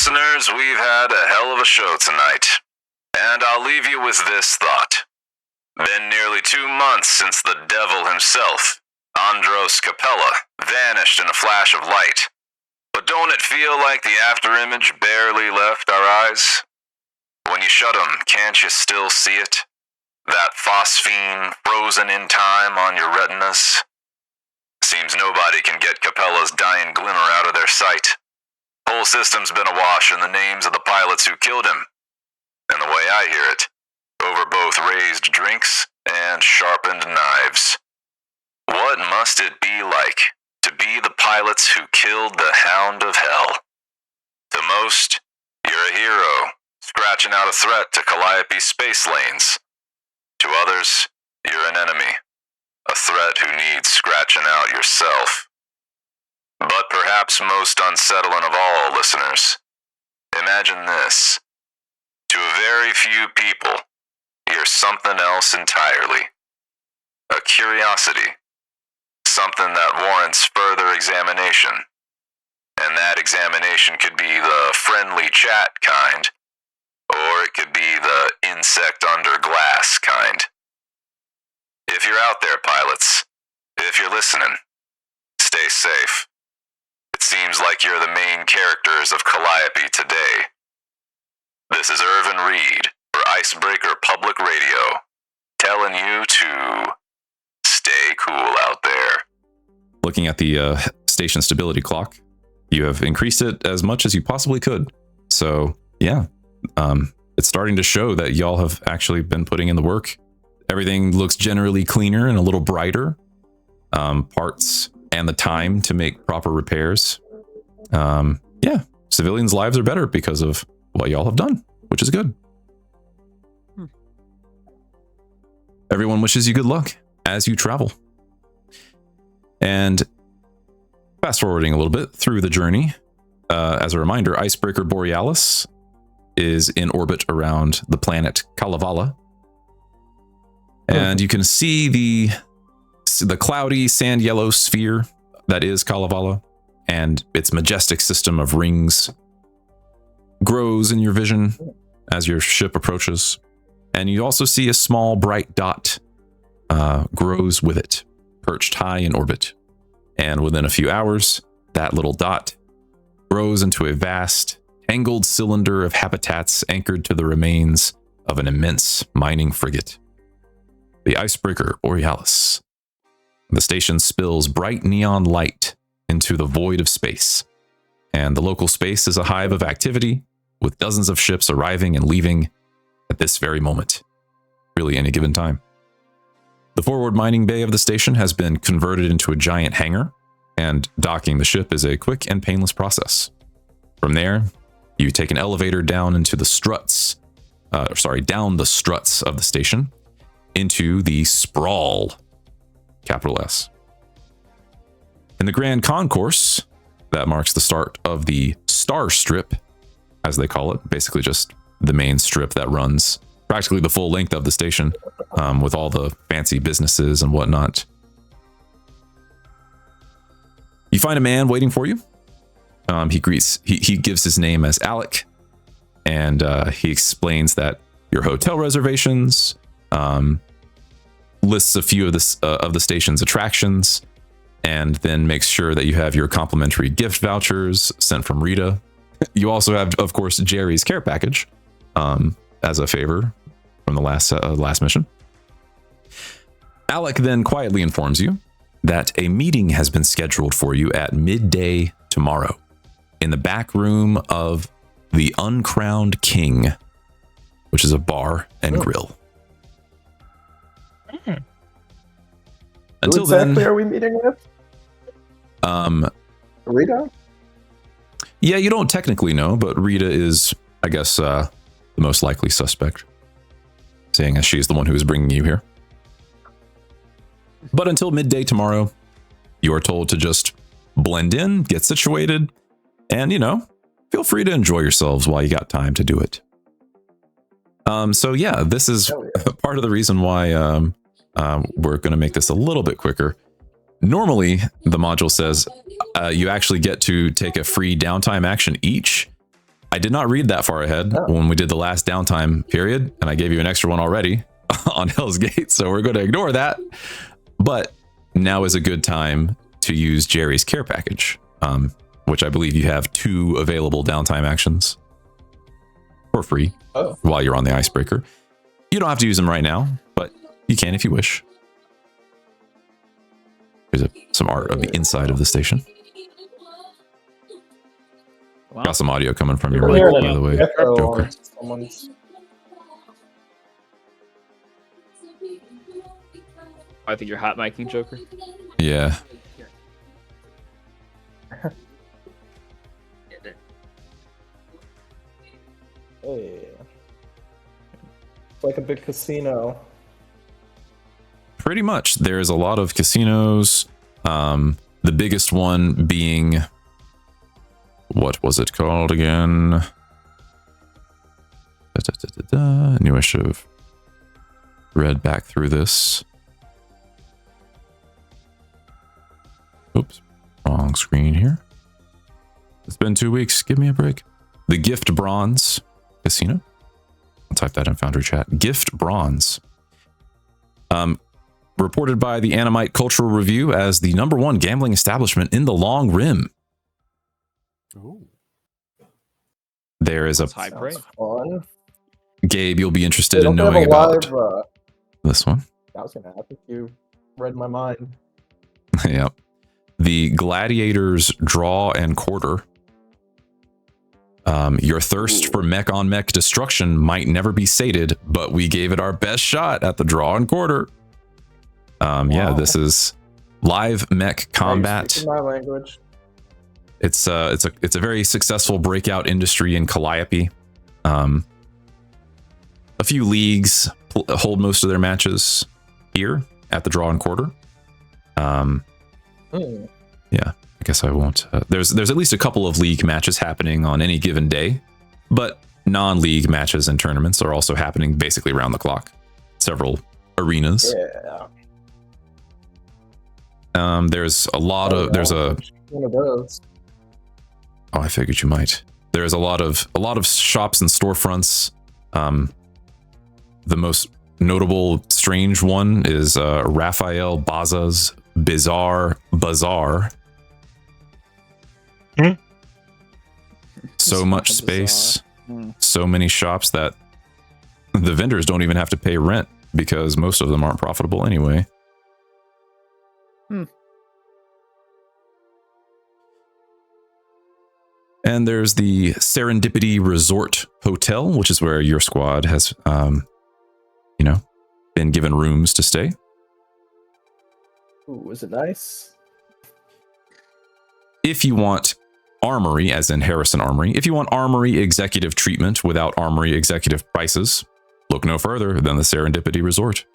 listeners, we've had a hell of a show tonight. And I'll leave you with this thought. Been nearly 2 months since the devil himself, Andros Capella, vanished in a flash of light. But don't it feel like the afterimage barely left our eyes? When you shut 'em, can't you still see it? That phosphine frozen in time on your retinas? Seems nobody can get Capella's dying glimmer out of their sight. Whole system's been awash in the names of the pilots who killed him. And the way I hear it, over both raised drinks and sharpened knives. What must it be like to be the pilots who killed the Hound of Hell? To most, you're a hero, scratching out a threat to Calliope's space lanes. To others, you're an enemy, a threat who needs scratching out yourself. But perhaps most unsettling of all, listeners, imagine this. To a very few people, you're something else entirely. A curiosity. Something that warrants further examination. And that examination could be the friendly chat kind, or it could be the insect under glass kind. If you're out there, pilots, if you're listening, stay safe. It seems like you're the main characters of Calliope today. This is Irvin Reed for Icebreaker Public Radio, telling you to stay cool out there. Looking at the station stability clock, you have increased it as much as you possibly could. So, yeah, it's starting to show that y'all have actually been putting in the work. Everything looks generally cleaner and a little brighter. Parts and the time to make proper repairs. Yeah, civilians' lives are better because of what y'all have done, which is good. Everyone wishes you good luck as you travel. And fast forwarding a little bit through the journey, as a reminder, Icebreaker Borealis is in orbit around the planet Kalevala. And you can see the cloudy sand yellow sphere that is Kalevala, and its majestic system of rings grows in your vision as your ship approaches. And you also see a small bright dot grows with it, perched high in orbit. And within a few hours, that little dot grows into a vast, tangled cylinder of habitats anchored to the remains of an immense mining frigate, the Icebreaker Borealis. The station spills bright neon light into the void of space, and the local space is a hive of activity, with dozens of ships arriving and leaving at this very moment, really any given time. The forward mining bay of the station has been converted into a giant hangar, and docking the ship is a quick and painless process. From there, you take an elevator down into the struts, down the struts of the station into the sprawl, capital S. In the Grand Concourse, that marks the start of the Starstrip, as they call it, basically just the main strip that runs practically the full length of the station, with all the fancy businesses and whatnot. You find a man waiting for you. He gives his name as Alec, and he explains that your hotel reservations, lists a few of the station's attractions, and then makes sure that you have your complimentary gift vouchers sent from Rita. You also have, of course, Jerry's care package as a favor from the last mission. Alec then quietly informs you that a meeting has been scheduled for you at midday tomorrow in the back room of the Uncrowned King, which is a bar and grill. Until Who exactly then, are we meeting with? Rita? Yeah, you don't technically know, but Rita is, I guess, the most likely suspect, seeing as she's the one who is bringing you here. But until midday tomorrow, you are told to just blend in, get situated, and, feel free to enjoy yourselves while you got time to do it. So yeah, this is part of the reason why we're going to make this a little bit quicker. Normally, the module says you actually get to take a free downtime action each. I did not read that far ahead when we did the last downtime period, and I gave you an extra one already on Hell's Gate, so we're going to ignore that. But now is a good time to use Jerry's care package, which I believe you have 2 available downtime actions for free while you're on the Icebreaker. You don't have to use them right now, but you can if you wish. There's some art of the inside of the station. Wow. Got some audio coming from your mic, by the way, Joker. I think you're hot micing, Joker. Yeah. Hey. It's like a big casino. Pretty much. There's a lot of casinos. The biggest one being, what was it called again? I knew I should have read back through this. Oops, wrong screen here. It's been 2 weeks. Give me a break. The Gift Bronze Casino. I'll type that in Foundry Chat. Gift Bronze. Reported by the Animite Cultural Review as the #1 gambling establishment in the Long Rim. Ooh. There is a high praise. Gabe, you'll be interested in knowing about this one. I was gonna ask if you read my mind. Yep. The Gladiators Draw and Quarter. Your thirst for mech-on-mech destruction might never be sated, but we gave it our best shot at the Draw and Quarter. Yeah, this is live mech combat. My language. It's a very successful breakout industry in Calliope. A few leagues hold most of their matches here at the Draw and Quarter. Yeah, I guess I won't. There's at least a couple of league matches happening on any given day, but non-league matches and tournaments are also happening basically around the clock. Several arenas. Yeah. There's a lot of one of those. Oh, I figured you might. There's a lot of shops and storefronts. The most notable strange one is Raphael Baza's Bizarre Bazaar. So much space, so many shops that the vendors don't even have to pay rent because most of them aren't profitable anyway. And there's the Serendipity Resort Hotel, which is where your squad has, been given rooms to stay. Ooh, is it nice? If you want Armory, as in Harrison Armory, if you want Armory executive treatment without Armory executive prices, look no further than the Serendipity Resort.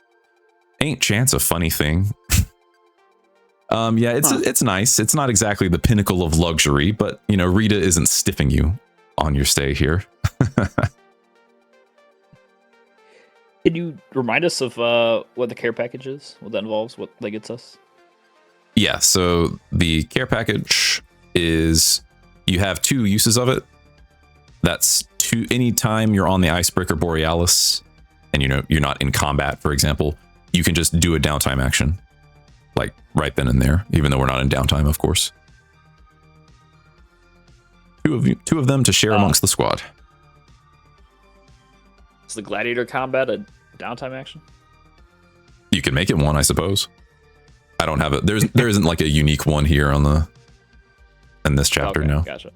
Ain't chance a funny thing. Yeah, it's nice. It's not exactly the pinnacle of luxury, but Rita isn't stiffing you on your stay here. Can you remind us of what the care package is? What that involves? What that gets us? Yeah, so the care package is, you have 2 uses of it. That's anytime you're on the Icebreaker Borealis and you're not in combat, for example, you can just do a downtime action. Like right then and there, even though we're not in downtime, of course. 2 of them to share amongst the squad. Is the Gladiator combat a downtime action? You can make it one, I suppose. I don't have it. There isn't like a unique one here in this chapter. Okay, no. Gotcha.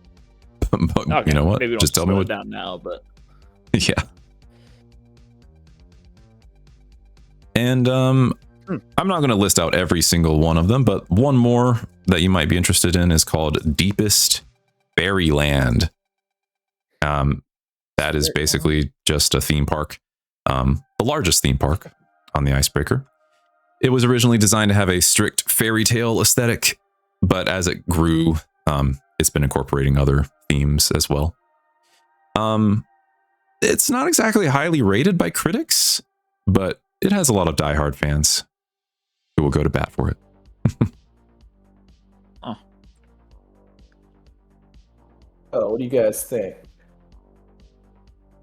But okay, you know what? Maybe Just tell me what. Down now, but Yeah. And I'm not going to list out every single one of them, but one more that you might be interested in is called Deepest Fairyland. That is basically just a theme park, the largest theme park on the Icebreaker. It was originally designed to have a strict fairy tale aesthetic, but as it grew, it's been incorporating other themes as well. It's not exactly highly rated by critics, but it has a lot of diehard fans who will go to bat for it. Oh, what do you guys think?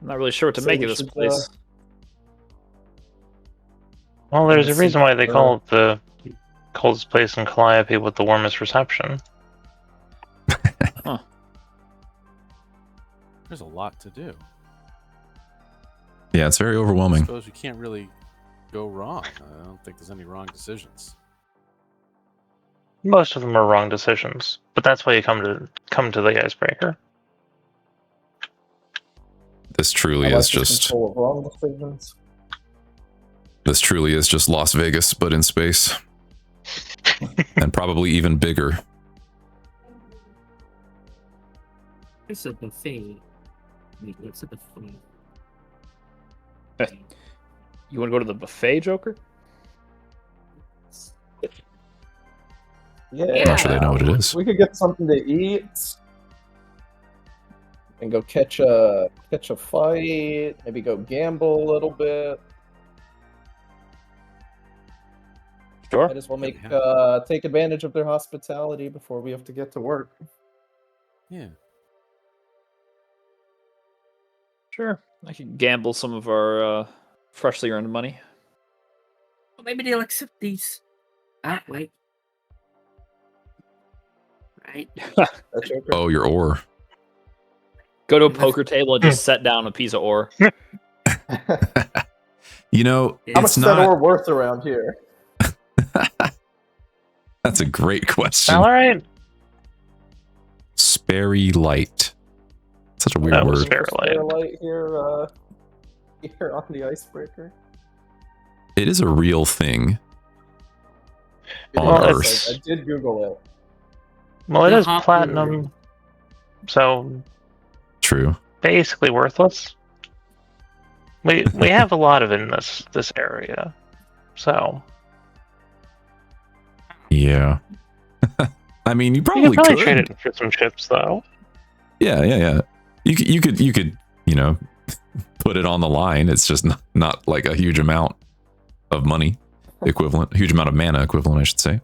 I'm not really sure what to So make we of this should, place. Well, there's a Let's reason see. why they call it the coldest place in Calliope with the warmest reception. There's a lot to do. Yeah, it's very I overwhelming. suppose you can't really go wrong. I don't think there's any wrong decisions. Most of them are wrong decisions, but that's why you come to the icebreaker. This I truly like is this just control of wrong decisions. this truly is just Las Vegas, but in space, and probably even bigger. It's a buffet. Wait, what's a buffet? You want to go to the buffet, Joker? Yeah. I'm not sure they know what it is. We could get something to eat and go catch a fight. Maybe go gamble a little bit. Sure. Might as well take advantage of their hospitality before we have to get to work. Yeah. Sure. I can gamble some of our freshly earned money. Well, maybe they'll accept these. Ah, wait. Right. That Joker? Oh, your ore. Go to a poker table and just set down a piece of ore. You know, How How much it's is that not. ore worth around here? That's a great question. All right. Sperry light. Such a weird That was word. fair. Starlight here on the icebreaker. It is a real thing. It On is. Earth. I did Google it. Well, it The is hot platinum, so True. basically worthless. We have a lot of it in this area, so Yeah. I mean, you you probably could probably could. trade it for some chips, though. Yeah. You could, you know, put it on the line. It's just not like a huge amount of money equivalent, huge amount of mana equivalent, I should say.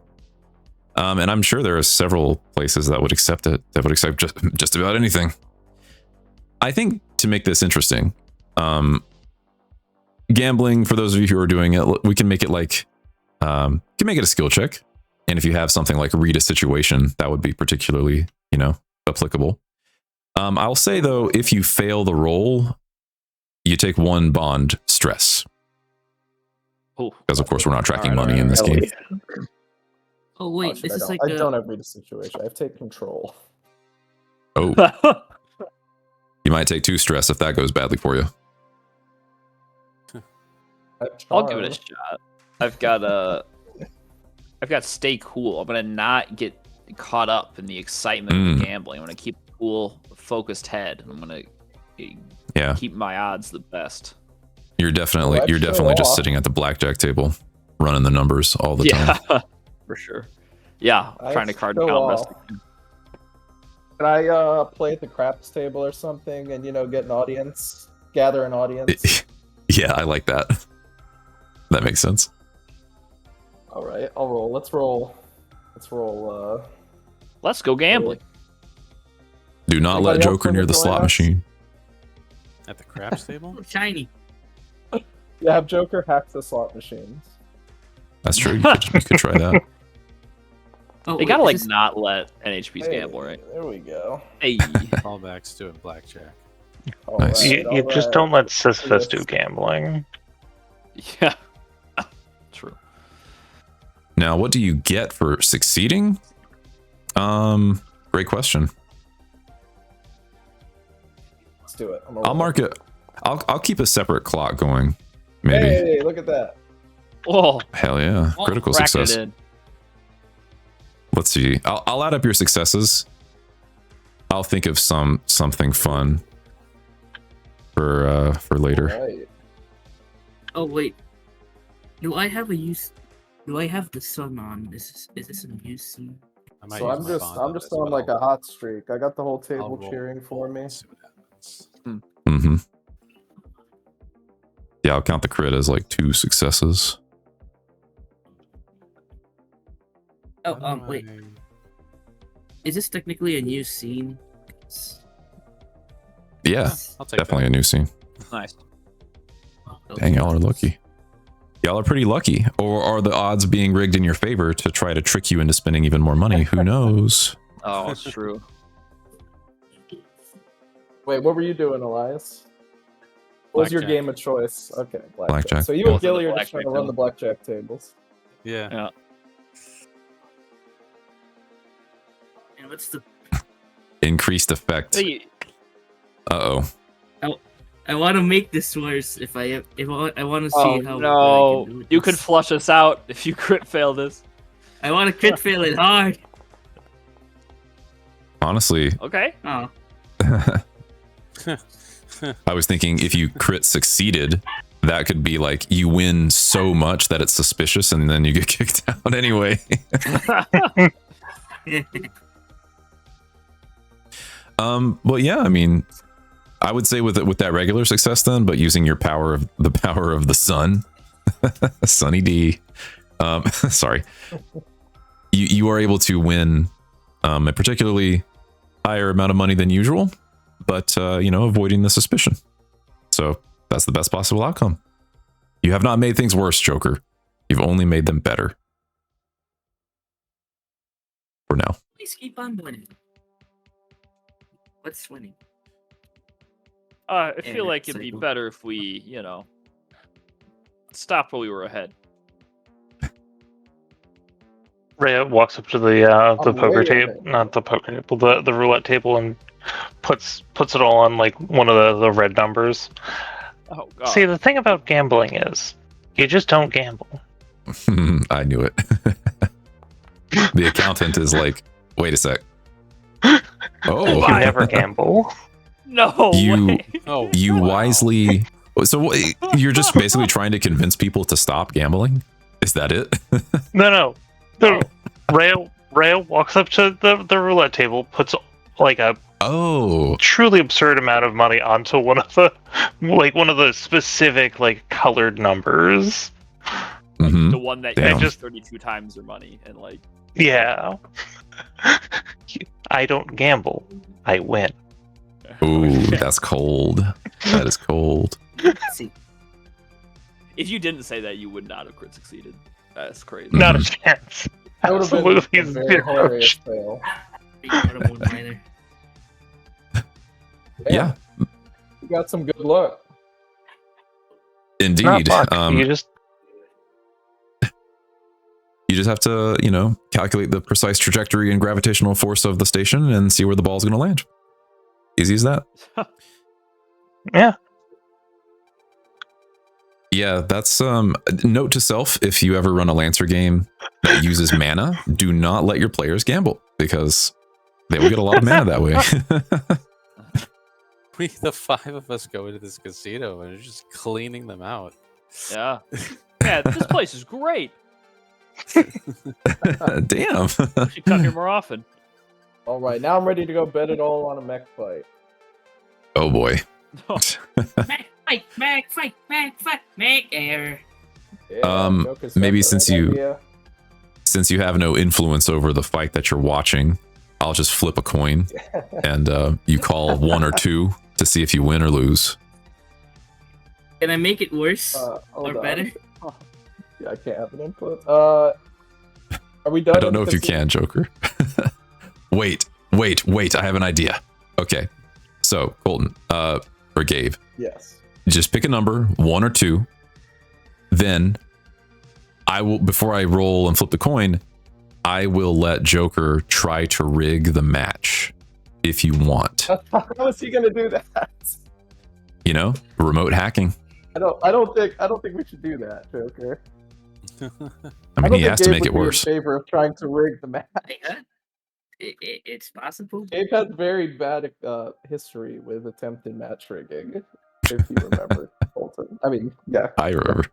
And I'm sure there are several places that would accept it, that would accept just about anything. I think to make this interesting, gambling, for those of you who are doing it, we can make it like, can make it a skill check. And if you have something like Rita situation, that would be particularly, you know, applicable. I'll say though, if you fail the roll, you take 1 bond stress. Because of course we're not tracking money in this game. Oh wait, shit, this is I like don't. I don't have Rita situation. I have take control. Oh, you might take 2 stress if that goes badly for you. I'll give it a shot. I've got stay cool. I'm gonna not get caught up in the excitement of the gambling. I'm gonna keep a cool, focused head. I'm gonna keep my odds the best. You're definitely Well, just off. sitting at the blackjack table, running the numbers all the time. Yeah, for sure. Yeah, trying to Let's card show count best. off. Can I play at the craps table or something and get an audience, gather an audience? Yeah, I like that. That makes sense. All right, I'll roll. Let's roll. Let's go gambling. Do not Anybody let else Joker wanna near the join slot us? machine. At the craps table? oh, shiny. Yeah, have Joker hack the slot machines. That's true. You could try that. Oh, They wait, gotta is like this- not let NHPs Hey, gamble, right? There we go. Hey, Callbacks to it, blackjack. All Nice. right, You all just right. don't let Sisyphus do Yes. gambling. yeah, true. Now, what do you get for succeeding? Great question. Let's do it. I'll mark it. I'll keep a separate clock going. Maybe. Hey, look at that. Oh, Hell yeah. Critical cracked it success. in. Let's see. I'll add up your successes. I'll think of something fun for later. All right. Oh wait. Do I have the sun on? Is this a new scene? I might So use my bond I'm up just as on well. like a hot streak. I got the whole I'll table roll cheering for me. and see what happens. Mm-hmm. Yeah, I'll count the crit as like 2 successes. Oh, How do wait. I- Is this technically a new scene? It's- Yeah, I'll take definitely a new scene. Nice. Dang, y'all are lucky. Y'all are pretty lucky. Or are the odds being rigged in your favor to try to trick you into spending even more money? Who knows? Oh, it's true. Wait, what were you doing, Elias? What was your Blackjack. game of choice? Okay, Blackjack. So you Yeah. and Gilly are The just trying to blackjack run the blackjack tables. Yeah. Yeah. And what's the? Increased effect. Hey, Uh-oh. I want to make this worse. If I want to see oh how. no! well I can do You this. could flush us out if you crit fail this. I want to crit fail it hard. Honestly, Okay. Oh, I was thinking if you crit succeeded, that could be like you win so much that it's suspicious and then you get kicked out anyway. Well, yeah, I mean, I would say with that regular success then, but using your power of the sun, Sunny D. Sorry, you are able to win a particularly higher amount of money than usual, but avoiding the suspicion. So that's the best possible outcome. You have not made things worse, Joker. You've only made them better. For now. please keep on winning. What's winning? I Yeah, feel like it'd be cycle. better if we, stopped while we were ahead. Rhea walks up to the I'm poker way table, ahead. not the poker table, the roulette table, and puts it all on like one of the red numbers. Oh god. See, the thing about gambling is you just don't gamble. I knew it. The accountant is like, wait a sec. You Oh, never gamble. No You- way. Oh, you wow. wisely. So you're just basically trying to convince people to stop gambling? Is that it? No. Rhea walks up to the roulette table, puts like a Oh, truly absurd amount of money onto one of the specific like colored numbers. mhm. The one that Damn. you just 32 times your money and like. Yeah. I don't gamble. I win. Ooh, that's cold. That is cold. See, If you didn't say that, you would not have crit succeeded. That's crazy. Not a chance. That would have been Absolutely a very zero hilarious chance. fail. being out of one minor. Yeah, You got some good luck. indeed. Not luck. You just have to, calculate the precise trajectory and gravitational force of the station and see where the ball's going to land. Easy as that. Yeah. Yeah, that's note to self. If you ever run a Lancer game that uses mana, do not let your players gamble because they will get a lot of mana that way. The five of us go into this casino and it's just cleaning them out. Yeah. Yeah, this place is great. Damn. We should come here more often. All right, now I'm ready to go bet it all on a mech fight. Oh boy. Mag fight, error. Yeah, Joker's got maybe the since right you- idea. Since you have no influence over the fight that you're watching, I'll just flip a coin and you call one or two to see if you win or lose. Can I make it worse Hold or on. better? Yeah, I can't have an input. Are we done? I don't know with if you this? can, Joker. Wait. I have an idea. Okay. So, Colton, or Gabe, Yes. just pick a number, one or two. Then I will, before I roll and flip the coin, I will let Joker try to rig the match if you want. How is he gonna do that? Remote hacking. I don't think we should do that, Joker. I mean, don't he think has to Gabe make would it be in worse. favor of trying to rig the match. It's possible. Gabe has very bad history with attempted match rigging, if you remember, Colton. I mean, yeah. I remember.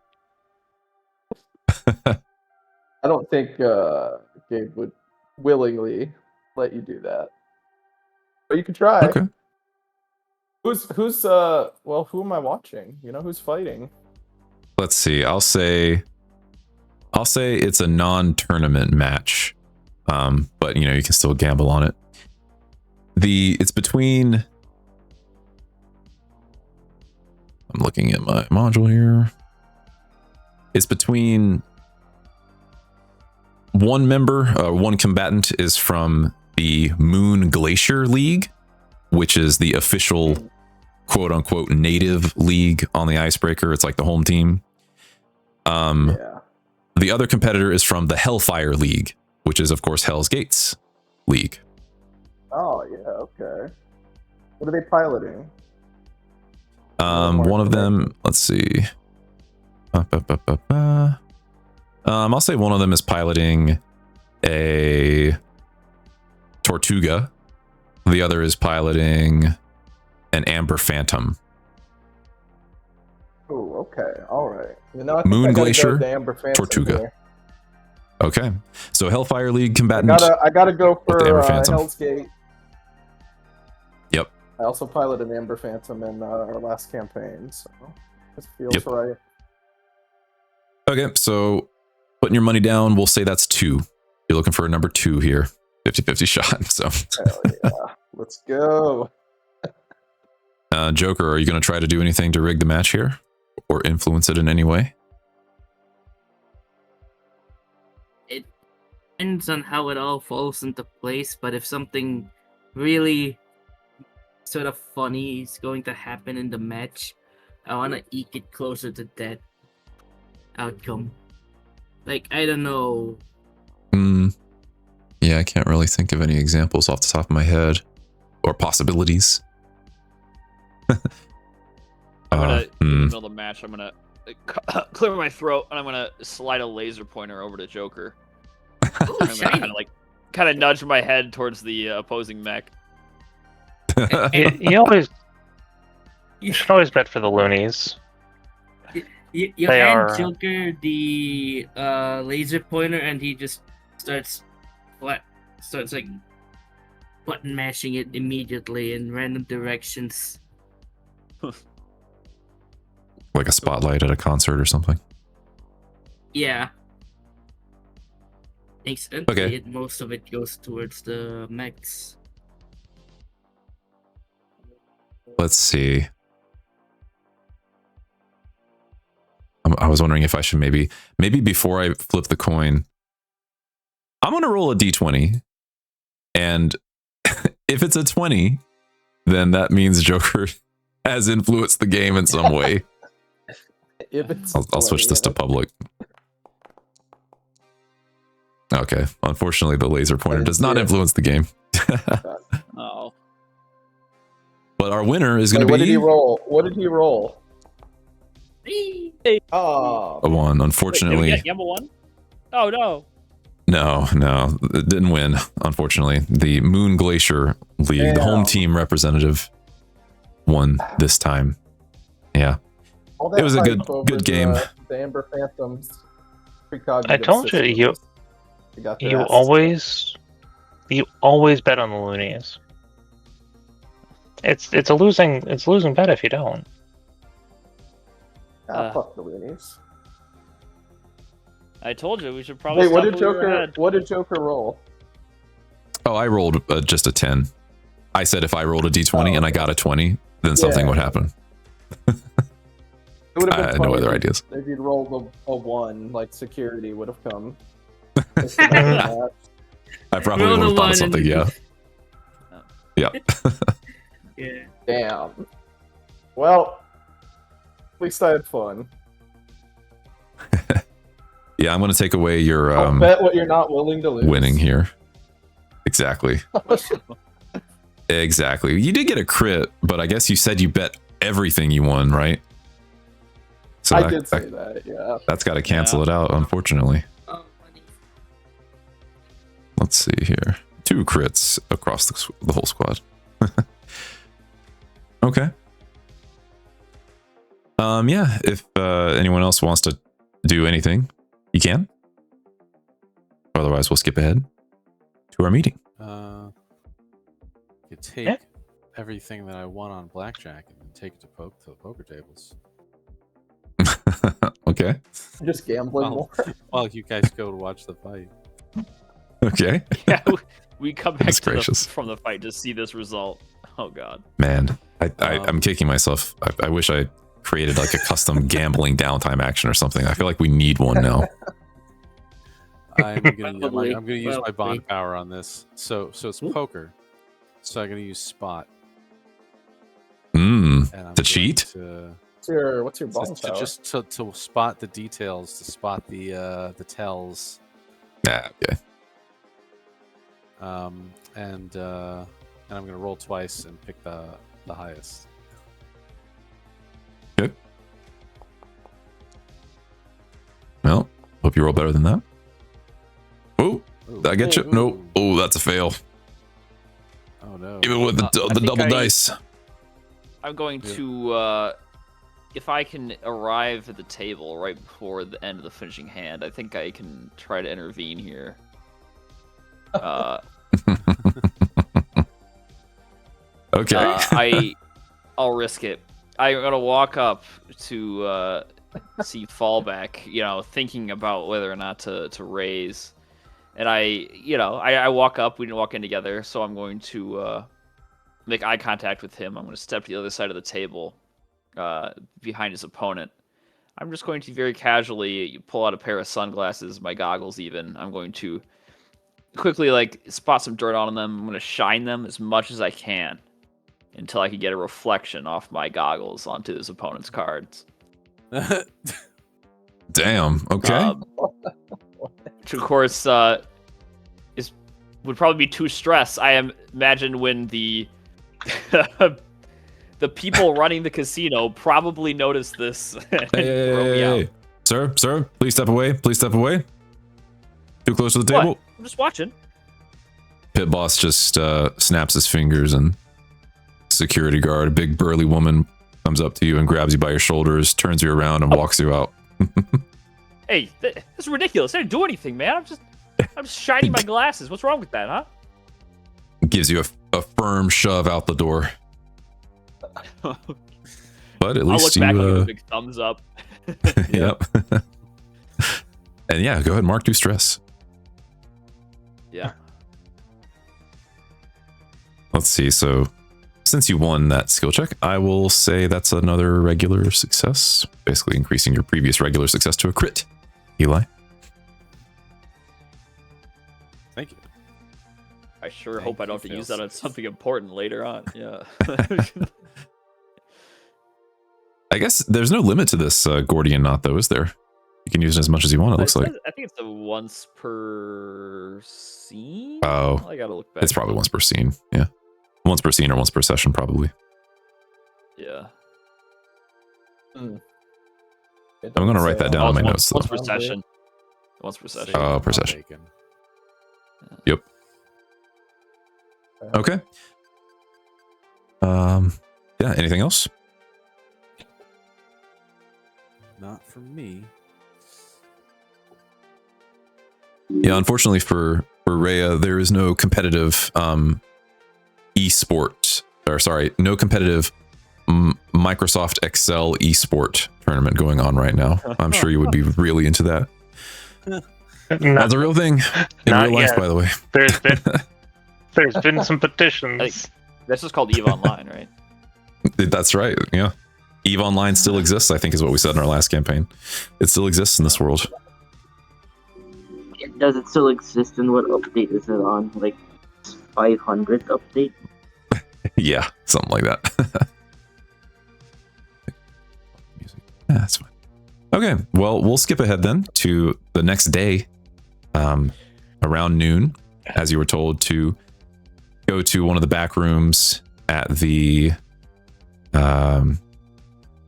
I don't think Gabe would willingly let you do that, but you could try. Okay. Who's well, who am I watching? Who's fighting? Let's see. I'll say it's a non-tournament match. But you can still gamble on it. It's between looking at my module here. It's between one combatant is from the Moon Glacier League, which is the official quote unquote native league on the Icebreaker. It's like the home team. The other competitor is from the Hellfire League, which is of course Hell's Gates League. Oh yeah, okay. What are they piloting? One of them, let's see. I'll say one of them is piloting a Tortuga. The other is piloting an Amber Phantom. Oh, okay, all right. You know, Moon Glacier, Tortuga. Here. Okay, so Hellfire League combatant. I gotta go for Amber Phantom. Hell's Gate. Yep. I also piloted Amber Phantom in our last campaign, so this feels right. Okay, so putting your money down, we'll say that's 2. You're looking for a number 2 here. 50-50 shot. So hell yeah. Let's go. Joker, are you going to try to do anything to rig the match here or influence it in any way? It depends on how it all falls into place, but if something really sort of funny is going to happen in the match, I want to eke it closer to that outcome. Like, I don't know. Yeah, I can't really think of any examples off the top of my head or possibilities. I'm gonna in the middle of the match. I'm gonna clear my throat and I'm gonna slide a laser pointer over to Joker. Oh, I'm gonna kind of nudge my head towards the opposing mech. You should always bet for the loonies. You They hand are- Joker the laser pointer, and he just starts like button mashing it immediately in random directions. Like a spotlight at a concert or something. Yeah. Okay. Most of it goes towards the mechs. Let's see. I was wondering if I should maybe before I flip the coin, I'm going to roll a d20. And if it's a 20, then that means Joker has influenced the game in some way. If it's I'll switch this to public. Okay. Unfortunately, the laser pointer does not influence the game. Oh. But our winner is going to be... What did he roll? What did he roll? Oh. A 1, unfortunately. Did we get one? Oh, no. No, it didn't win, unfortunately. The Moon Glacier League, the home team representative, won this time. Yeah. It was a good game. The Amber Phantoms. I told you, you always bet on the loonies. It's a losing bet if you don't. Fuck the loonies. I told you we should probably. Wait, what did Joker roll? Oh, I rolled just a 10. I said if I rolled a d20 and I got a 20, then something would happen. It would have been I had no funny other ideas. If you'd rolled a 1, like security would have come. I probably would have thought something, yeah. Yeah. Yeah. Damn. Well, at least I had fun. Yeah, I'm going to take away your I'll bet what you're not willing to lose. winning here. Exactly. Exactly. You did get a crit, but I guess you said you bet everything you won, right? So I did say that, yeah. That's got to cancel it out, unfortunately. Let's see here. 2 crits across the whole squad. Okay. Yeah, if anyone else wants to do anything, you can. Otherwise, we'll skip ahead to our meeting. You could take everything that I won on blackjack and then take it to the poker tables. Okay. Just gambling more. While you guys go to watch the fight. Okay. Yeah, we come back gracious. from the fight to see this result. Oh God. Man, I'm kicking myself. I wish I created like a custom gambling downtime action or something. I feel like we need one now. I'm gonna Probably. use my Probably. bond power on this. So it's poker. So I'm gonna use spot. And I'm To going cheat? to- What's your bond power? to spot the details, to spot the tells. Yeah, okay. And I'm gonna roll twice and pick the highest. Good. Well, hope you roll better than that. Oh, did I get you? Ooh. No. Oh, that's a fail. Oh no. Even with the think double I- dice. I'm going to, if I can arrive at the table right before the end of the finishing hand, I think I can try to intervene here. Okay. I'll risk it. I'm gonna walk up to see fallback, thinking about whether or not to raise. And I walk up. We didn't walk in together, so I'm going to make eye contact with him. I'm going to step to the other side of the table, behind his opponent. I'm just going to very casually pull out a pair of sunglasses, my goggles even. I'm going to quickly spot some dirt on them. I'm going to shine them as much as I can until I can get a reflection off my goggles onto his opponent's cards. Damn. Okay. Which of course would probably be too stress. I imagine when the the people running the casino probably noticed this. And throw me out. Sir, please step away. Please step away. Too close to the table. What? I'm just watching. Pit boss just snaps his fingers, and security guard, a big burly woman, comes up to you and grabs you by your shoulders, turns you around, and walks you out. Hey, this is ridiculous. I didn't do anything, man. I'm just shining my glasses. What's wrong with that, huh? Gives you a firm shove out the door. But at I'll least look back you. with a big thumbs up. Yep. And yeah, go ahead and mark do stress. Yeah. Let's see. So, since you won that skill check, I will say that's another regular success, basically increasing your previous regular success to a crit. Eli. Thank you. I sure Thank hope I you, don't have to use fail that on six. something important later on. Yeah. I guess there's no limit to this Gordian knot, though, is there? You can use it as much as you want, it looks like. I think it's a once per scene. Oh, I gotta look back. it's probably once per scene. Yeah. Once per scene or once per session, probably. Yeah. I'm going to write that down in my notes, though. Once per session. Once per session. Oh, per Not session. bacon. Yep. Okay. Yeah, anything else? Not for me. Yeah, unfortunately for Rhea, there is no competitive esport, or sorry, no competitive Microsoft Excel esport tournament going on right now. I'm sure you would be really into that. That's a real thing in Not real life, yet. by the way. There's been some petitions. That's just called EVE Online, right? That's right. Yeah. EVE Online still exists, I think is what we said in our last campaign. It still exists in this world. Does it still exist, and what update is it on? Like 500th update? Yeah, something like that. Yeah, that's fine. Okay, well, we'll skip ahead then to the next day, around noon, as you were told to go to one of the back rooms at the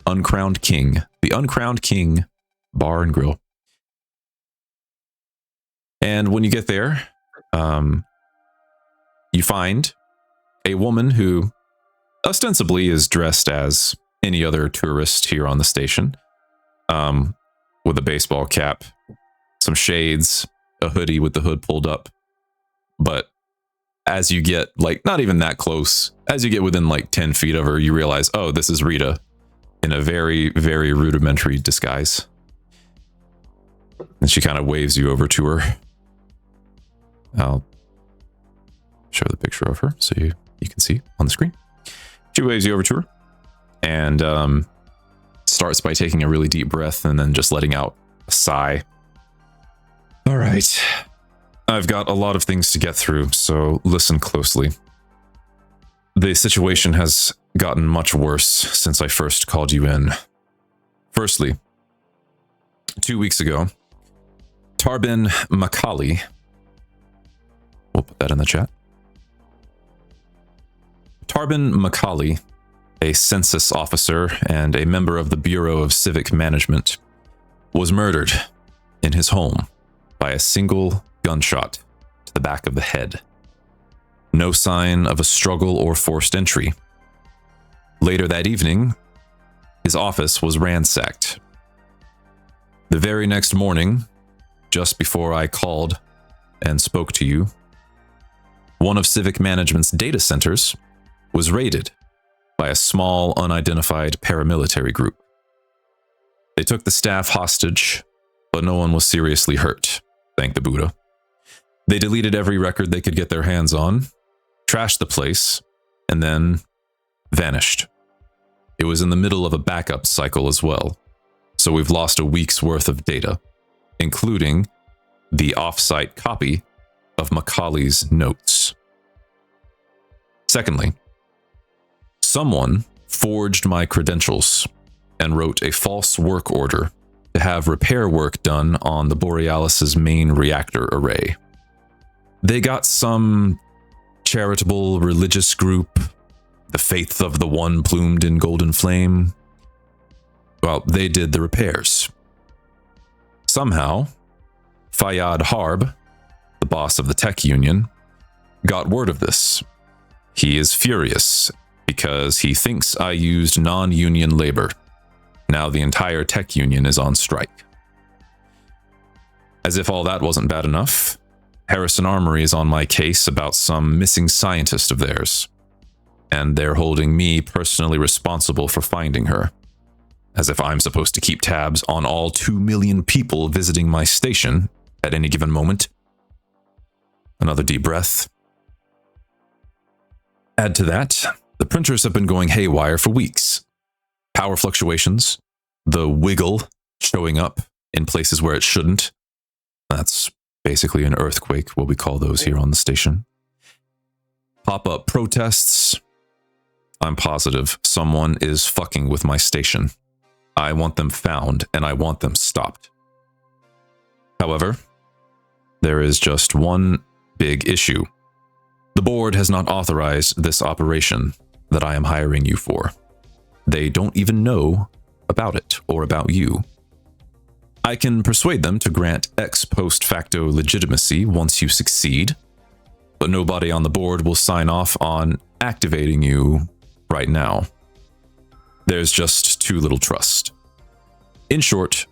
Uncrowned King, the Uncrowned King Bar and Grill. And when you get there, you find a woman who ostensibly is dressed as any other tourist here on the station, with a baseball cap, some shades, a hoodie with the hood pulled up. But as you get, not even that close, as you get within 10 feet of her, you realize, oh, this is Rita in a very, very rudimentary disguise. And she kind of waves you over to her. I'll show the picture of her so you can see on the screen. She waves you over to her and starts by taking a really deep breath and then just letting out a sigh. All right. I've got a lot of things to get through, so listen closely. The situation has gotten much worse since I first called you in. Firstly, 2 weeks ago, Tarbin Makali, we'll put that in the chat. Tarbin Makali, a census officer and a member of the Bureau of Civic Management, was murdered in his home by a single gunshot to the back of the head. No sign of a struggle or forced entry. Later that evening, his office was ransacked. The very next morning, just before I called and spoke to you, one of Civic Management's data centers was raided by a small, unidentified paramilitary group. They took the staff hostage, but no one was seriously hurt, thank the Buddha. They deleted every record they could get their hands on, trashed the place, and then vanished. It was in the middle of a backup cycle as well, so we've lost a week's worth of data, including the off-site copy of Makali's notes. Secondly, someone forged my credentials and wrote a false work order to have repair work done on the Borealis's main reactor array. They got some charitable religious group, the Faith of the One Plumed in Golden Flame. Well, they did the repairs. Somehow, Fayyad Harb, the boss of the tech union, got word of this. He is furious because he thinks I used non-union labor. Now the entire tech union is on strike. As if all that wasn't bad enough, Harrison Armory is on my case about some missing scientist of theirs, and they're holding me personally responsible for finding her. As if I'm supposed to keep tabs on all 2 million people visiting my station at any given moment. Another deep breath. Add to that, the printers have been going haywire for weeks. Power fluctuations, the wiggle showing up in places where it shouldn't. That's basically an earthquake, what we call those here on the station. Pop-up protests. I'm positive someone is fucking with my station. I want them found, and I want them stopped. However, there is just one big issue. The board has not authorized this operation that I am hiring you for. They don't even know about it or about you. I can persuade them to grant ex post facto legitimacy once you succeed, but nobody on the board will sign off on activating you right now. There's just too little trust. In short,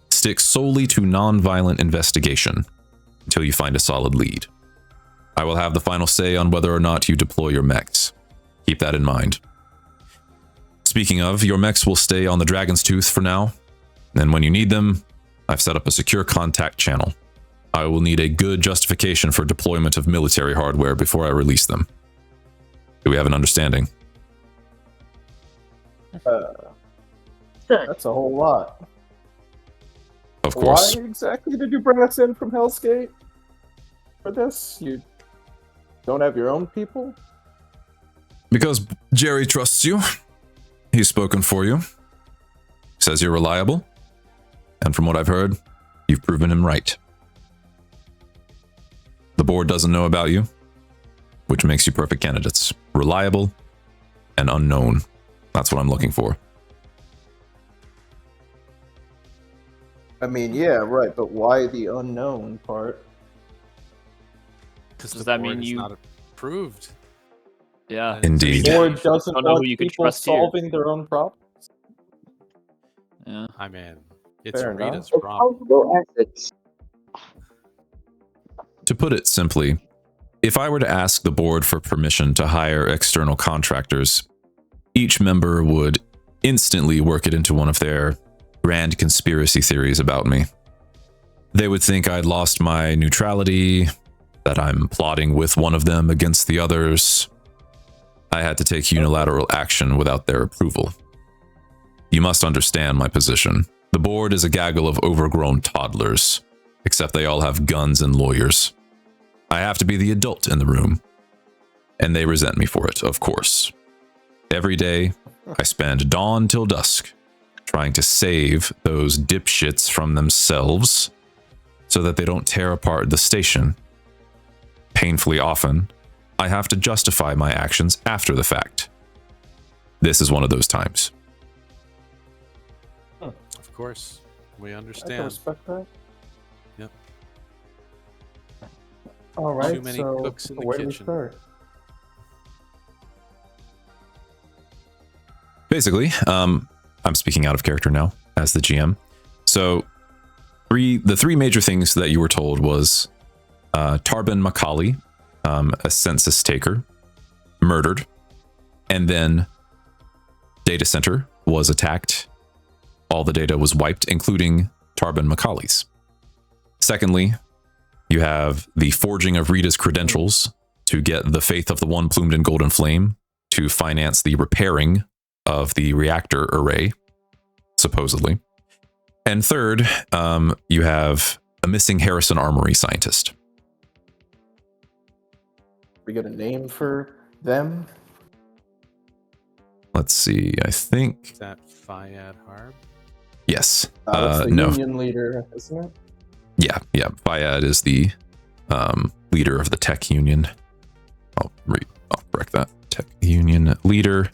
stick solely to non-violent investigation until you find a solid lead. I will have the final say on whether or not you deploy your mechs. Keep that in mind. Speaking of, your mechs will stay on the Dragon's Tooth for now, and when you need them, I've set up a secure contact channel. I will need a good justification for deployment of military hardware before I release them. Do we have an understanding? That's a whole lot. Of course. Why exactly did you bring us in from Hell's Gate for this? You don't have your own people? Because Jerry trusts you. He's spoken for you. Says you're reliable. And from what I've heard, you've proven him right. The board doesn't know about you, which makes you perfect candidates. Reliable and unknown. That's what I'm looking for. I mean, yeah, right, but why the unknown part? Because Does the that board mean is you- not approved. Yeah. Indeed. The board doesn't Don't know want who you can people trust here. solving their own problems? Yeah. I mean, it's Fair enough. Rita's It's problem. possible ethics. To put it simply, if I were to ask the board for permission to hire external contractors, each member would instantly work it into one of their grand conspiracy theories about me. They would think I'd lost my neutrality, that I'm plotting with one of them against the others. I had to take unilateral action without their approval. You must understand my position. The board is a gaggle of overgrown toddlers, except they all have guns and lawyers. I have to be the adult in the room, and they resent me for it, of course. Every day, I spend dawn till dusk trying to save those dipshits from themselves so that they don't tear apart the station. Painfully often, I have to justify my actions after the fact. This is one of those times. Of course, we I can understand. respect that. Yep. All right, Too many so cooks in the where do we kitchen. start? Basically, I'm speaking out of character now as the GM. So, the three major things that you were told was Tarbin Macaulay, a census taker, murdered, and then data center was attacked. All the data was wiped, including Tarbin Macaulay's. Secondly, you have the forging of Rita's credentials to get the Faith of the One plumed in golden flame to finance the repairing of the reactor array, supposedly. And third, you have a missing Harrison Armory scientist. We got a name for them? Let's see, I think... Is that Fayad Harb? Yes. That's the no. union leader, isn't it? Yeah. Fayad is the leader of the tech union. I'll correct that. Tech union leader.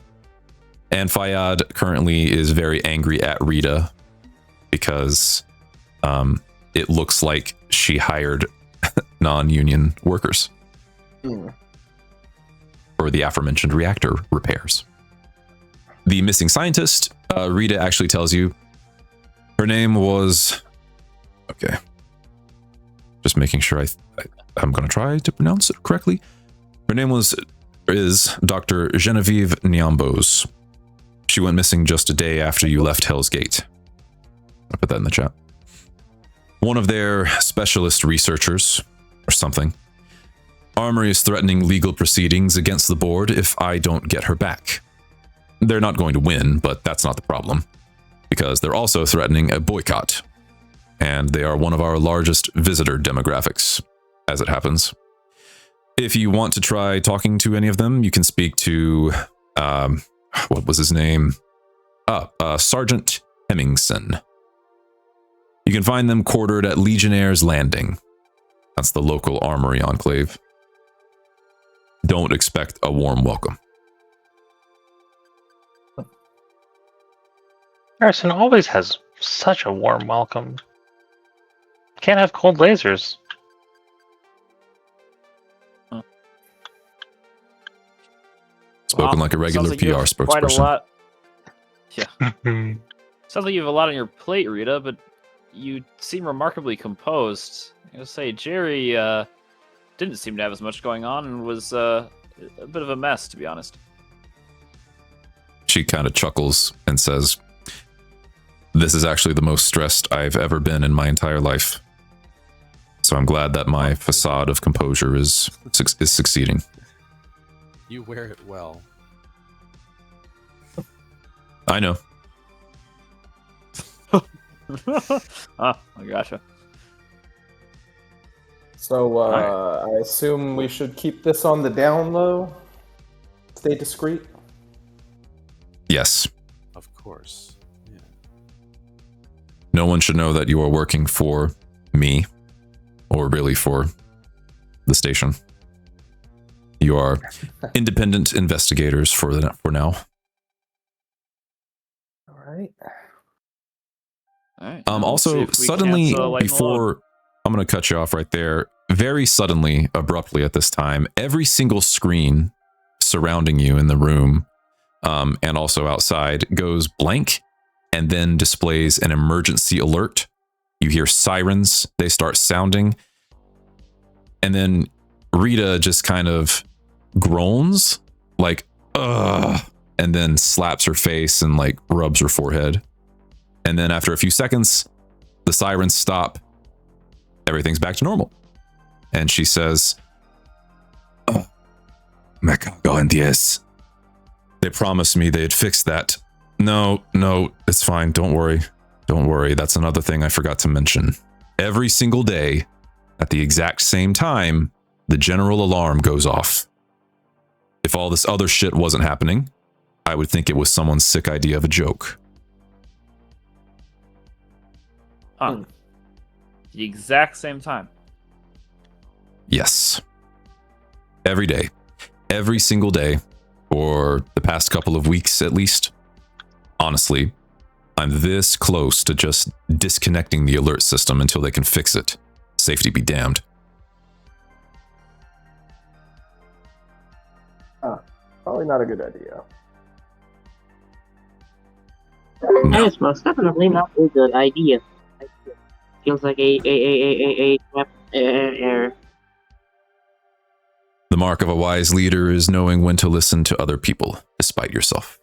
And Fayad currently is very angry at Rita because it looks like she hired non-union workers for the aforementioned reactor repairs. The missing scientist, Rita actually tells you her name was... Okay. Just making sure I'm going to try to pronounce it correctly. Her name is Dr. Genevieve Nyambos. She went missing just a day after you left Hell's Gate. I'll put that in the chat. One of their specialist researchers, or something. Armory is threatening legal proceedings against the board if I don't get her back. They're not going to win, but that's not the problem, because they're also threatening a boycott, and they are one of our largest visitor demographics, as it happens. If you want to try talking to any of them, you can speak to, what was his name? Sergeant Hemmingson. You can find them quartered at Legionnaire's Landing. That's the local armory enclave. Don't expect a warm welcome. Harrison always has such a warm welcome. Can't have cold lasers. Spoken like a regular Sounds like you PR have quite a spokesperson. lot. Yeah. Sounds like you have a lot on your plate, Rita, but you seem remarkably composed. I gotta say, Jerry didn't seem to have as much going on and was a bit of a mess, to be honest. She kind of chuckles and says, "This is actually the most stressed I've ever been in my entire life. So I'm glad that my facade of composure is succeeding." You wear it well. I know. I gotcha. So I assume we should keep this on the down low? Stay discreet? Yes. Of course. Yeah. No one should know that you are working for me, or really for the station. You are independent investigators for now. All right. All right. Also, suddenly, before I'm going to cut you off right there, very suddenly, abruptly at this time, every single screen surrounding you in the room and also outside goes blank and then displays an emergency alert. You hear sirens, they start sounding, and then Rita just kind of groans like, ugh, and then slaps her face and like rubs her forehead. And then after a few seconds, the sirens stop. Everything's back to normal. And she says, "Me cago en 10. They promised me they'd fix that. No, it's fine. Don't worry. Don't worry. That's another thing I forgot to mention. Every single day, at the exact same time, the general alarm goes off. If all this other shit wasn't happening, I would think it was someone's sick idea of a joke. Huh. The exact same time. Yes. Every day. Every single day. For the past couple of weeks, at least. Honestly, I'm this close to just disconnecting the alert system until they can fix it. Safety be damned. Probably not a good idea. No. Yes, most definitely not a good idea. Feels like a trap error. The mark of a wise leader is knowing when to listen to other people, despite yourself.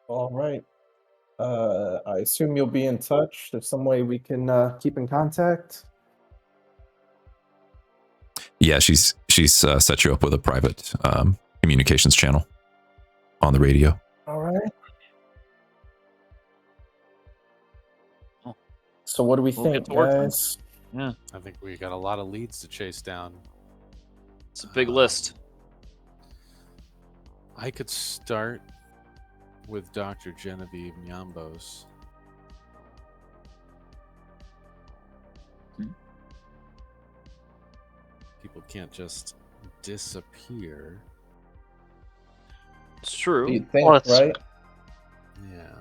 All right. I assume you'll be in touch. There's some way we can keep in contact. Yeah, she's set you up with a private communications channel on the radio. All right. So what do we We'll think, get to work then. guys? Yeah, I think we got a lot of leads to chase down. it's a big list. I could start with Dr. Genevieve Nyambos. People can't just disappear. It's true. You'd think, Well, it's- right? Yeah.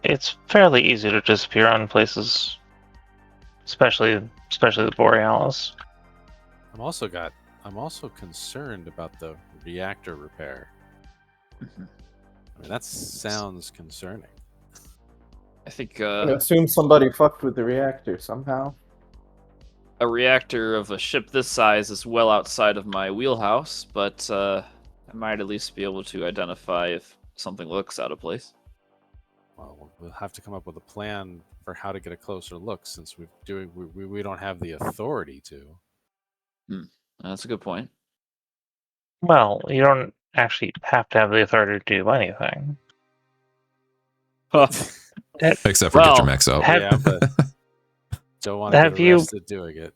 It's fairly easy to disappear on places, especially the Borealis. I'm also concerned about the reactor repair. I mean, that sounds concerning. I think I assume somebody fucked with the reactor somehow. a reactor of a ship this size is well outside of my wheelhouse, but I might at least be able to identify if something looks out of place. Well, we'll have to come up with a plan for how to get a closer look, since we don't have the authority to. That's a good point. Well, you don't actually have to have the authority to do anything. Except for get Well, your max out. have- Yeah, but don't want to Have get you- arrested doing it.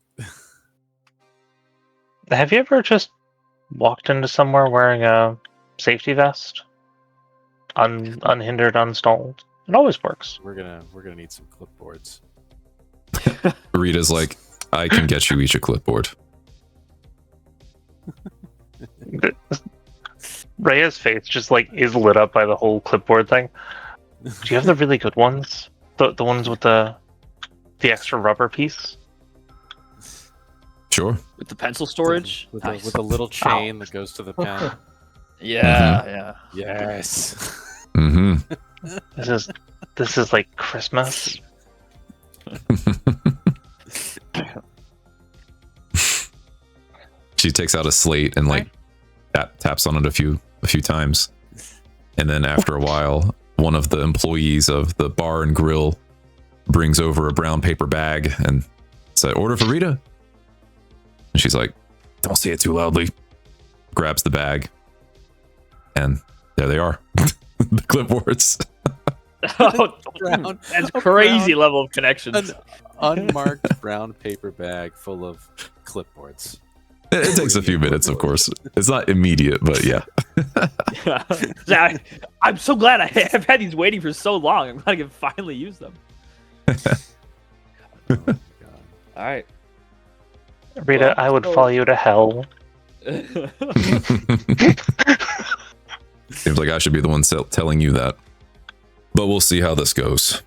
Have you ever just walked into somewhere wearing a safety vest, unhindered, unstalled? It always works. We're gonna need some clipboards. Rita's like, I can get you each a clipboard. Rhea's face just like is lit up by the whole clipboard thing. Do you have the really good ones? The ones with the extra rubber piece? Sure. With the pencil storage? with Nice. a little chain that goes to the pen. Yeah. Yes. Mm-hmm. This is like Christmas. She takes out a slate and like taps on it a few times, and then after a while, one of the employees of the bar and grill brings over a brown paper bag and said, "Order for Rita." And she's like, "Don't say it too loudly." Grabs the bag, and there they are, the clipboards. Oh, Brown- that's a crazy brown- level of connections. An unmarked brown paper bag full of clipboards. It takes a few minutes, of course. It's not immediate, but yeah. Yeah. I'm so glad I've had these waiting for so long. I'm glad I can finally use them. Oh my God. All right. Rita, Well, I would so- follow you to hell. Seems like I should be the one telling you that. But we'll see how this goes.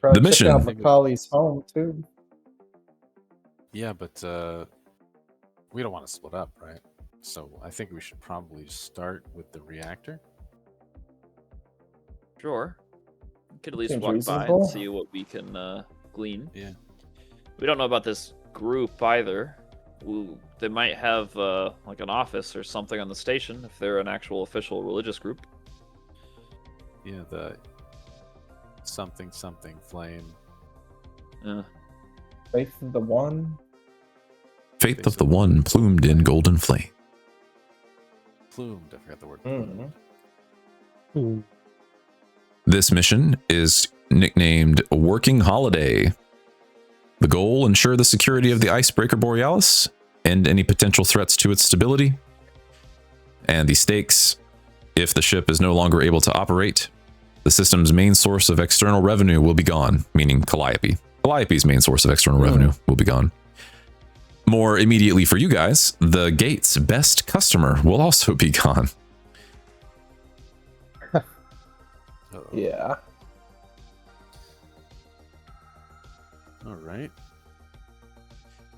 Probably The check mission. out Macaulay's home too. Yeah, but we don't want to split up, right? So I think we should probably start with the reactor. Sure. We could at least Seems walk by reasonable. and see what we can glean. Yeah. We don't know about this group either. They might have like an office or something on the station if they're an actual official religious group. Yeah, the something flame. Yeah. Faith of the One. Faith of the one plumed in golden flame. Plumed, I forgot the word. This mission is nicknamed Working Holiday. The goal, ensure the security of the Icebreaker Borealis, end any potential threats to its stability. And the stakes, if the ship is no longer able to operate, the system's main source of external revenue will be gone, meaning Calliope. Calliope's main source of external revenue will be gone. More immediately for you guys, the gate's best customer will also be gone. Yeah. All right.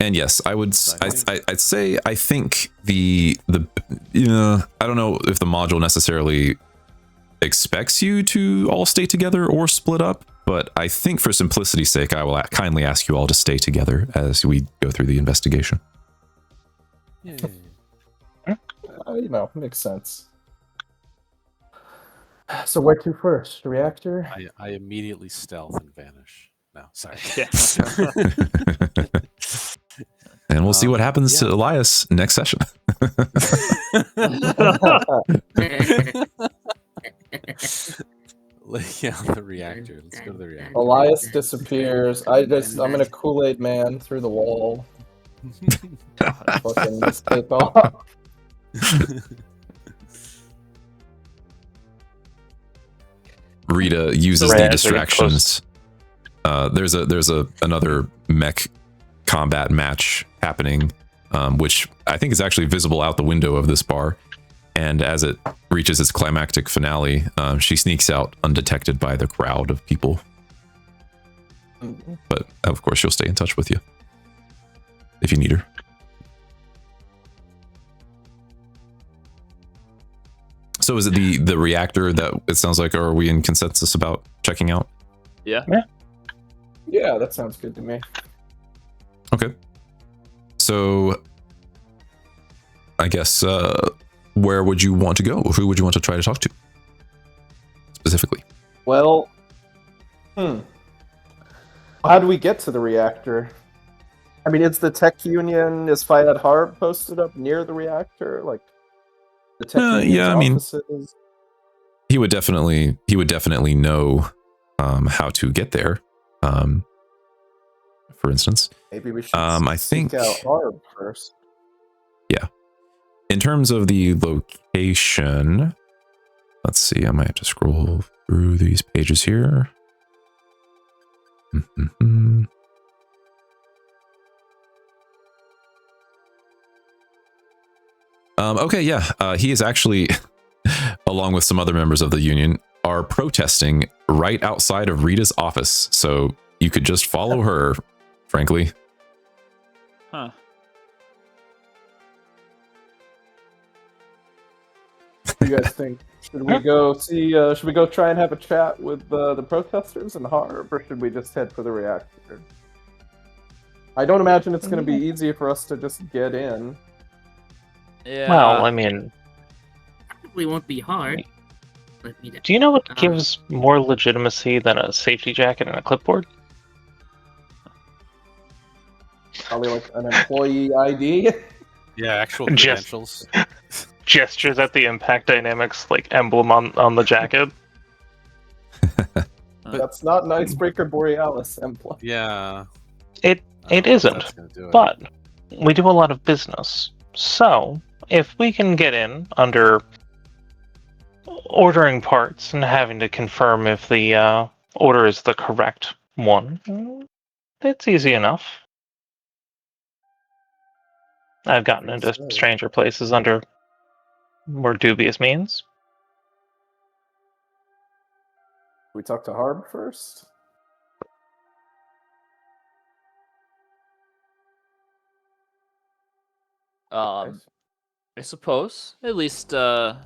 And yes, I'd say I think the I don't know if the module necessarily expects you to all stay together or split up, but I think for simplicity's sake, I will kindly ask you all to stay together as we go through the investigation. Makes sense. So where to first? Reactor? I immediately stealth and vanish. No, sorry. Yes. And we'll see what happens to Elias next session. The reactor. Let's go to the reactor. Elias disappears. I'm gonna Kool-Aid Man through the wall. Fucking just take off. Rita uses the distractions. There's another mech combat match happening, which I think is actually visible out the window of this bar. And as it reaches its climactic finale, she sneaks out undetected by the crowd of people. But of course, she'll stay in touch with you if you need her. So is it the reactor that it sounds like, or are we in consensus about checking out? Yeah. Yeah, that sounds good to me. Okay. So I guess where would you want to go? Who would you want to try to talk to specifically? Well, how do we get to the reactor? I mean, is the tech union, is Fayed Harb posted up near the reactor? Like the tech union's offices? He would definitely know how to get there. For instance, maybe we should seek out Harb first. Yeah. In terms of the location, let's see. I might have to scroll through these pages here. Okay, yeah. He is actually, along with some other members of the union, are protesting right outside of Rita's office. So you could just follow her, frankly. Huh. What do you guys think? Should we go see? Should we go try and have a chat with the protesters in Harb, or should we just head for the reactor? I don't imagine it's going to be easy for us to just get in. Yeah. Well, I mean, probably won't be hard. Do you know what gives more legitimacy than a safety jacket and a clipboard? Probably like an employee ID. Yeah, actual credentials. Gestures at the impact dynamics like emblem on the jacket. That's not an Icebreaker Borealis emblem. Yeah. It isn't. But we do a lot of business. So if we can get in under ordering parts and having to confirm if the order is the correct one, it's easy enough. I've gotten into stranger places under more dubious means. We talk to Harb first? I suppose. At least I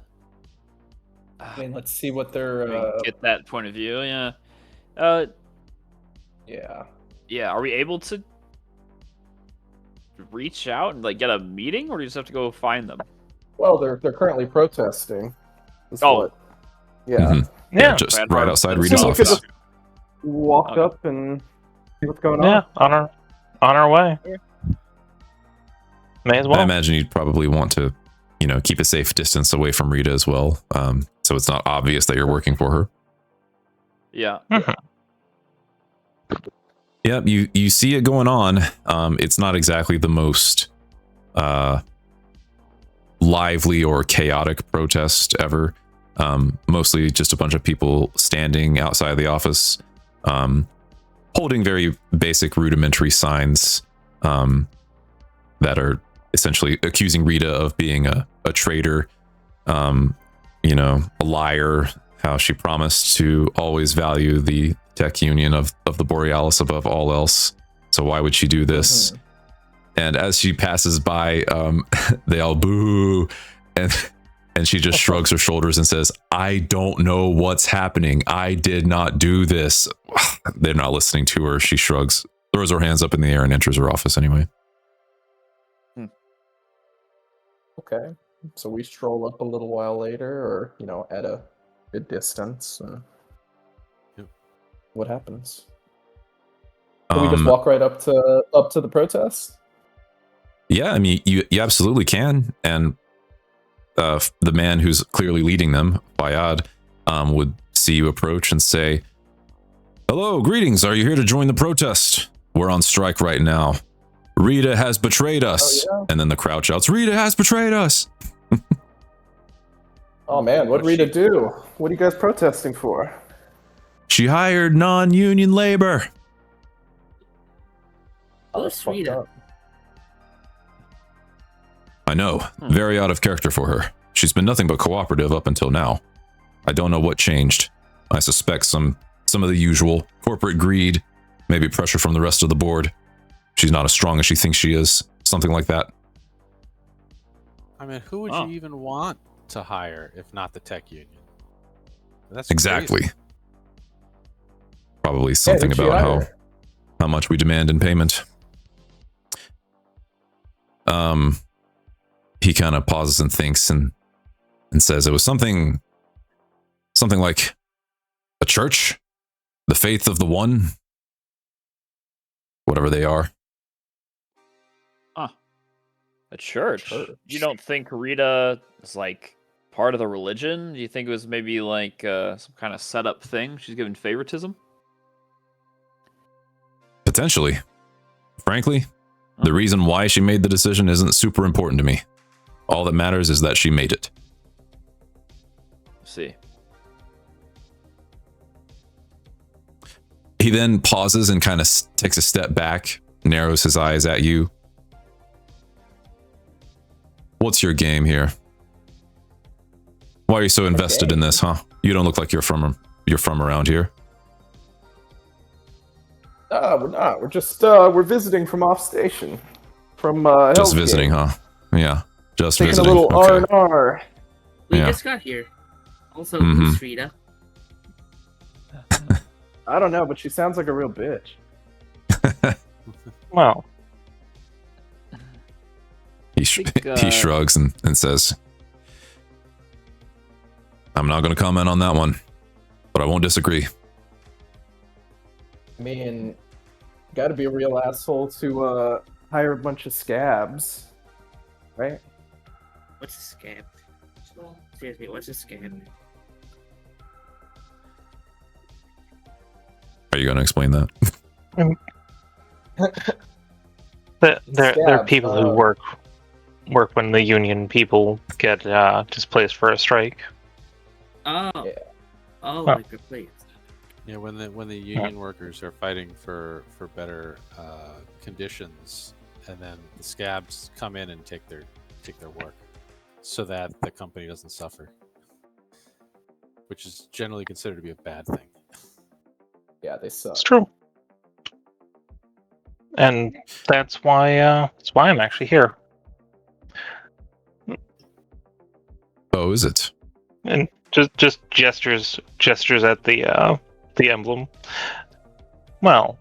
mean, let's see what they're get that point of view, yeah. Yeah, are we able to reach out and like get a meeting, or do you just have to go find them? Well, they're currently protesting. Yeah. Yeah, just right outside Rita's office. Just walk up and see what's going on. Yeah, on our way. May as I well. imagine you'd probably want to, keep a safe distance away from Rita as well, so it's not obvious that you're working for her. Yeah. Mhm. Yep, you see it going on. It's not exactly the most lively or chaotic protest ever. Mostly just a bunch of people standing outside the office, holding very basic rudimentary signs that are essentially accusing Rita of being a traitor, a liar, how she promised to always value the tech union of the Borealis above all else. So why would she do this? And as she passes by, they all boo, and she just shrugs her shoulders and says, "I don't know what's happening. I did not do this." They're not listening to her. She shrugs, throws her hands up in the air, and enters her office anyway. Okay. So we stroll up a little while later, or at a good distance. Yep. What happens? Can we just walk right up to the protest? Yeah, I mean, you absolutely can. And the man who's clearly leading them, Bayad, would see you approach and say, "Hello, greetings. Are you here to join the protest? We're on strike right now. Rita has betrayed us." Oh, yeah? And then the crowd shouts, "Rita has betrayed us." Oh man, what'd Rita do? What are you guys protesting for? She hired non-union labor. Oh, Who's that's fucked Rita? up. I know, very out of character for her. She's been nothing but cooperative up until now. I don't know what changed. I suspect some of the usual corporate greed, maybe pressure from the rest of the board. She's not as strong as she thinks she is, something like that. I mean, who would you even want to hire if not the tech union? That's Exactly. crazy. Probably something who'd she about hire? how much we demand in payment. He kind of pauses and thinks and says it was something like a church, the faith of the one, whatever they are. A church? You don't think Rita is like part of the religion? Do you think it was maybe like some kind of setup thing? She's given favoritism? Potentially. Frankly, the reason why she made the decision isn't super important to me. All that matters is that she made it. See. He then pauses and kind of takes a step back, narrows his eyes at you. What's your game here? Why are you so invested in this, huh? You don't look like you're from around here. We're not. We're just we're visiting from off station. From Just visiting, huh? Yeah, just taking visiting. a little Okay. R&R. We Yeah. just got here. Also, Mhm. who's Rita? I don't know, but she sounds like a real bitch. Well, He think, shrugs and says, "I'm not going to comment on that one, but I won't disagree." I mean, got to be a real asshole to hire a bunch of scabs, right? What's a scab? Seriously, what's a scab? Are you going to explain that? there are Scabs, people who work when the union people get displaced for a strike. Oh. Yeah. Oh, Huh. like a place. Yeah, when the union workers are fighting for better conditions, and then the scabs come in and take their work, so that the company doesn't suffer, which is generally considered to be a bad thing. Yeah, they suck. It's true, and that's why I'm actually here. Oh, is it? And just gestures at the emblem. Well,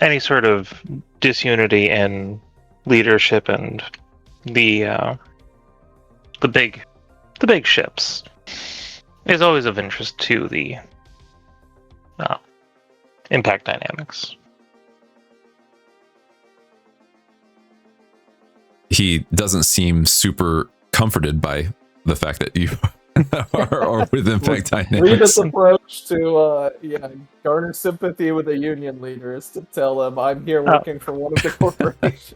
any sort of disunity in leadership and the big ships is always of interest to the impact dynamics. he doesn't seem super comforted by the fact that you are with Impact Dynamics. Rita's approach to garner sympathy with a union leader is to tell him, I'm here working for one of the corporations.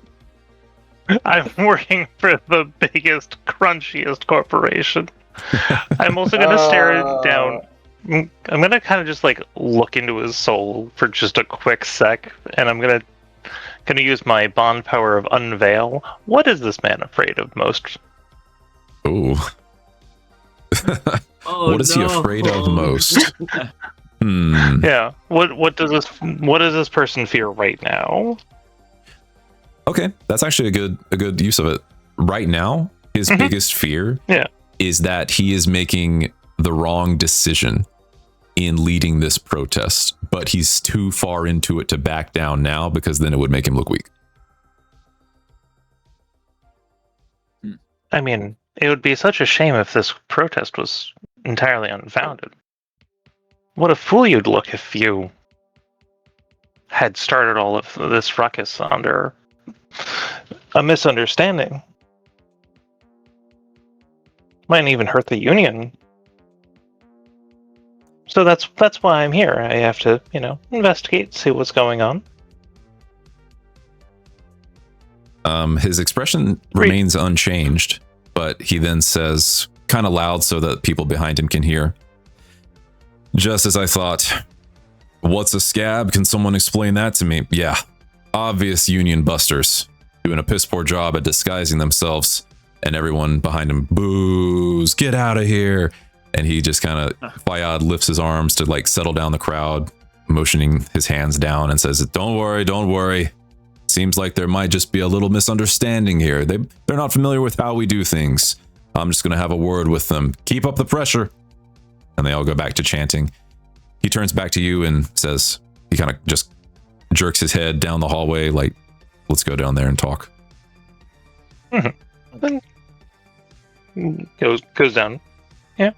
I'm working for the biggest, crunchiest corporation. I'm also going to stare it down. I'm going to kind of just like look into his soul for just a quick sec, and I'm going to use my bond power of unveil. What is this man afraid of most? Ooh. What is he afraid of most? Yeah. What does this person fear right now? Okay, that's actually a good use of it. Right now, his biggest fear is that he is making the wrong decision in leading this protest, but he's too far into it to back down now because then it would make him look weak. I mean, it would be such a shame if this protest was entirely unfounded. What a fool you'd look if you had started all of this ruckus under a misunderstanding. Might even hurt the union. So that's why I'm here. I have to, investigate, see what's going on. His expression remains unchanged, but he then says, kind of loud so that people behind him can hear, just as I thought. What's a scab? Can someone explain that to me? Yeah, obvious union busters doing a piss poor job at disguising themselves, and everyone behind him boos, get out of here. And he just kind of Fayad lifts his arms to like settle down the crowd, motioning his hands down, and says, don't worry. Seems like there might just be a little misunderstanding here. They're not familiar with how we do things. I'm just going to have a word with them. Keep up the pressure. And they all go back to chanting. He turns back to you and says, he kind of just jerks his head down the hallway, like, let's go down there and talk. Goes down. Yeah.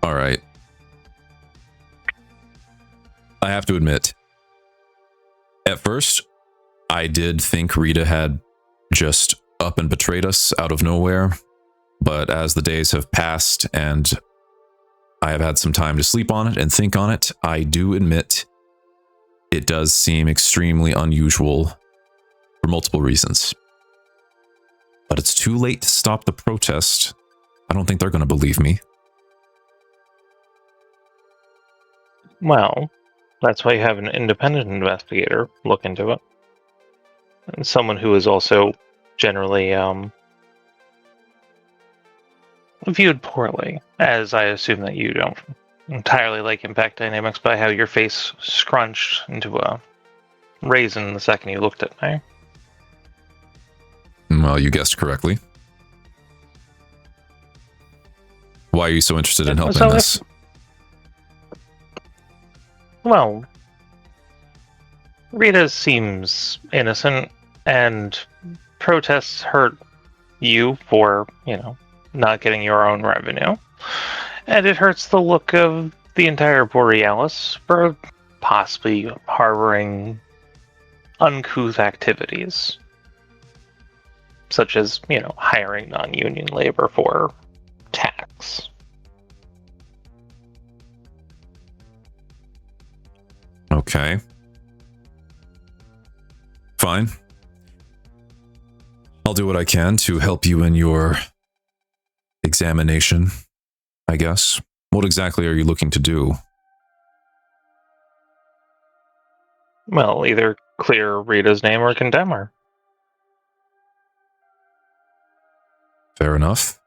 All right. I have to admit, at first, I did think Rita had just up and betrayed us out of nowhere. But as the days have passed and I have had some time to sleep on it and think on it, I do admit it does seem extremely unusual for multiple reasons. But it's too late to stop the protest. I don't think they're going to believe me. Well, that's why you have an independent investigator look into it. And someone who is also generally viewed poorly, as I assume that you don't entirely like Impact Dynamics by how your face scrunched into a raisin the second you looked at me. Well, you guessed correctly. Why are you so interested in helping this? Well, Rita seems innocent, and protests hurt you for, not getting your own revenue. And it hurts the look of the entire Borealis for possibly harboring uncouth activities. Such as, hiring non-union labor for tax. Okay. Fine. I'll do what I can to help you in your examination, I guess. What exactly are you looking to do? Well, either clear Rita's name or condemn her. Fair enough.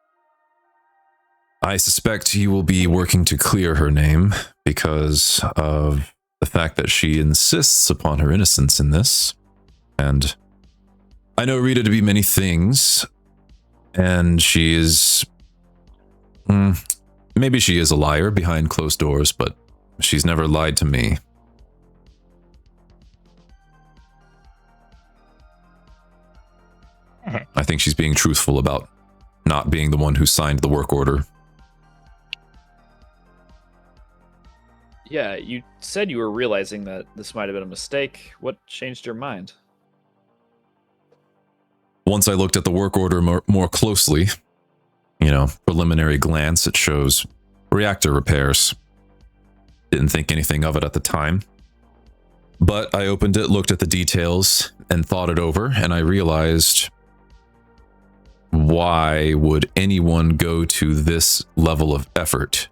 I suspect you will be working to clear her name because of the fact that she insists upon her innocence in this. And I know Rita to be many things, and she is... maybe she is a liar behind closed doors, but she's never lied to me. I think she's being truthful about not being the one who signed the work order. Yeah, you said you were realizing that this might have been a mistake. What changed your mind? Once I looked at the work order more closely, preliminary glance, it shows reactor repairs. Didn't think anything of it at the time. But I opened it, looked at the details, and thought it over, and I realized, why would anyone go to this level of effort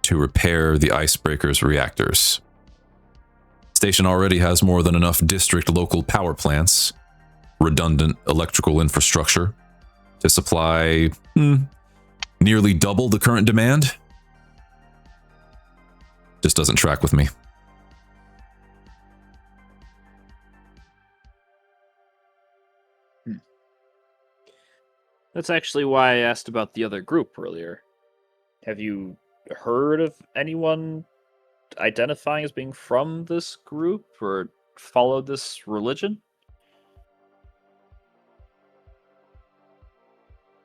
to repair the Icebreaker's reactors? Station already has more than enough district local power plants, redundant electrical infrastructure to supply nearly double the current demand. Just doesn't track with me. That's actually why I asked about the other group earlier. Have you heard of anyone identifying as being from this group or followed this religion?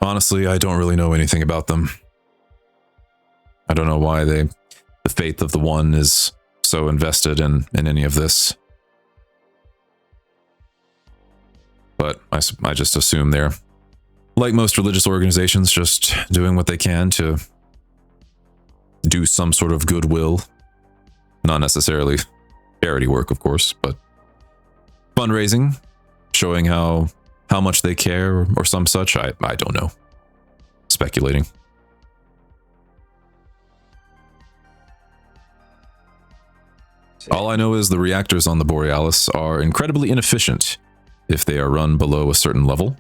Honestly, I don't really know anything about them. I don't know why the faith of the one is so invested in any of this. But I just assume they're, like most religious organizations, just doing what they can to do some sort of goodwill. Not necessarily charity work, of course, but fundraising, showing how much they care or some such. I don't know. Speculating. All I know is the reactors on the Borealis are incredibly inefficient if they are run below a certain level,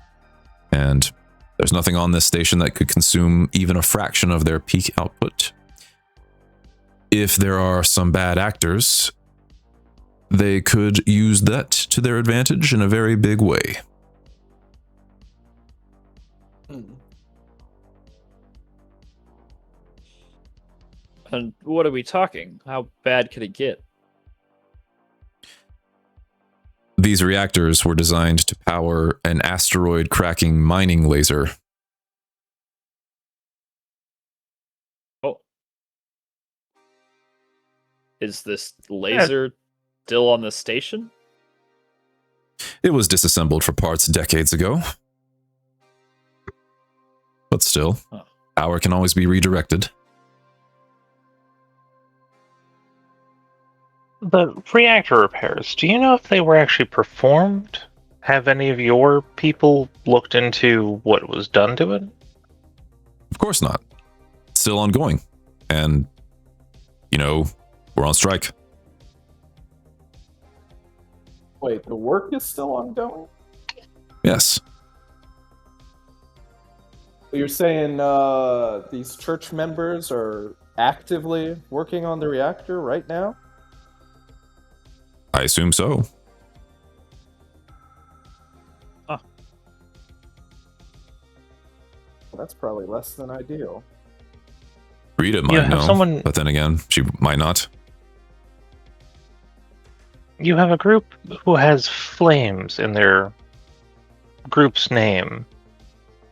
and there's nothing on this station that could consume even a fraction of their peak output. If there are some bad actors, they could use that to their advantage in a very big way. And what are we talking? How bad could it get? These reactors were designed to power an asteroid-cracking mining laser. Oh. Is this laser still on the station? It was disassembled for parts decades ago. But still, power can always be redirected. The reactor repairs, do you know if they were actually performed? Have any of your people looked into what was done to it? Of course not. It's still ongoing. And, we're on strike. Wait, the work is still ongoing? Yes. You're saying these church members are actively working on the reactor right now? I assume so. Well, that's probably less than ideal. Rita might know, someone... but then again, she might not. You have a group who has flames in their group's name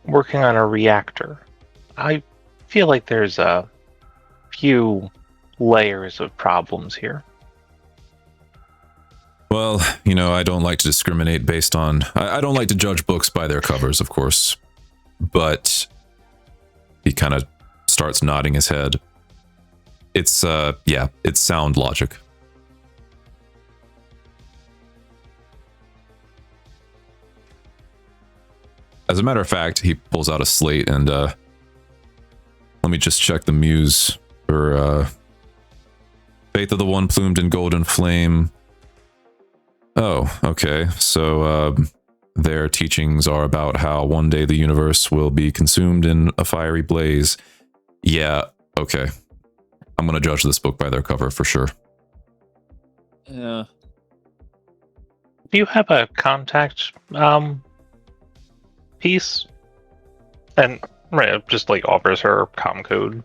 working on a reactor. I feel like there's a few layers of problems here. Well, I don't like to discriminate based on... I don't like to judge books by their covers, of course. But he kind of starts nodding his head. It's, it's sound logic. As a matter of fact, he pulls out a slate and, let me just check the muse for, Faith of the One plumed in golden flame. Oh, okay. So, their teachings are about how one day the universe will be consumed in a fiery blaze. Yeah, okay. I'm gonna judge this book by their cover for sure. Yeah. Do you have a contact piece? And Rita just offers her comm code.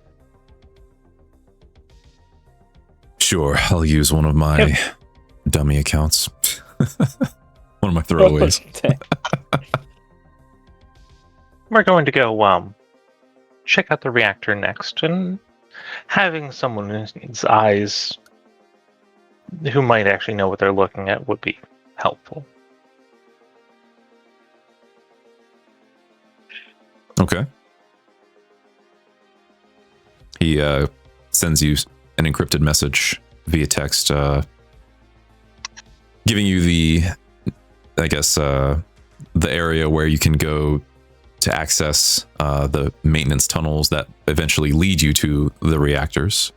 Sure, I'll use one of my dummy accounts. One of my throwaways. We're going to go check out the reactor next, and having someone in his eyes who might actually know what they're looking at would be helpful. Okay. He sends you an encrypted message via text, giving you the area where you can go to access the maintenance tunnels that eventually lead you to the reactors,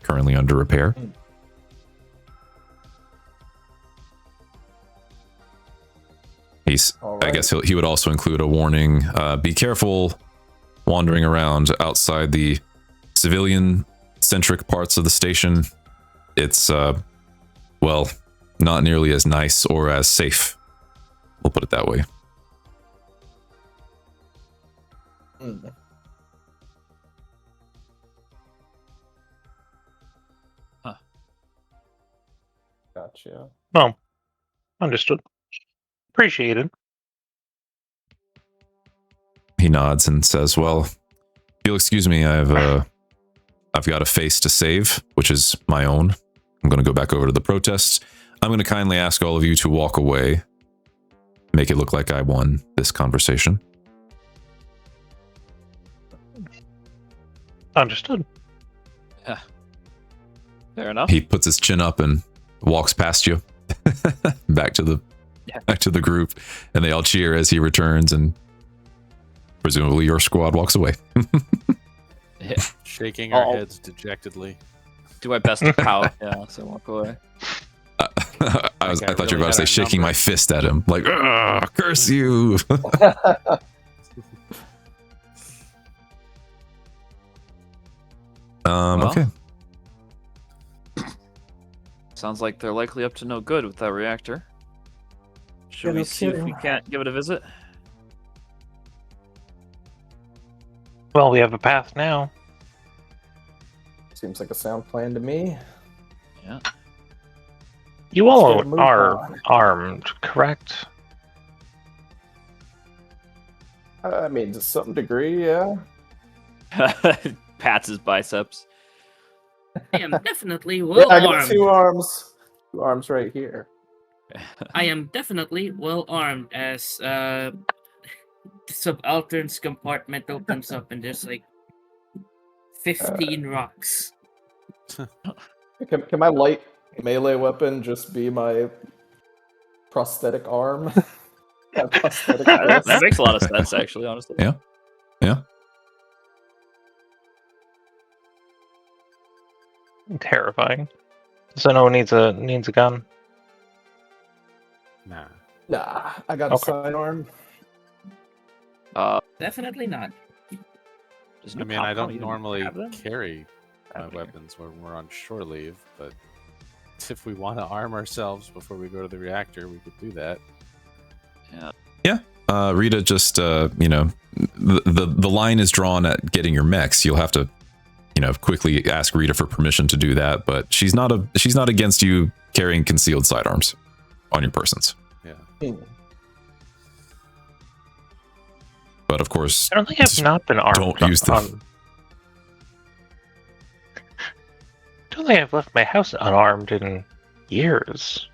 currently under repair. All right. I guess he would also include a warning: be careful wandering around outside the civilian-centric parts of the station. It's well, not nearly as nice or as safe. We'll put it that way. Huh. Gotcha. Oh, understood. Appreciated. He nods and says, "Well, if you'll excuse me, I've got a face to save, which is my own. I'm going to go back over to the protests. I'm going to kindly ask all of you to walk away. Make it look like I won this conversation." Understood. Yeah. Fair enough. He puts his chin up and walks past you back to the group, and they all cheer as he returns, and presumably your squad walks away. Shaking our heads dejectedly. Do my best to pout. Yeah, so walk away. I thought you were about to say shaking my fist at him, like, curse you. Okay. Sounds like they're likely up to no good with that reactor. Should we see if we can't give it a visit? Well, we have a path now. Seems like a sound plan to me. Yeah. You all Let's move are on. armed, correct? I mean, to some degree, yeah. Pats his biceps. I am definitely Yeah, well I got armed. two arms. Two arms right here. I am definitely well armed as the subaltern's compartment opens up and there's like 15 rocks. Can my light melee weapon just be my prosthetic arm? That prosthetic That wrist? makes a lot of sense, actually, honestly. Yeah. Terrifying. So no one needs a gun. Nah. Nah, I got Okay. a sidearm. Definitely not. Does I new mean, I Capcom don't even normally have them? carry my Happening. weapons when we're on shore leave, but if we want to arm ourselves before we go to the reactor, we could do that. Rita just, the line is drawn at getting your mechs. You'll have to, quickly ask Rita for permission to do that, but she's not against you carrying concealed sidearms on your persons. Yeah. But of course, I don't think I've not been armed. don't use them. I don't think I've left my house unarmed in years.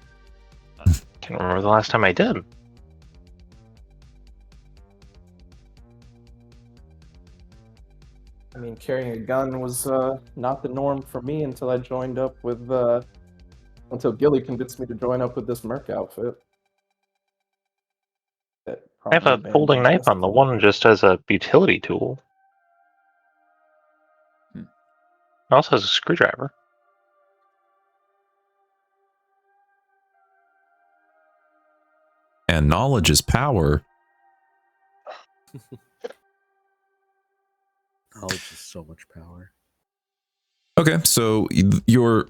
Can't remember the last time I did. I mean, carrying a gun was not the norm for me until I joined up with, until Gilly convinced me to join up with this Merc outfit. That I have a promptly folding banned knife on the us. one just as a utility tool. It also has a screwdriver. And knowledge is power. Knowledge is so much power. Okay, so your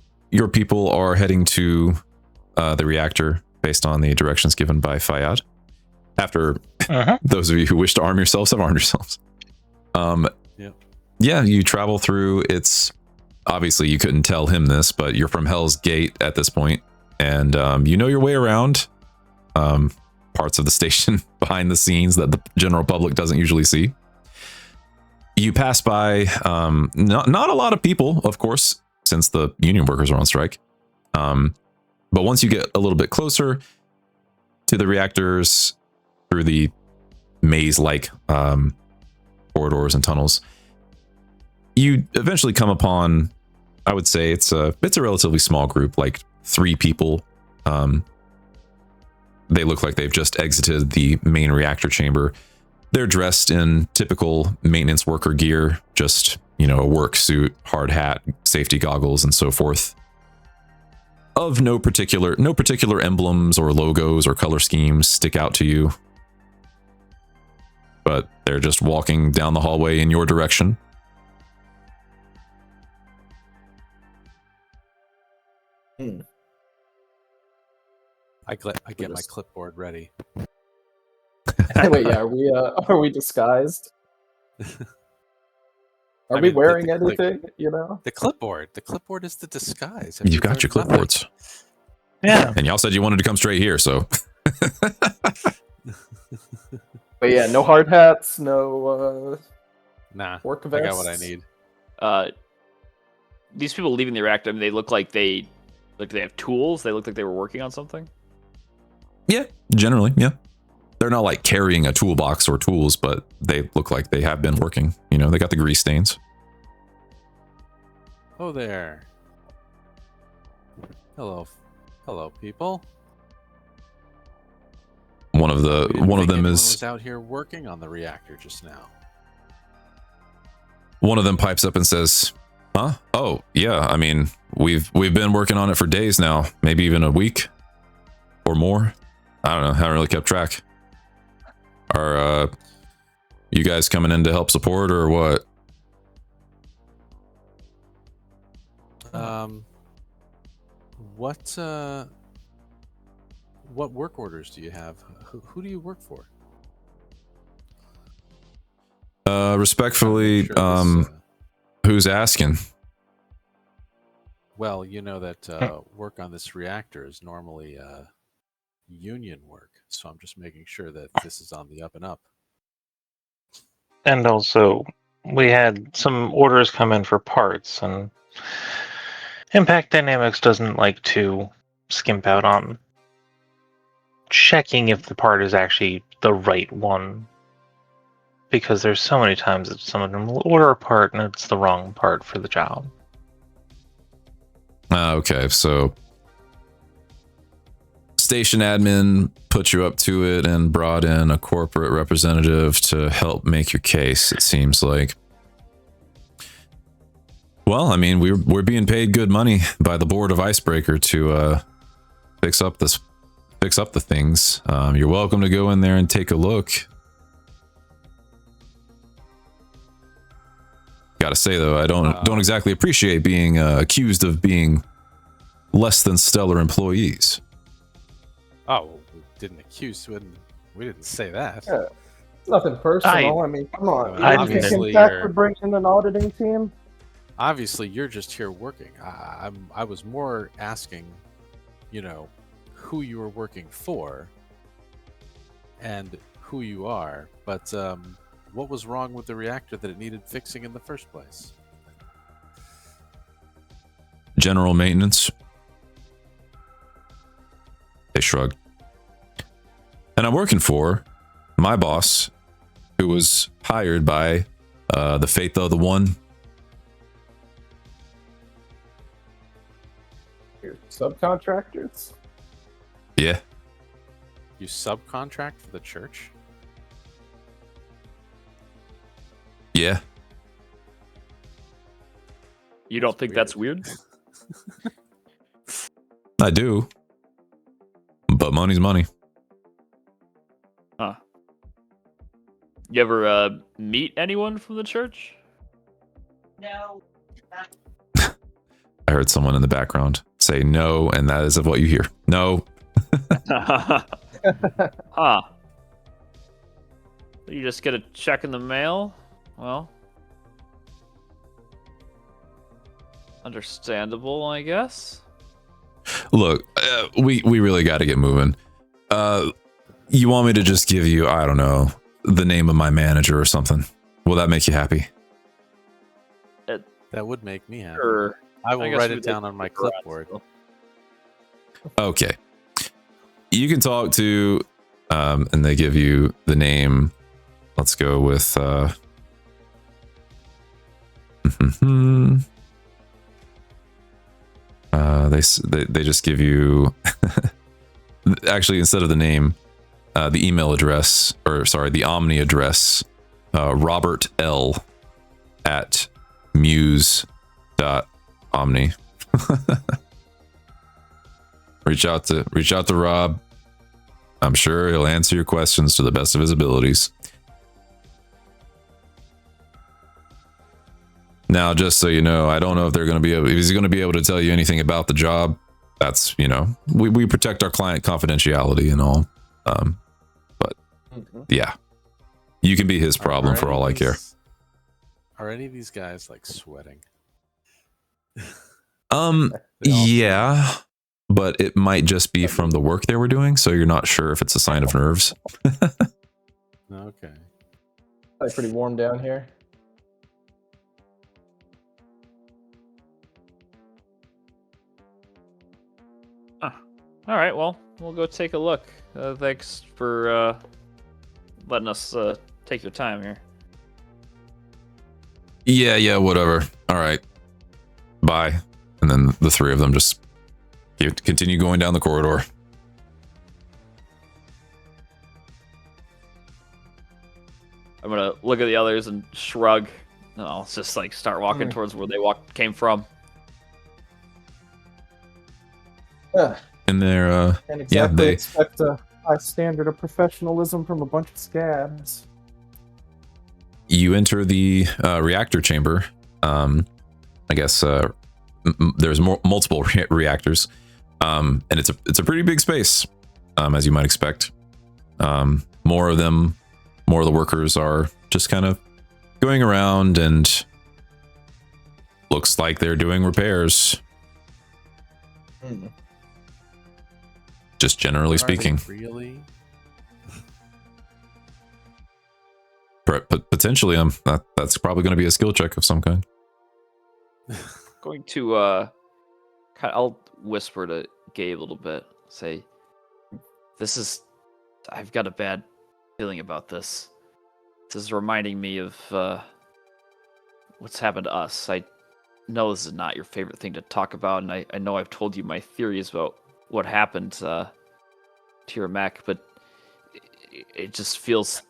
people are heading to the reactor based on the directions given by Fayad. After those of you who wish to arm yourselves have armed yourselves. Yeah, you travel through. It's obviously you couldn't tell him this, but you're from Hell's Gate at this point, and you know your way around parts of the station behind the scenes that the general public doesn't usually see. You pass by not a lot of people, of course, since the union workers are on strike. But once you get a little bit closer to the reactors, through the maze-like corridors and tunnels. You eventually come upon, I would say it's a relatively small group, like 3 people. They look like they've just exited the main reactor chamber. They're dressed in typical maintenance worker gear, just, you know, a work suit, hard hat, safety goggles, and so forth. Of no particular emblems or logos or color schemes stick out to you. But they're just walking down the hallway in your direction. I get my clipboard ready. Wait, yeah, are we disguised? Are we wearing anything? You know, the clipboard is the disguise. You've got your clipboards. Yeah. And y'all said you wanted to come straight here, so. But yeah, no hard hats, no Nah, work I vests. got what I need. These people leaving the reactor, I mean, they look like they have tools. They look like they were working on something. Yeah, generally, yeah. They're not like carrying a toolbox or tools, but they look like they have been working. You know, they got the grease stains. Oh there. Hello, people. One of them was out here working on the reactor just now. One of them pipes up and says, "Huh? Oh, yeah. I mean, we've been working on it for days now, maybe even a week or more. I don't know. Haven't really kept track. Are you guys coming in to help support or what?" What work orders do you have? Who do you work for? Respectfully, who's asking? Well, you know that work on this reactor is normally union work, so I'm just making sure that this is on the up and up. And also, we had some orders come in for parts, and Impact Dynamics doesn't like to skimp out on checking if the part is actually the right one. Because there's so many times that some of them will order a part and it's the wrong part for the job. Okay, so station admin put you up to it and brought in a corporate representative to help make your case, it seems like. Well, I mean, we're being paid good money by the board of Icebreaker to fix up the things. You're welcome to go in there and take a look. Gotta say though, I don't exactly appreciate being accused of being less than stellar employees. Oh, we didn't accuse. We didn't say that. Yeah, nothing personal. I mean, come on. I You didn't- think Impact would bring in an auditing team? Obviously, you're just here working. I was more asking, you know, who you were working for and who you are. But what was wrong with the reactor that it needed fixing in the first place? General maintenance. They shrugged. And I'm working for my boss, who was hired by the Fate of the One. Your subcontractors? Yeah. You subcontract for the church? Yeah. You don't think that's weird? I do. But money's money. Huh. You ever meet anyone from the church? No. I heard someone in the background say no, and that is of what you hear. No. Huh. You just get a check in the mail? Well, understandable, I guess. Look, we really got to get moving. You want me to just give you, I don't know, the name of my manager or something? Will that make you happy? That would make me happy. Sure. I will guess write we it down did on my figure out clipboard. still. Okay. You can talk to, and they give you the name. Let's go with They just give you actually instead of the name, the email address, or sorry, the Omni address, Robert L at muse.omni. reach out to Rob. I'm sure he'll answer your questions to the best of his abilities. Now, just so you know, I don't know if if he's going to be able to tell you anything about the job. That's, we protect our client confidentiality and all. But yeah, you can be his problem for all I care. Are any of these guys like sweating? Yeah, but it might just be from the work they were doing, so you're not sure if it's a sign of nerves. Okay. It's pretty warm down here. All right, well, we'll go take a look. Thanks for letting us take your time here. Yeah, whatever. All right. Bye. And then the three of them just continue going down the corridor. I'm gonna look at the others and shrug. And I'll just like start walking towards where they came from. Yeah. And they're Can't exactly expect a high standard of professionalism from a bunch of scabs. You enter the reactor chamber. I guess there's multiple reactors, and it's a pretty big space, as you might expect. More of the workers are just kind of going around, and looks like they're doing repairs. Just generally speaking. Really? Potentially, that's probably going to be a skill check of some kind. Going to I'll whisper to Gabe a little bit. Say, I've got a bad feeling about this. This is reminding me of what's happened to us. I know this is not your favorite thing to talk about, and I know I've told you my theories about what happened to your mech, but it just feels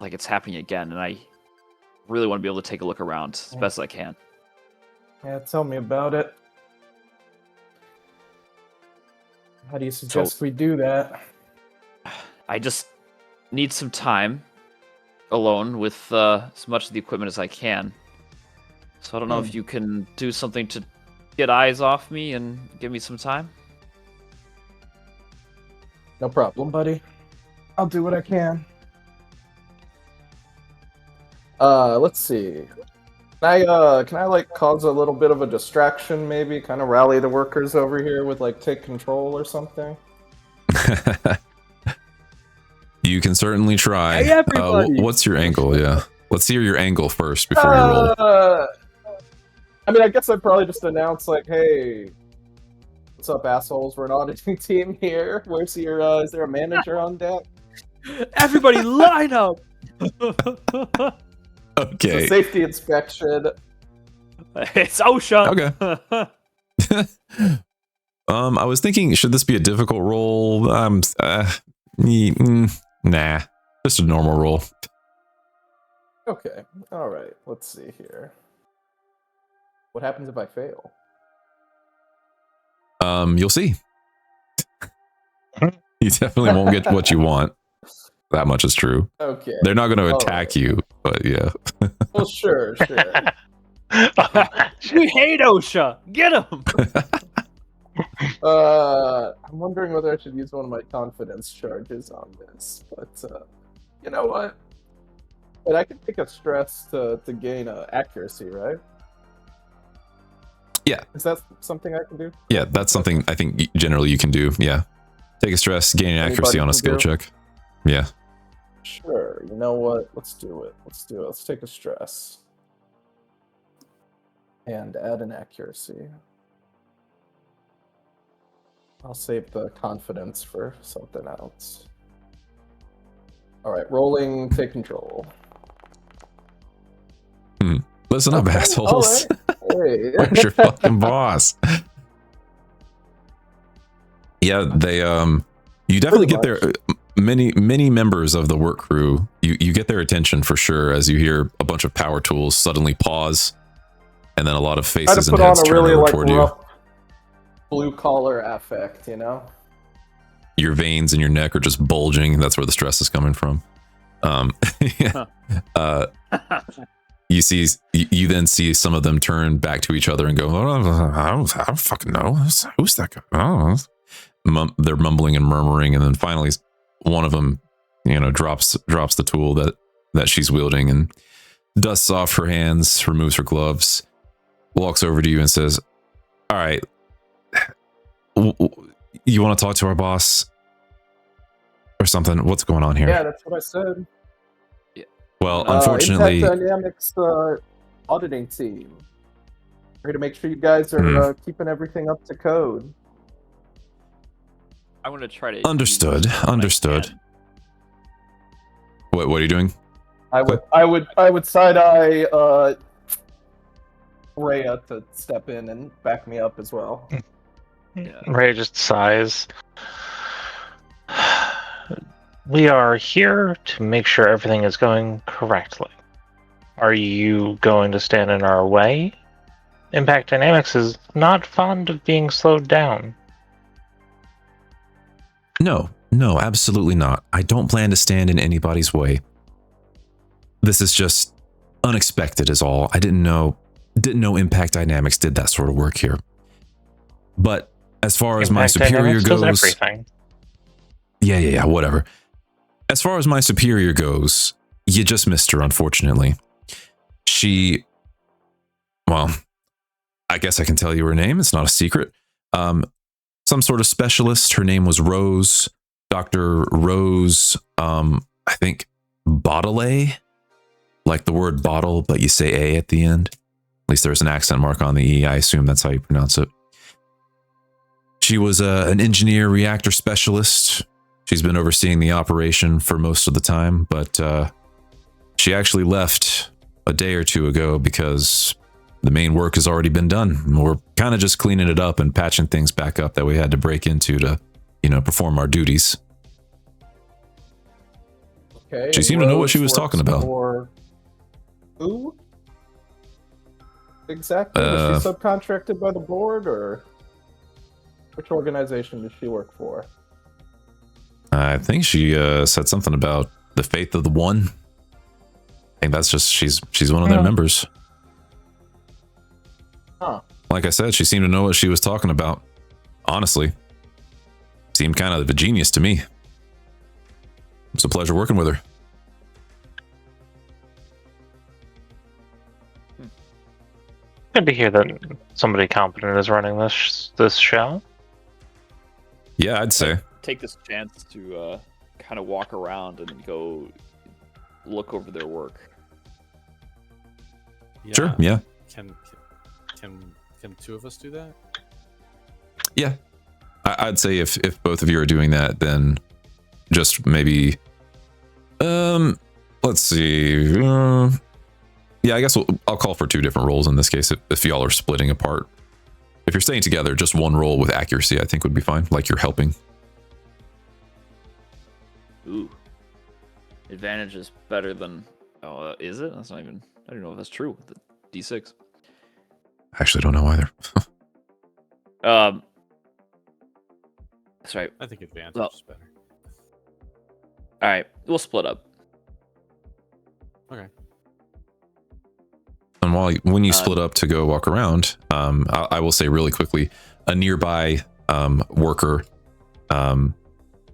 like it's happening again, and I really want to be able to take a look around as best as I can. Yeah, tell me about it. How do you suggest we do that? I just need some time alone with as much of the equipment as I can. So I don't know if you can do something to get eyes off me and give me some time. No problem, buddy. I'll do what I can. Let's see. Can I like cause a little bit of a distraction, maybe? Kind of rally the workers over here with like take control or something? You can certainly try. Hey, everybody! What's your angle? Yeah. Let's hear your angle first before you roll. I mean, I guess I'd probably just announce like, hey, what's up, assholes? We're an auditing team here. Where's your, is there a manager on deck? Everybody line up! Okay. It's a safety inspection. It's OSHA. Okay. I was thinking, should this be a difficult roll? Nah, just a normal roll. Okay. All right. Let's see here. What happens if I fail? You'll see. You definitely won't get what you want. That much is true. Okay. They're not going to attack you, but yeah. Well, sure. We hate OSHA. Get him. I'm wondering whether I should use one of my confidence charges on this, but you know what? But I can take a stress to gain accuracy, right? Yeah. Is that something I can do? Yeah, that's something I think generally you can do. Yeah. Take a stress, gain an accuracy on a skill check. Yeah. Sure. You know what? Let's do it. Let's take a stress. And add an accuracy. I'll save the confidence for something else. All right, rolling, take control. Listen up, assholes. Hey. Where's your fucking boss? Yeah, they you definitely get their many members of the work crew. You get their attention for sure as you hear a bunch of power tools suddenly pause, and then a lot of faces and heads turn over toward you. Blue collar affect, you know. Your veins in your neck are just bulging. That's where the stress is coming from. You then see some of them turn back to each other and go, I don't fucking know. Who's that guy? I don't know. They're mumbling and murmuring, and then finally one of them, drops the tool that she's wielding and dusts off her hands, removes her gloves, walks over to you and says, all right, you want to talk to our boss or something? What's going on here? Yeah, that's what I said. Well, unfortunately, Impact Dynamics auditing team. We're here to make sure you guys are keeping everything up to code. I want to try to. Understood. What are you doing? I would side eye Rhea to step in and back me up as well. Yeah. Ray just sighs. We are here to make sure everything is going correctly. Are you going to stand in our way? Impact Dynamics is not fond of being slowed down. No, absolutely not. I don't plan to stand in anybody's way. This is just unexpected is all. I didn't know Impact Dynamics did that sort of work here. But as far as my superior goes, everything. Yeah, whatever. As far as my superior goes, you just missed her, unfortunately. Well, I guess I can tell you her name. It's not a secret. Some sort of specialist. Her name was Rose, Dr. Rose, I think Bottele, like the word bottle, but you say A at the end. At least there's an accent mark on the E. I assume that's how you pronounce it. She was an engineer reactor specialist. She's been overseeing the operation for most of the time, but she actually left a day or two ago because the main work has already been done. We're kind of just cleaning it up and patching things back up that we had to break into to, perform our duties. Okay. She seemed to know what she was talking about. Who? Exactly? Was she subcontracted by the board, or which organization does she work for? I think she said something about the faith of the one. I think that's just she's one of their members. Huh. Like I said, she seemed to know what she was talking about. Honestly, seemed kind of a genius to me. It's a pleasure working with her. Good to hear that somebody competent is running this show. Yeah, I'd say. Take this chance to kind of walk around and go look over their work. Yeah. Sure. Yeah. Can two of us do that? Yeah. I'd say if both of you are doing that, then just maybe. Let's see. Yeah, I guess I'll call for two different roles in this case if y'all are splitting apart. If you're staying together, just one roll with accuracy I think would be fine, like you're helping. Ooh. Advantage is better than... Oh, is it? That's not even... I don't know if that's true. The D6. I actually don't know either. That's right. I think advantage is better. All right. We'll split up. Okay. And when you split up to go walk around, I will say really quickly, a nearby worker kind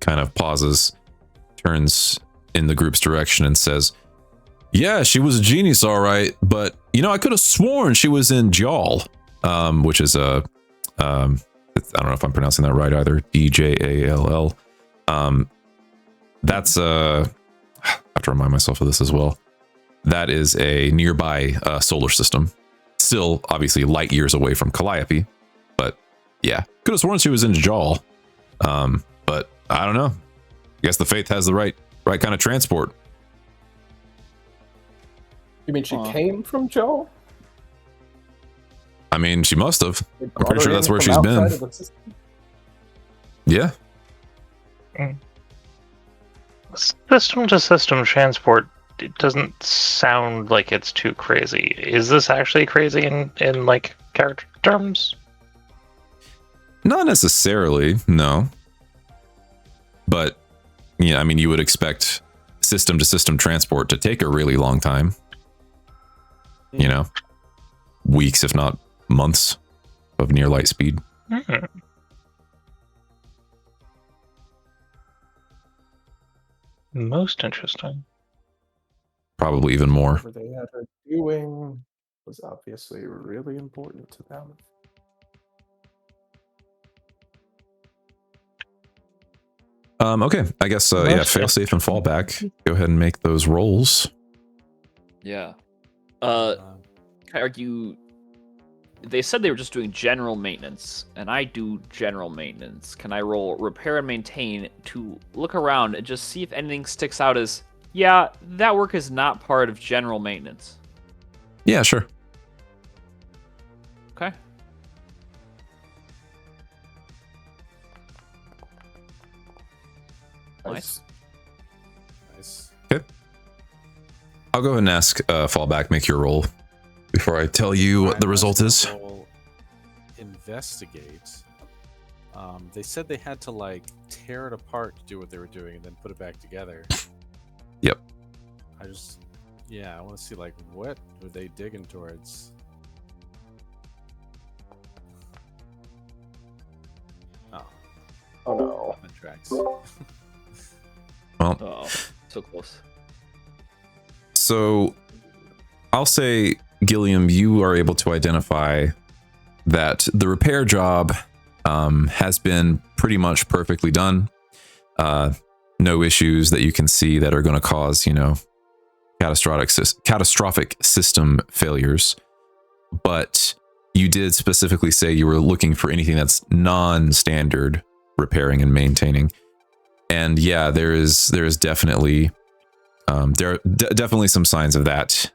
of pauses, turns in the group's direction and says, yeah, she was a genius, all right, but I could have sworn she was in Jall, which is I don't know if I'm pronouncing that right either, DJALL. That's I have to remind myself of this as well. That is a nearby solar system. Still, obviously, light years away from Calliope. But, yeah. Could have sworn she was in Jall. But, I don't know. I guess the Faith has the right kind of transport. You mean she came from Joel? I mean, she must have. They I'm brought pretty her sure in that's where from she's been. outside of the system? Yeah. System to system transport, it doesn't sound like it's too crazy. Is this actually crazy in like character terms? Not necessarily, no. But yeah, I mean, you would expect system to system transport to take a really long time. You know, weeks, if not months of near light speed. Most interesting. Probably even more. Whatever they had her doing was obviously really important to them. Okay, I guess yeah, fail safe and fallback. Go ahead and make those rolls. Yeah. Can I argue? They said they were just doing general maintenance, and I do general maintenance. Can I roll repair and maintain to look around and just see if anything sticks out as, yeah, that work is not part of general maintenance? Yeah, sure. Okay. Nice. Okay. I'll go ahead and ask fallback, make your roll before I tell you what the result is. Investigate. They said they had to like tear it apart to do what they were doing and then put it back together. Yep. I want to see like what were they digging towards? Oh no. That tracks. Well, Oh, so close. So I'll say, Gilliam, you are able to identify that the repair job has been pretty much perfectly done. No issues that you can see that are going to cause, catastrophic system failures. But you did specifically say you were looking for anything that's non-standard repairing and maintaining. And yeah, there is definitely definitely some signs of that.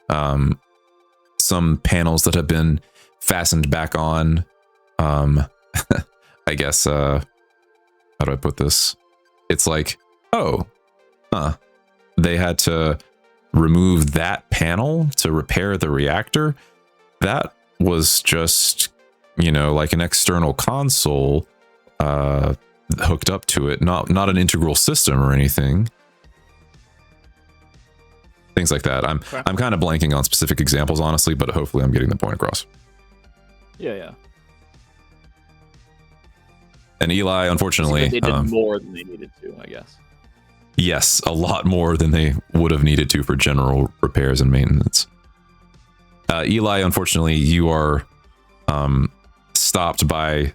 Some panels that have been fastened back on. I guess how do I put this? It's like, they had to remove that panel to repair the reactor. That was just, like an external console hooked up to it, not an integral system or anything. Things like that. I'm kind of blanking on specific examples, honestly, but hopefully I'm getting the point across. Yeah. And Eli, unfortunately, they did more than they needed to, I guess. Yes, a lot more than they would have needed to for general repairs and maintenance. Eli, unfortunately, you are stopped by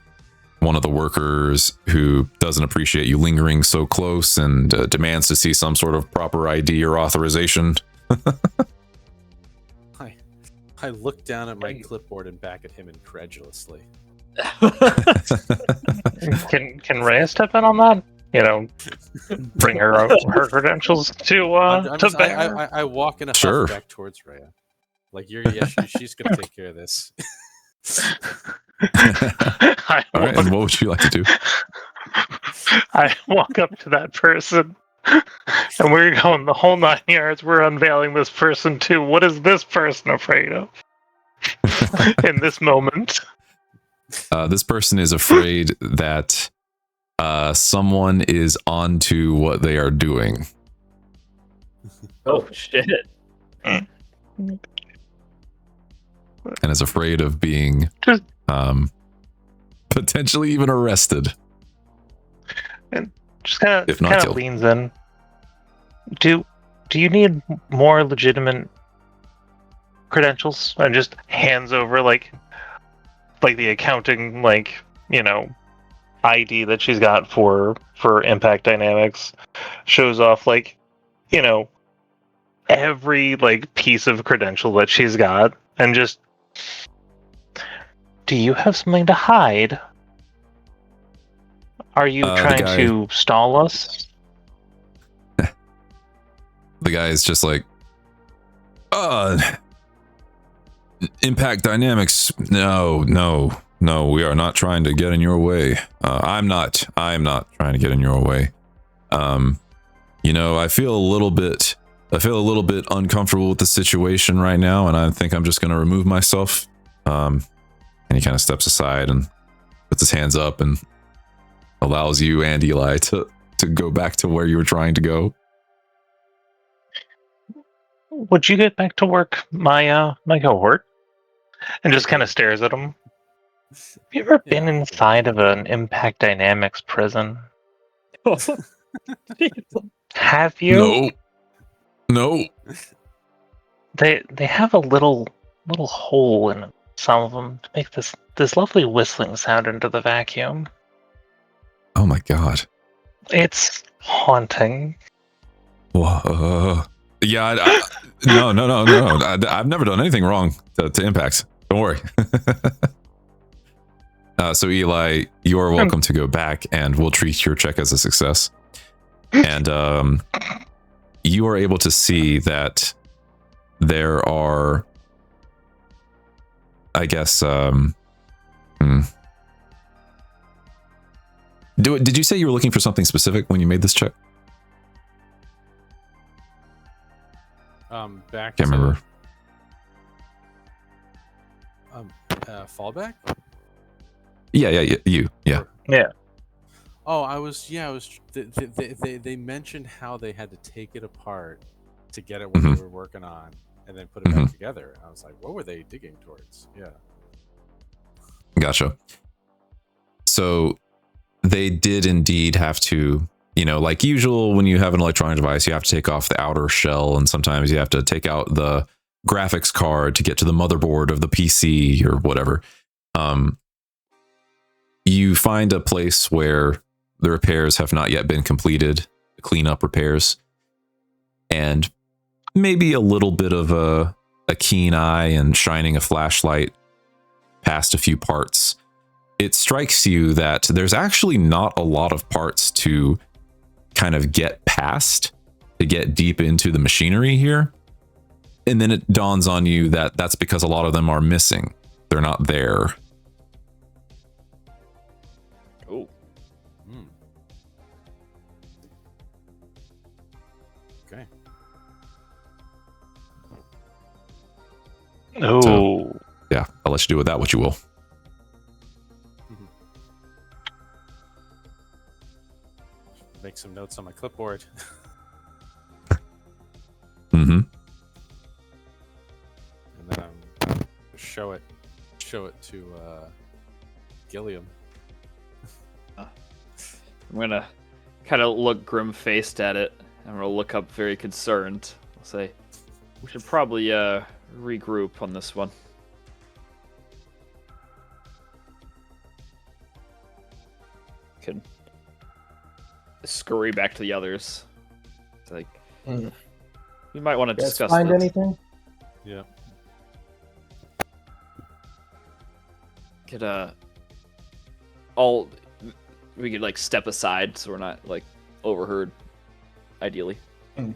one of the workers who doesn't appreciate you lingering so close and demands to see some sort of proper ID or authorization. I look down at my clipboard and back at him incredulously. Can Rhea step in on that? Bring her credentials to bear. I walk in a Sure. huff back towards Rhea. Like she's gonna take care of this. All right, and what would you like to do? I walk up to that person, and we're going the whole 9 yards. We're unveiling this person too. What is this person afraid of in this moment? This person is afraid that someone is onto what they are doing. Oh, shit. And is afraid of being potentially even arrested. And just kind If not of killed. leans in. Do you need more legitimate credentials? And just hands over like the accounting ID that she's got for Impact Dynamics. Shows off every piece of credential that she's got, and just, do you have something to hide? Are you trying to stall us? The guy is just like, Impact dynamics. No. We are not trying to get in your way. I'm not trying to get in your way. I feel a little bit uncomfortable with the situation right now, and I think I'm just going to remove myself. And he kind of steps aside and puts his hands up and allows you and Eli to go back to where you were trying to go. Would you get back to work, my cohort? And just kind of stares at him. Have you ever been inside of an Impact Dynamics prison? Have you? No. They have a little hole in some of them to make this lovely whistling sound into the vacuum. Oh my god. It's haunting. Yeah. No. I've never done anything wrong to Impacts. Don't worry. So Eli, you are welcome to go back, and we'll treat your check as a success. And you are able to see that there are, I guess, did you say you were looking for something specific when you made this check? Back. Can't remember. Fallback. Yeah. Yeah. Oh, I was. They mentioned how they had to take it apart to get it what they were working on, and then put it back together. I was like, what were they digging towards? Yeah. Gotcha. So they did indeed have to, like usual, when you have an electronic device, you have to take off the outer shell, and sometimes you have to take out the graphics card to get to the motherboard of the PC or whatever. You find a place where the repairs have not yet been completed, cleanup repairs, and maybe a little bit of a keen eye and shining a flashlight past a few parts. It strikes you that there's actually not a lot of parts to kind of get past, to get deep into the machinery here. And then it dawns on you that that's because a lot of them are missing. They're not there. Oh. Okay. Oh. So, yeah, I'll let you do with that what you will. Make some notes on my clipboard. Mm-hmm. And then show it to Gilliam. I'm gonna kind of look grim-faced at it. I'm gonna look up very concerned. I'll say, we should probably regroup on this one. Can scurry back to the others. It's like, we might want to discuss find this. anything? Yeah. We could like step aside so we're not like overheard, ideally. And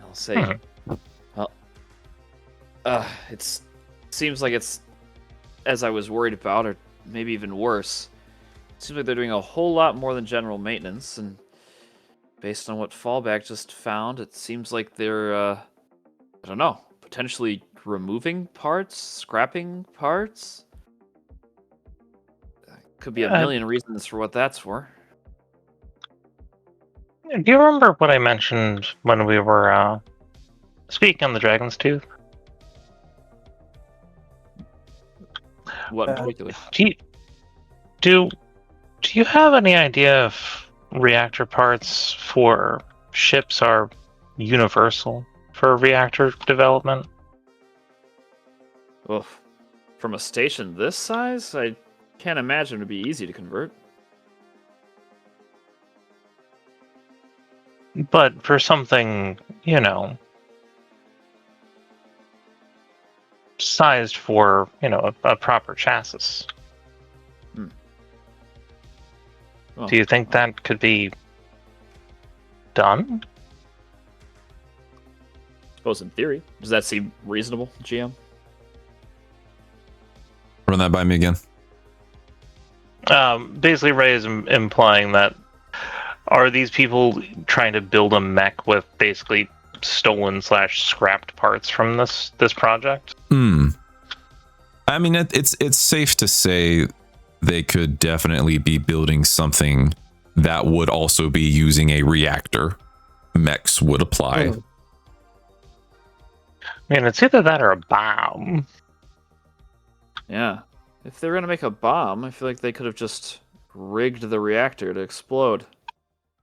I'll say, well, it seems like it's as I was worried about, or maybe even worse. It seems like they're doing a whole lot more than general maintenance, and based on what Fallback just found, it seems like they're, I don't know, potentially removing parts, scrapping parts. Could be a million reasons for what that's for. Do you remember what I mentioned when we were speaking on the Dragon's Tooth? What in particular? Do you have any idea if reactor parts for ships are universal for reactor development? Well, from a station this size, I can't imagine it would be easy to convert. But for something, sized for, a proper chassis. Well, do you think that could be done? I suppose in theory. Does that seem reasonable, GM? Run that by me again. Basically, Ray is implying that are these people trying to build a mech with basically stolen / scrapped parts from this project? I mean, it's safe to say they could definitely be building something that would also be using a reactor. Mechs would apply. I mean, it's either that or a bomb. Yeah. If they were gonna make a bomb, I feel like they could have just rigged the reactor to explode.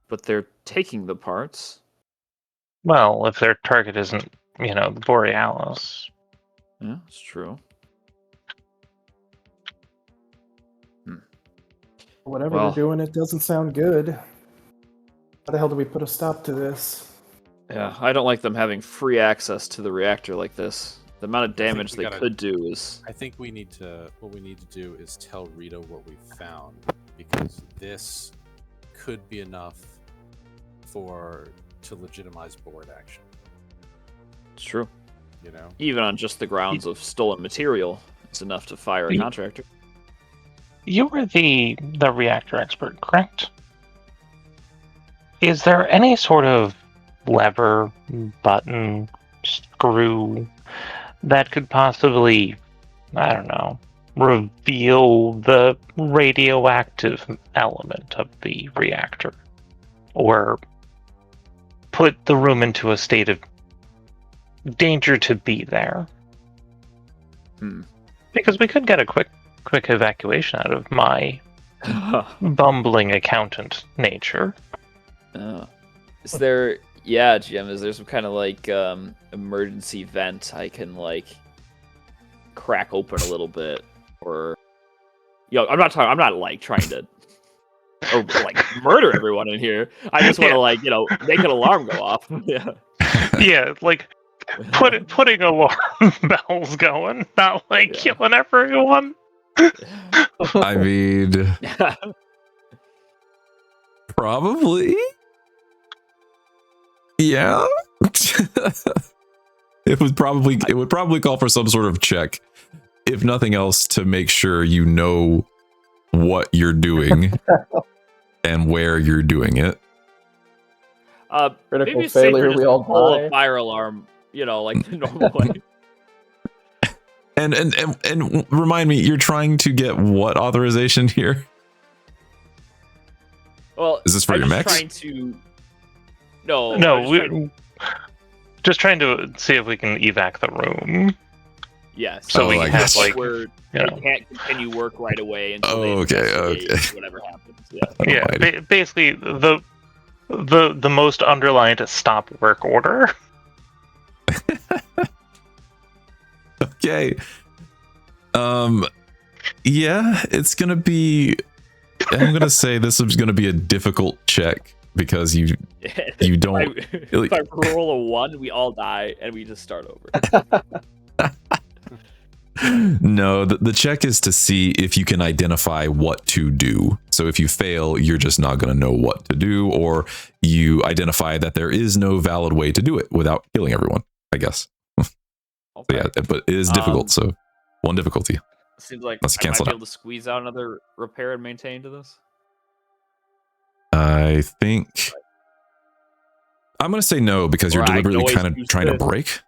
But they're taking the parts. Well, if their target isn't, the Borealis. Yeah, it's true. Whatever they're doing, it doesn't sound good. How the hell do we put a stop to this? Yeah, I don't like them having free access to the reactor like this. The amount of damage they could do is... I think what we need to do is tell Rita what we found, because this could be enough to legitimize board action. It's true. You know? Even on just the grounds of stolen material, it's enough to fire a contractor. You were the reactor expert, correct? Is there any sort of lever, button, screw that could possibly, I don't know, reveal the radioactive element of the reactor? Or put the room into a state of danger to be there? Because we could get a quick evacuation out of my bumbling accountant nature. Is there... Yeah, GM, is there some kind of emergency vent I can crack open a little bit, or I'm not trying to murder everyone in here. I just want to make an alarm go off. Yeah. Yeah, putting alarm bells going, not killing everyone. I mean, probably. Yeah. It would probably call for some sort of check, if nothing else, to make sure you know what you're doing and where you're doing it. Critical maybe failure, we all pull die. a fire alarm, like the normal way. And remind me, you're trying to get what authorization here? Well, is this for your mechs? Trying to... No, we're just trying to see if we can evac the room. Yes. So we can have we can't continue work right away until they investigate whatever happens. Yeah. Basically the most underlined stop work order. Okay. Yeah, it's gonna be... I'm gonna say this is gonna be a difficult check, because you don't... If I roll a 1, we all die, and we just start over. No, the check is to see if you can identify what to do. So if you fail, you're just not going to know what to do, or you identify that there is no valid way to do it without killing everyone, I guess. Okay. So yeah, but it is difficult, so 1 difficulty. Seems like Unless you I might cancel be it. able to squeeze out another repair and maintain to this. I think... I'm going to say no, because you're deliberately kind of trying to break.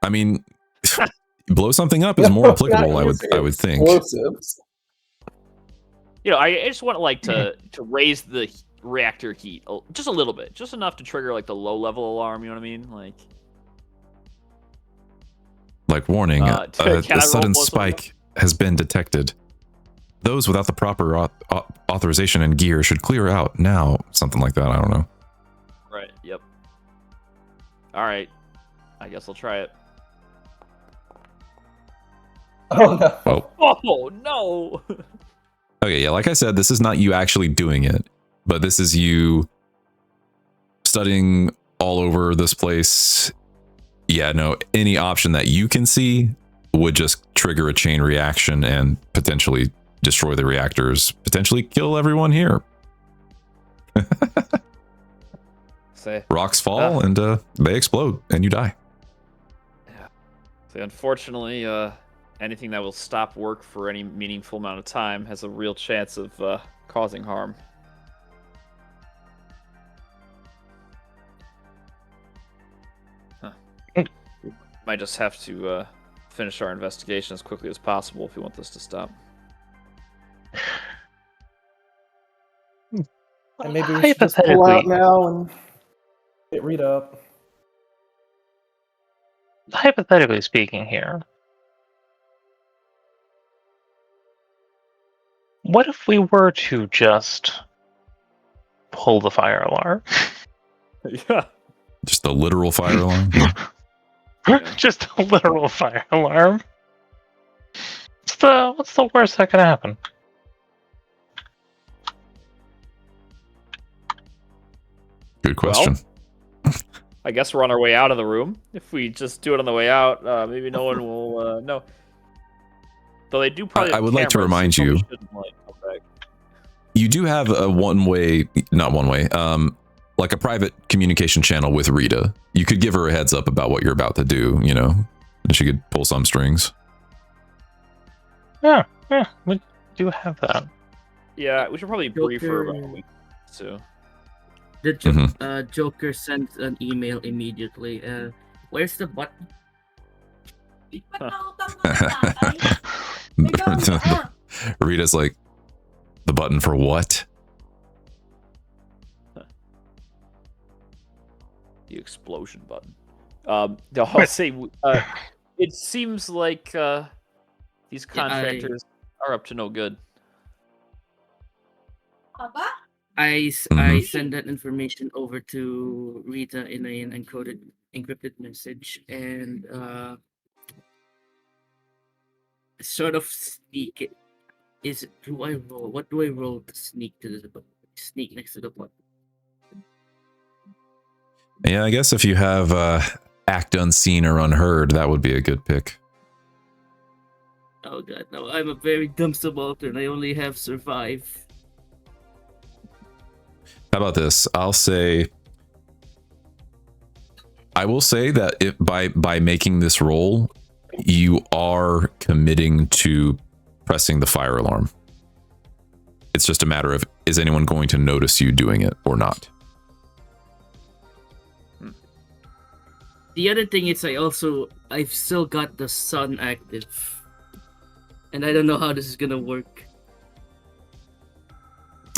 I mean... blow something up is more applicable, I would think. Explosives. I just want to raise the reactor heat just a little bit, just enough to trigger the low level alarm. You know what I mean? Warning, a sudden spike has been detected. Those without the proper authorization and gear should clear out now. Something like that. I don't know. Right. Yep. All right. I guess I'll try it. Oh no. Oh no. Okay, yeah, like I said, this is not you actually doing it, but this is you studying all over this place. Yeah, no, any option that you can see would just trigger a chain reaction and potentially destroy the reactors, potentially kill everyone here. Rocks fall and they explode and you die. Yeah. So unfortunately, anything that will stop work for any meaningful amount of time has a real chance of causing harm. Huh. Might just have to finish our investigation as quickly as possible if we want this to stop. And maybe we should just pull out now and get Rita up. Hypothetically speaking here, what if we were to just pull the fire alarm? Yeah. Just a literal fire alarm? Just a literal fire alarm? What's the worst that can happen? Good question. Well, I guess we're on our way out of the room. If we just do it on the way out, maybe no one will know. Though they do probably. I would like to remind you. You do have a like a private communication channel with Rita. You could give her a heads up about what you're about to do, you know, and she could pull some strings. Yeah, we do have that. Yeah, we should probably brief her about what we do. The Joker sent an email immediately. Where's the button? Rita's like, the button for what? The explosion button. I'll say it seems like these contractors are up to no good. I send that information over to Rita in an encrypted message and sort of sneak it. Do I roll? What do I roll to sneak next to the button? Yeah, I guess if you have act unseen or unheard, that would be a good pick. Oh god, no, I'm a very dumb subaltern. I only have survive. How about this? I will say that if by making this roll, you are committing to pressing the fire alarm. It's just a matter of, is anyone going to notice you doing it or not? The other thing is I've still got the sun active. And I don't know how this is gonna work.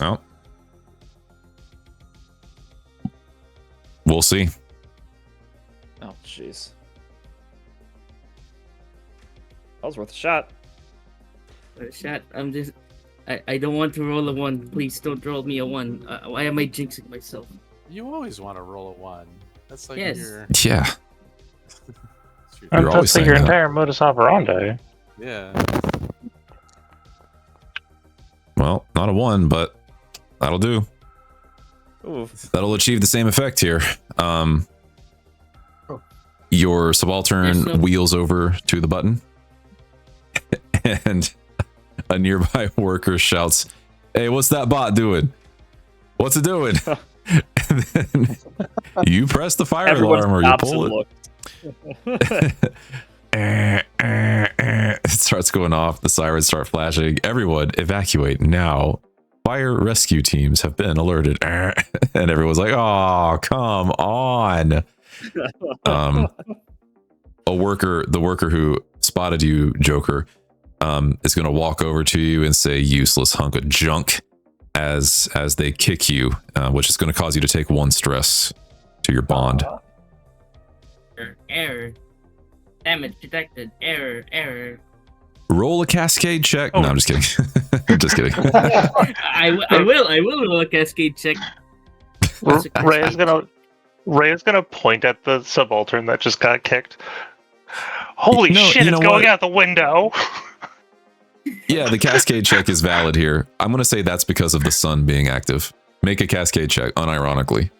Oh. We'll see. Oh, jeez. That was worth a shot. I don't want to roll a 1. Please don't roll me a 1. Why am I jinxing myself? You always want to roll a 1. That's like your... Yeah. That's like your entire modus operandi. Yeah. Well, not a 1, but that'll do. Oof. That'll achieve the same effect here. Your subaltern wheels over to the button, and a nearby worker shouts, "Hey, what's that bot doing? What's it doing?" And then you press the fire alarm or you pull it. It starts going off. The sirens start flashing. Everyone evacuate now. Fire rescue teams have been alerted. And everyone's like, "Oh, come on." The worker who spotted you, Joker, is going to walk over to you and say, "Useless hunk of junk," as they kick you, which is going to cause you to take 1 stress to your bond. Error. Damage detected. Error. Roll a cascade check. No, I'm just kidding. I'm just kidding. I will roll a cascade check. Ray is gonna point at the subaltern that just got kicked. Holy shit, it's going out the window. Yeah, the cascade check is valid here. I'm going to say that's because of the sun being active. Make a cascade check, unironically.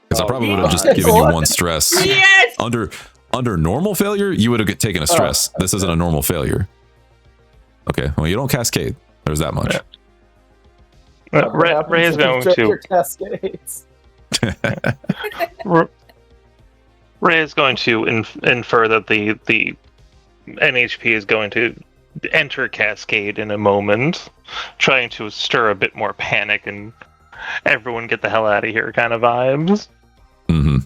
Because I probably would have just given you 1 stress. Yes! Under normal failure, you would have taken a stress. This isn't a normal failure. Okay, well, you don't cascade. There's that much. Ray is going to... Cascades. Ray is going to infer that the NHP is going to enter Cascade in a moment, trying to stir a bit more panic and everyone get the hell out of here kind of vibes. Mm-hmm.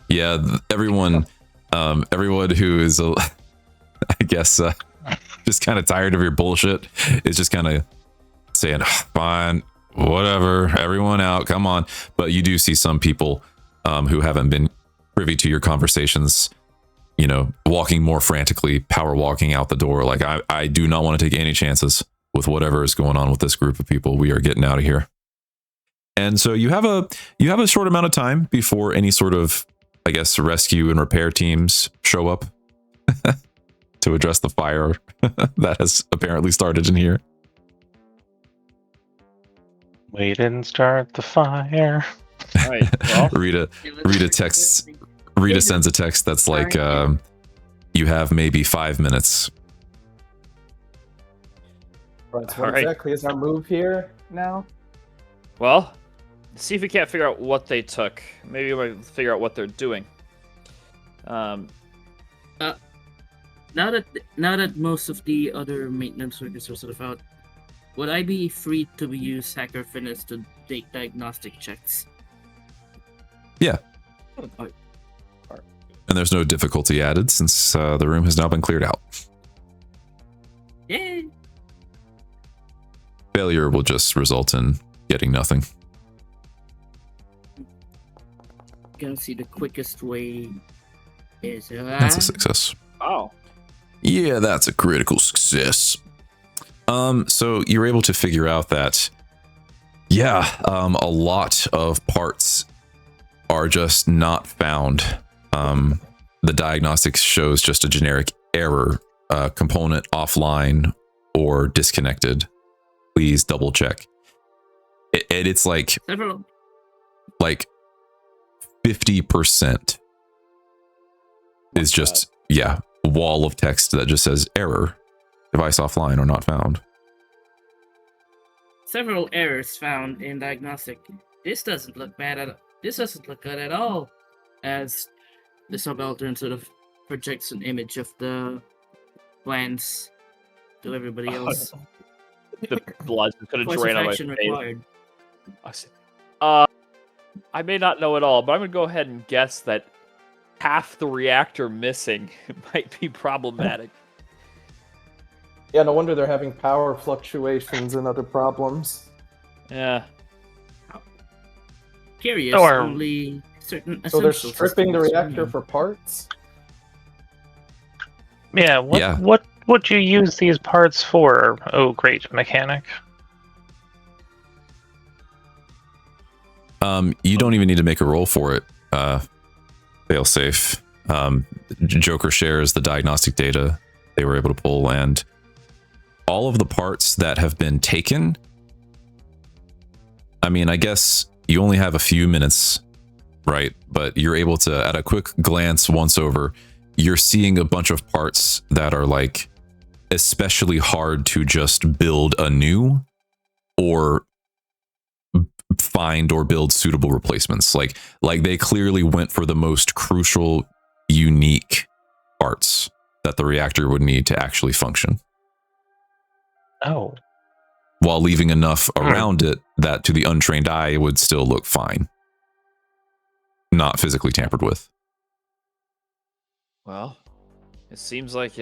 Yeah, everyone who is, I guess, just kind of tired of your bullshit is just kind of saying, fine, whatever, everyone out, come on. But you do see some people who haven't been privy to your conversations, you know, walking more frantically, power walking out the door. Like, I do not want to take any chances with whatever is going on with this group of people. We are getting out of here. And so you have a short amount of time before any sort of, I guess, rescue and repair teams show up to address the fire that has apparently started in here. We didn't start the fire. All right. Well, Rita sends a text that's like, you have maybe 5 minutes. Right, so All what right. exactly is our move here now? well, see if we can't figure out what they took. Maybe we might figure out what they're doing. Now that most of the other maintenance workers are sort of out, would I be free to use Hacker Fitness to take diagnostic checks? Yeah. Oh, And there's no difficulty added since the room has now been cleared out. yay! Failure will just result in getting nothing. Gonna see the quickest way is That's a success. Oh. Yeah, that's a critical success. So you're able to figure out that, a lot of parts are just not found. The diagnostics shows just a generic error, component offline or disconnected. Please double check. It's like several. 50% is just, wall of text that just says error, device offline or not found. Several errors found in diagnostic. This doesn't look bad at. This doesn't look good at all. As the subaltern sort of projects an image of the plans to everybody else. The blood could have Course drained of on my action face. required. I may not know it all, but I'm gonna go ahead and guess that half the reactor missing might be problematic. Yeah, no wonder they're having power fluctuations and other problems. Yeah. Curious, Or- only certain. So they're essential stripping the systems reactor remain. for parts? Yeah, what would you use these parts for? Oh, great mechanic. You don't even need to make a roll for it. Failsafe. Joker shares the diagnostic data they were able to pull, and all of the parts that have been taken. I mean, I guess you only have a few minutes, right? But you're able to, at a quick glance once over, you're seeing a bunch of parts that are like especially hard to just build anew or find or build suitable replacements. Like they clearly went for the most crucial, unique parts that the reactor would need to actually function, Oh. while leaving enough around it that to the untrained eye would still look fine, not physically tampered with. Well, it seems like,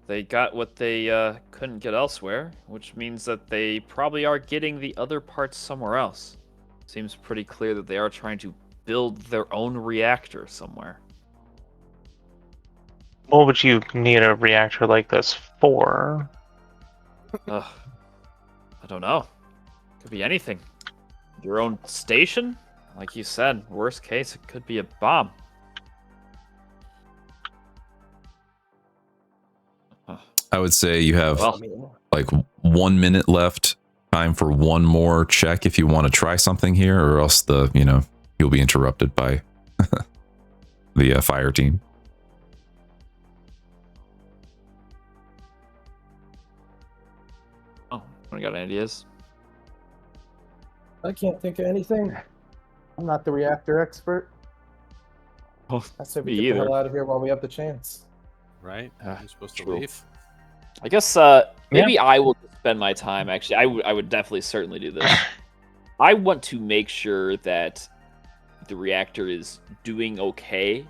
they got what they couldn't get elsewhere, which means that they probably are getting the other parts somewhere else. Seems pretty clear that they are trying to build their own reactor somewhere. What would you need a reactor like this for? I don't know. Could be anything. Your own station? Like you said, worst case, it could be a bomb. I would say you have Well, like 1 minute left. Time for one more check if you want to try something here, or else you'll be interrupted by the fire team. anyone got any ideas? I can't think of anything. I'm not the reactor expert. Well, I said me we get the either. hell out of here while we have the chance. right? You're supposed to true. leave. I guess maybe I will spend my time. Actually, I would definitely certainly do this. I want to make sure that the reactor is doing okay,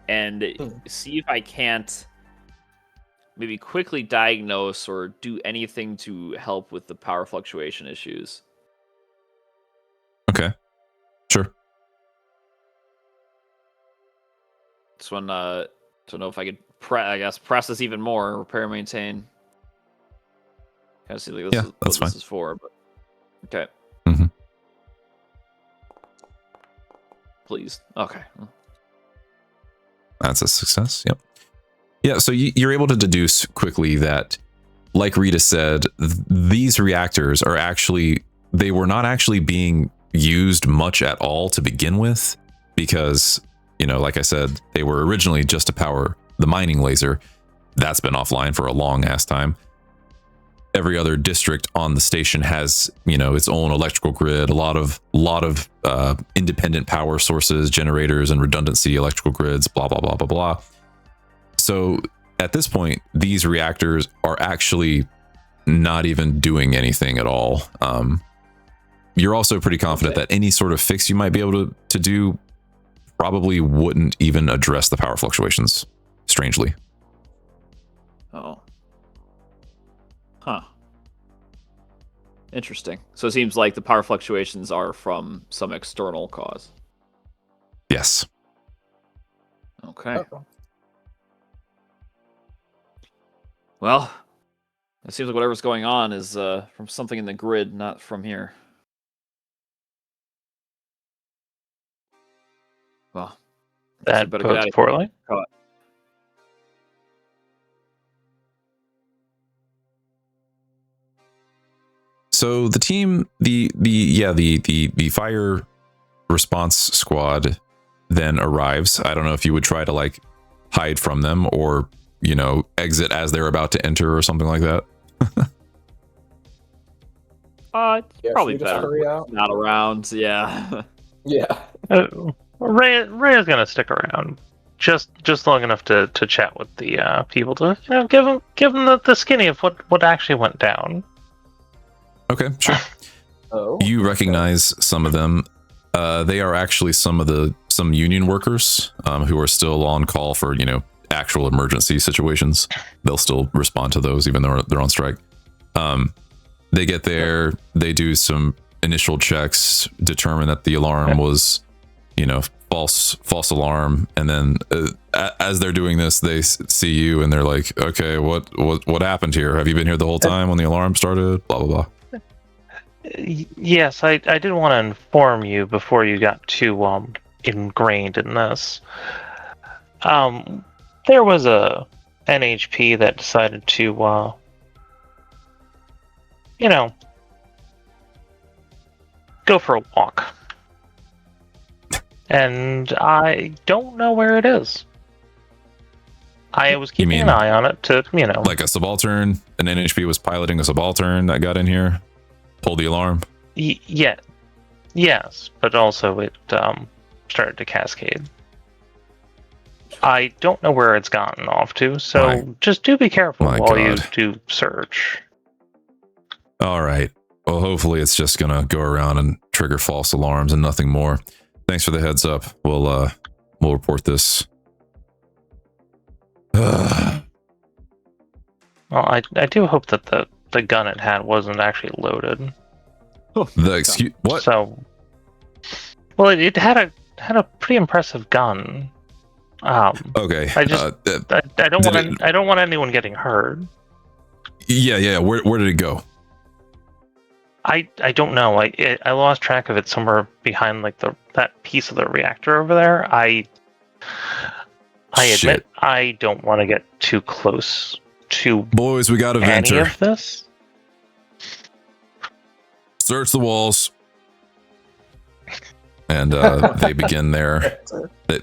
and see if I can't maybe quickly diagnose or do anything to help with the power fluctuation issues. Okay. Sure. This one, don't know if I could press this even more, repair, maintain. Kind of see like this is that's what fine. this is for, but okay. Mm-hmm. Please. Okay. That's a success. Yep. Yeah, so you're able to deduce quickly that, like Rita said, these reactors are actually, they were not actually being used much at all to begin with, because, you know, like I said, they were originally just to power the mining laser. That's been offline for a long ass time. Every other district on the station has, you know, its own electrical grid, a lot of independent power sources, generators, and redundancy electrical grids, blah, blah, blah, blah, blah. So at this point, these reactors are actually not even doing anything at all. You're also pretty confident that any sort of fix you might be able to do probably wouldn't even address the power fluctuations, strangely. Oh. Huh. Interesting. So it seems like the power fluctuations are from some external cause. Yes. Okay. Well, it seems like whatever's going on is from something in the grid, not from here. Well, That bodes poorly. So the team, the fire response squad then arrives. I don't know if you would try to like hide from them or, you know, exit as they're about to enter or something like that. Probably better. Not around, yeah. Yeah. Ray is gonna stick around, just long enough to chat with the people to, you know, give them the skinny of what actually went down. Okay, sure. You recognize some of them. They are actually some union workers who are still on call for, you know, actual emergency situations. They'll still respond to those even though they're on strike. They get there, they do some initial checks, determine that the alarm was, you know, false alarm, and then as they're doing this, they see you and they're like, okay, what happened here? Have you been here the whole time when the alarm started? Blah blah blah. Yes, I did want to inform you before you got too ingrained in this. There was a NHP that decided to, you know, go for a walk. And I don't know where it is. I was keeping an eye on it to, you know... Like a subaltern? An NHP was piloting a subaltern that got in here? Pulled the alarm? Yeah. Yes, but also it started to cascade. I don't know where it's gotten off to, so just do be careful while you do search. All right. Well, hopefully it's just gonna go around and trigger false alarms and nothing more. Thanks for the heads up. We'll report this. Well, I do hope that the gun it had wasn't actually loaded. What? So, well, it had a pretty impressive gun. Okay. I don't want anyone getting hurt. Yeah. Where did it go? I don't know. I lost track of it somewhere behind like that piece of the reactor over there. I admit I don't want to get too close to boys. We got a venture. Any of this. Search the walls. And they begin there.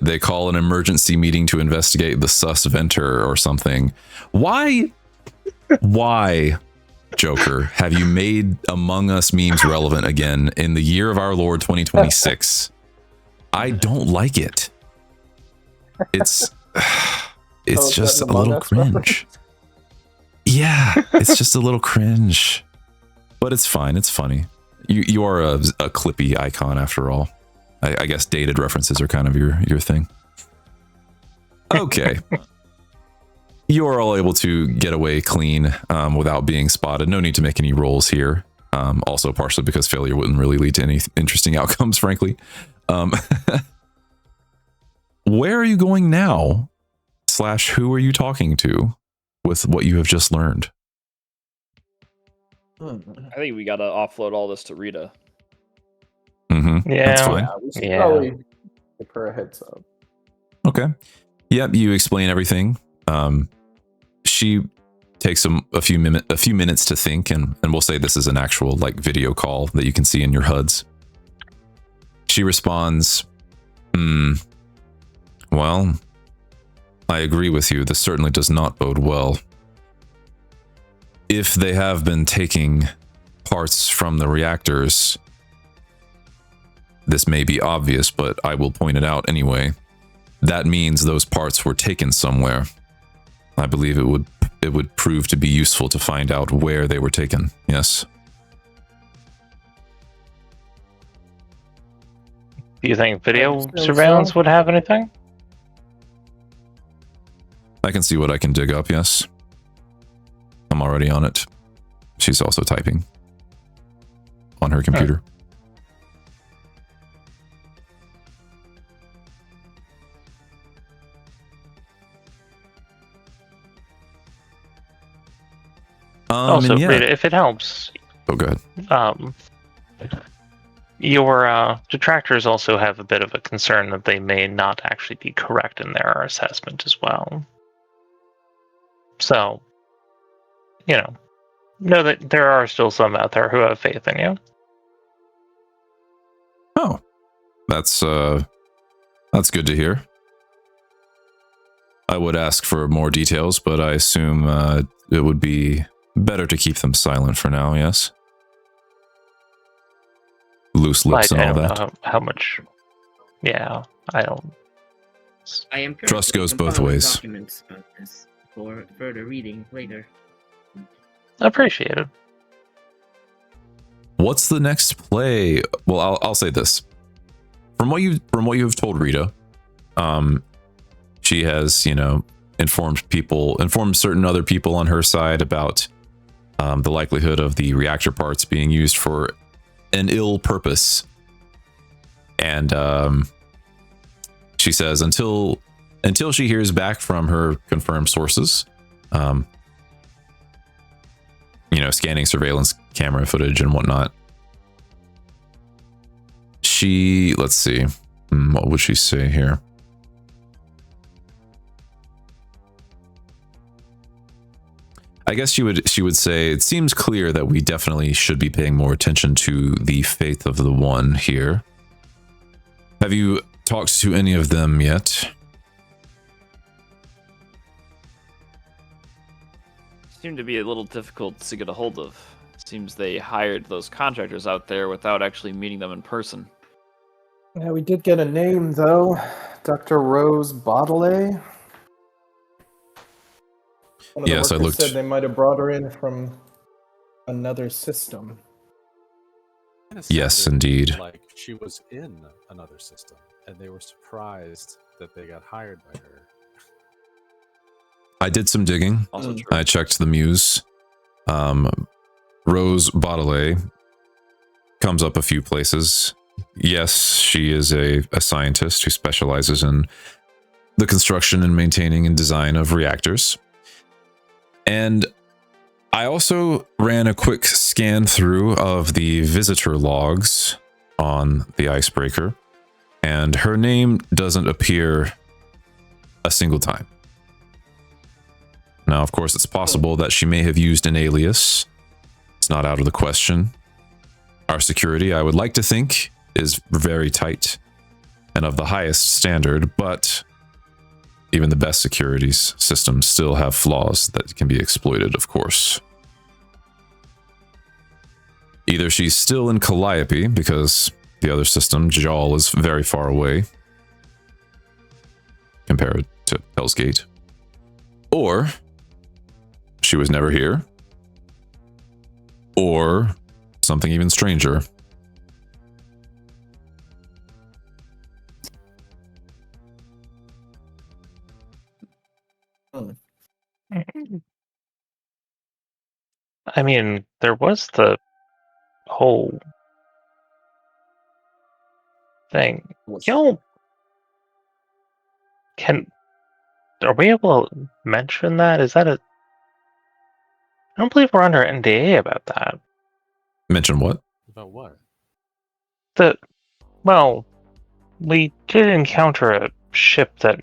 They call an emergency meeting to investigate the sus venter or something. Why, Joker, have you made Among Us memes relevant again in the year of our Lord 2026? I don't like it. It's it's that just a in the little Among Us cringe. Yeah, it's just a little cringe. But it's fine. It's funny. You are a clippy icon after all. I guess dated references are kind of your thing. Okay. You are all able to get away clean without being spotted. No need to make any rolls here. Also, partially because failure wouldn't really lead to any interesting outcomes, frankly. Where are you going now? / who are you talking to with what you have just learned? I think we gotta offload all this to Rita. Yeah. That's fine. Yeah, we should probably give her a heads up. Okay. Yep, you explain everything. She takes a few minutes to think, and we'll say this is an actual like video call that you can see in your HUDs. She responds, well, I agree with you. This certainly does not bode well. If they have been taking parts from the reactors, this may be obvious, but I will point it out anyway. That means those parts were taken somewhere. I believe it would prove to be useful to find out where they were taken. Yes. Do you think video surveillance would have anything? I can see what I can dig up, yes. I'm already on it. She's also typing on her computer. Also, Rita, if it helps. Oh, go ahead. Your detractors also have a bit of a concern that they may not actually be correct in their assessment as well. So, know that there are still some out there who have faith in you. Oh, that's good to hear. I would ask for more details, but I assume it would be better to keep them silent for now, yes? Loose lips and all that. I don't know how much... Yeah, I don't... I am Trust goes both ways. Documents about this for further reading later. Appreciated. What's the next play? Well, I'll say this. From what you have told Rita, she has, informed certain other people on her side about the likelihood of the reactor parts being used for an ill purpose. And she says until she hears back from her confirmed sources, scanning surveillance camera footage and whatnot, let's see, what would she say here? I guess she would say it seems clear that we definitely should be paying more attention to the faith of the one here. Have you talked to any of them yet? Seem to be a little difficult to get a hold of. Seems they hired those contractors out there without actually meeting them in person. Yeah, we did get a name though, Dr. Rose Baudelaire. One of the Yes, I workers looked. said they might have brought her in from another system. Yes, indeed. Like she was in another system, and they were surprised that they got hired by her. I did some digging. Also true. I checked the Muse. Rose Baudelaire comes up a few places. Yes, she is a scientist who specializes in the construction and maintaining and design of reactors. And I also ran a quick scan through of the visitor logs on the Icebreaker, and her name doesn't appear a single time. Now, of course, it's possible that she may have used an alias. It's not out of the question. Our security, I would like to think, is very tight and of the highest standard, but even the best security systems still have flaws that can be exploited, of course. Either she's still in Calliope because the other system, Jal, is very far away compared to Hell's Gate, Or she was never here. Or something even stranger. I mean, there was the whole thing. Are we able to mention that? Is that a? I don't believe we're under NDA about that. Mention what? About what? Well, we did encounter a ship that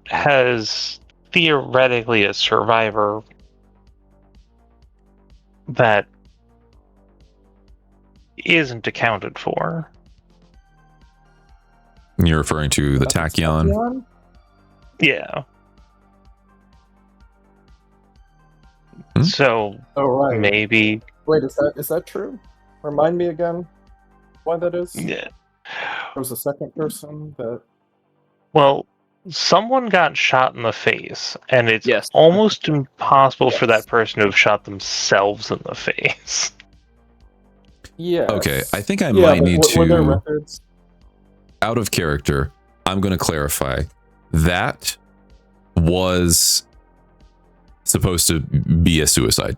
has theoretically a survivor that isn't accounted for. You're referring to the tachyon? Yeah. Hmm? So maybe. Wait, is that true? Remind me again why that is. Yeah. There was a second person that. Well, someone got shot in the face, and it's Yes. almost impossible for Yes. that person to have shot themselves in the face. Yeah. Okay, I think I might need were there to, records? out of character, I'm going to clarify. That was supposed to be a suicide.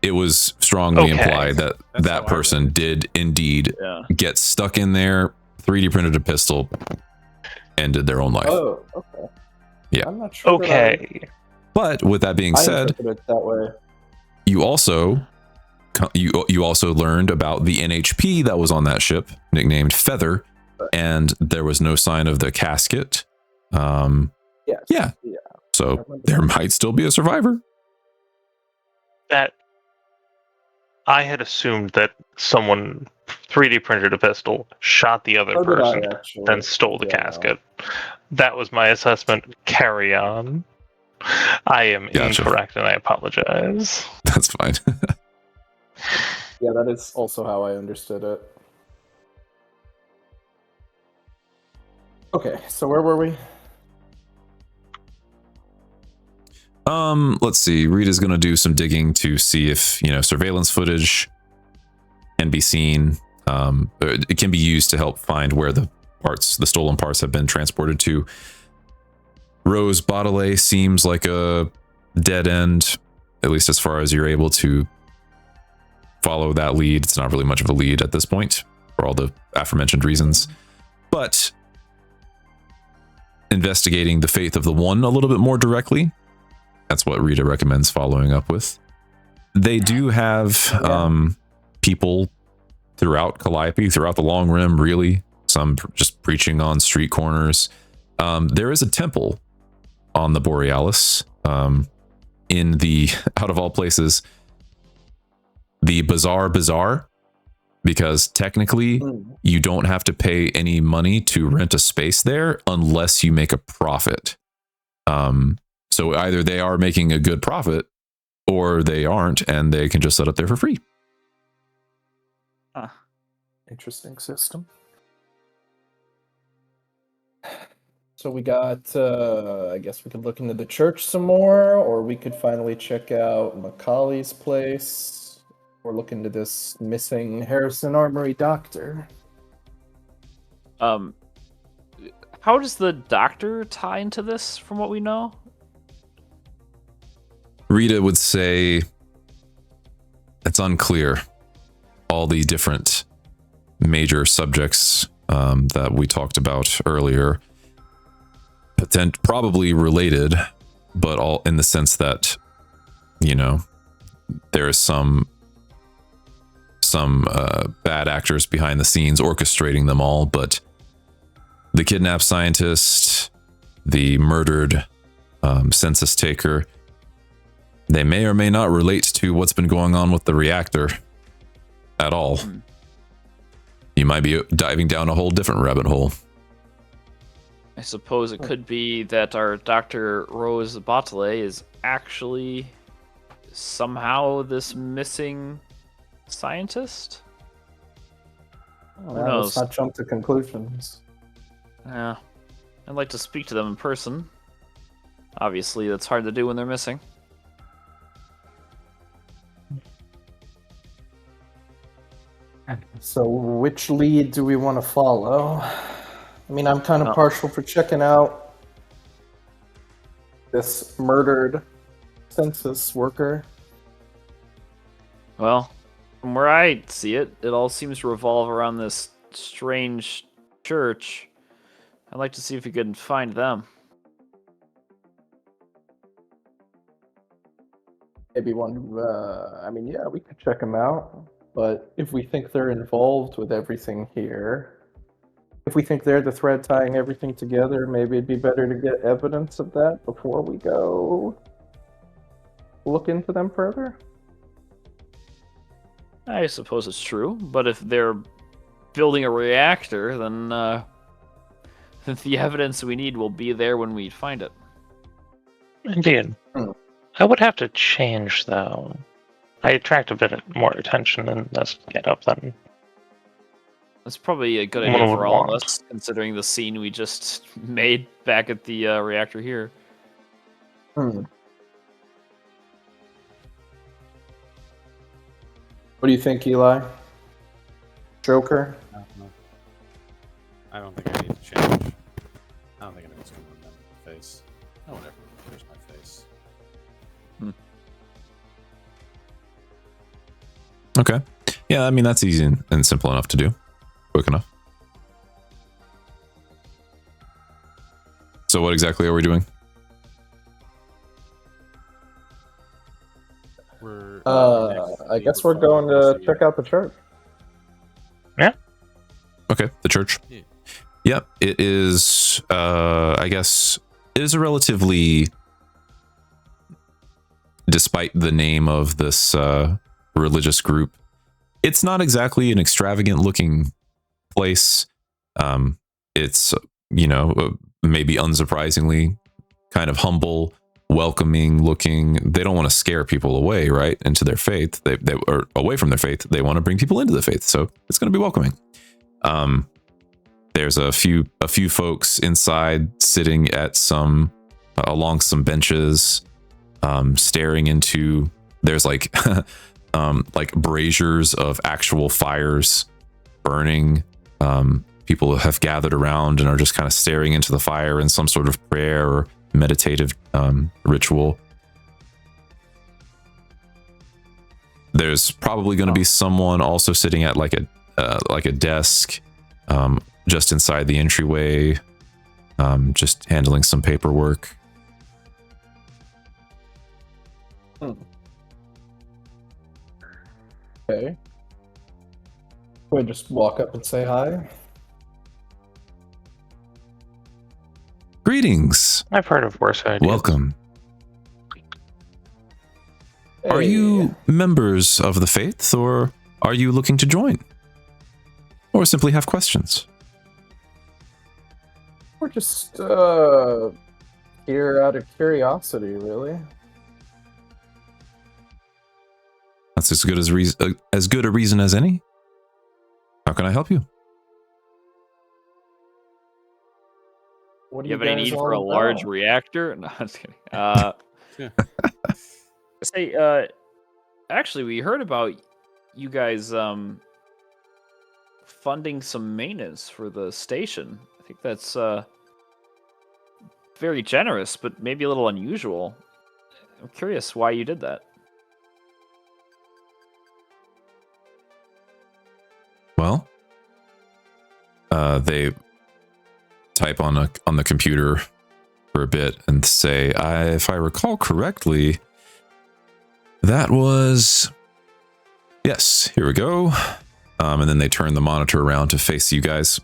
It was strongly implied that That's that how I person did indeed Yeah. get stuck in there, 3D printed a pistol, ended their own life. Oh, okay. Yeah. I'm not sure. Okay. But with that being I said, interpret it that way. you also learned about the NHP that was on that ship, nicknamed Feather, and there was no sign of the casket. Yes. Yeah. So there might still be a survivor. That I had assumed that someone 3D printed a pistol, shot the other So did I, person, actually. then stole the Yeah. casket. That was my assessment. Carry on. I am Gotcha. incorrect, and I apologize. That's fine. Yeah, that is also how I understood it. Okay, so where were we? Let's see. Rita's gonna do some digging to see if, surveillance footage can be seen. It can be used to help find where the stolen parts have been transported to. Rose Bottle seems like a dead end, at least as far as you're able to follow that lead. It's not really much of a lead at this point for all the aforementioned reasons. But investigating the faith of the One a little bit more directly, that's what Rita recommends following up with. They do have people throughout Calliope, throughout the Long Rim, really. Some just preaching on street corners. There is a temple on the Borealis, in the, out of all places, the Bazaar, because technically you don't have to pay any money to rent a space there unless you make a profit. So either they are making a good profit or they aren't, and they can just set up there for free. Interesting system. So we got, I guess we could look into the church some more, or we could finally check out Macaulay's place, or look into this missing Harrison Armory doctor. How does the doctor tie into this, from what we know? Rita would say it's unclear. All the different major subjects that we talked about earlier, probably related, but all in the sense that, there is some bad actors behind the scenes orchestrating them all, but the kidnapped scientist, the murdered census taker, they may or may not relate to what's been going on with the reactor at all. You might be diving down a whole different rabbit hole. I suppose it could be that our Dr. Rose Bottle is actually somehow this missing scientist? Who knows? Let's not jump to conclusions. Yeah. I'd like to speak to them in person. Obviously, that's hard to do when they're missing. So, which lead do we want to follow? I mean, I'm kind of Oh. partial for checking out this murdered census worker. Well, from where I see it, it all seems to revolve around this strange church. I'd like to see if we can find them. Maybe one. I mean, yeah, we could check them out. But if we think they're involved with everything here, if we think they're the thread tying everything together, maybe it'd be better to get evidence of that before we go look into them further. I suppose it's true, but if they're building a reactor, then the evidence we need will be there when we find it. Indeed. Hmm. I would have to change, though. I attract a bit more attention in this get-up than... That's probably a good One idea would for all of want. us, considering the scene we just made back at the reactor here. Hmm. What do you think, Eli? Joker? I don't think I need to change. I don't think anyone's going to remember my face. No one ever remembers my face. Okay. Yeah, I mean, that's easy and simple enough to do. Quick enough. So what exactly are we doing? We're I guess we're going to check out the church. Okay, the church. Yeah. Yep, it is, I guess, it is a relatively, despite the name of this religious group, it's not exactly an extravagant looking place. It's, you know, maybe unsurprisingly kind of humble, welcoming looking. They don't want to scare people away, right, into their faith. They are away from their faith. They want to bring people into the faith. So it's going to be welcoming. There's a few folks inside sitting at along some benches, staring into, there's like braziers of actual fires burning. People have gathered around and are just kind of staring into the fire in some sort of prayer or meditative ritual. There's probably going to be someone also sitting at like a desk just inside the entryway, just handling some paperwork. Okay. We just walk up and say hi. Greetings. I've heard of worse ideas. Welcome. Are Hey. you members of the faith, or are you looking to join? Or simply have questions? We're just here out of curiosity, really. That's as good as good a reason as any. How can I help you? What do You have any guys need all for a large about? reactor? No, I'm just kidding. Say, actually, we heard about you guys funding some maintenance for the station. I think that's very generous, but maybe a little unusual. I'm curious why you did that. Well, they type on the computer for a bit and say, if I recall correctly, that was, yes, here we go. And then they turn the monitor around to face you guys.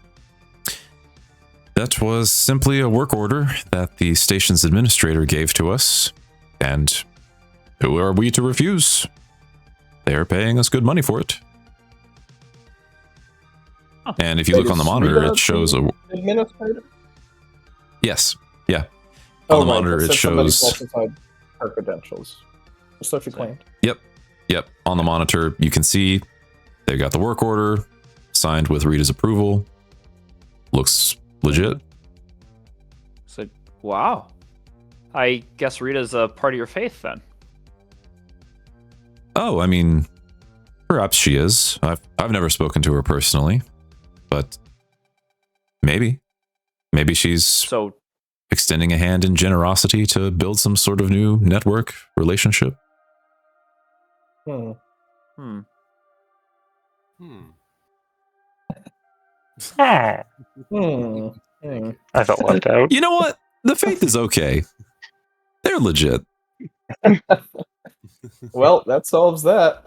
That was simply a work order that the station's administrator gave to us, and who are we to refuse? They are paying us good money for it. And if you look on the monitor, it shows a... Administrator? Yes. Yeah. On the monitor, it shows... falsified her credentials. Just so she claimed. Yep. On the monitor, you can see they got the work order signed with Rita's approval. Looks legit. So, wow. I guess Rita's a part of your faith then. Oh, I mean, perhaps she is. I've never spoken to her personally, but maybe she's So extending a hand in generosity to build some sort of new network relationship. Hmm. Hmm. Hmm. Hmm. I felt left out. You know what? The faith is okay. They're legit. Well, that solves that.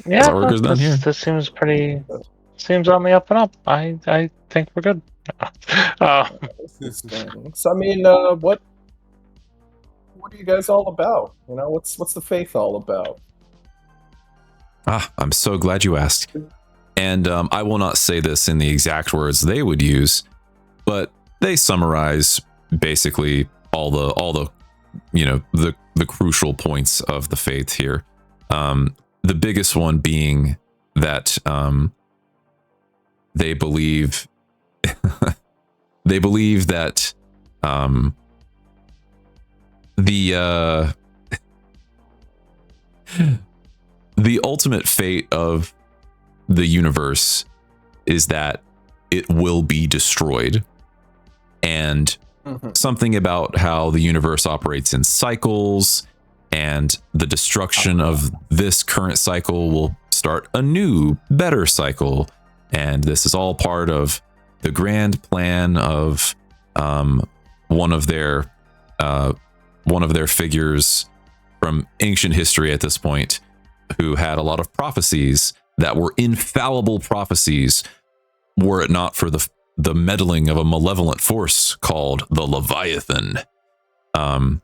Yeah, our workers done here. this seems pretty. Seems on the up and up. I think we're good. So I mean, what are you guys all about? You know, what's the faith all about? I'm so glad you asked. And I will not say this in the exact words they would use, but they summarize basically all the the crucial points of the faith here. The biggest one being that they believe that the ultimate fate of the universe is that it will be destroyed, and something about how the universe operates in cycles, and the destruction of this current cycle will start a new, better cycle. And this is all part of the grand plan of one of their figures from ancient history at this point, who had a lot of prophecies that were infallible prophecies, were it not for the meddling of a malevolent force called the Leviathan. And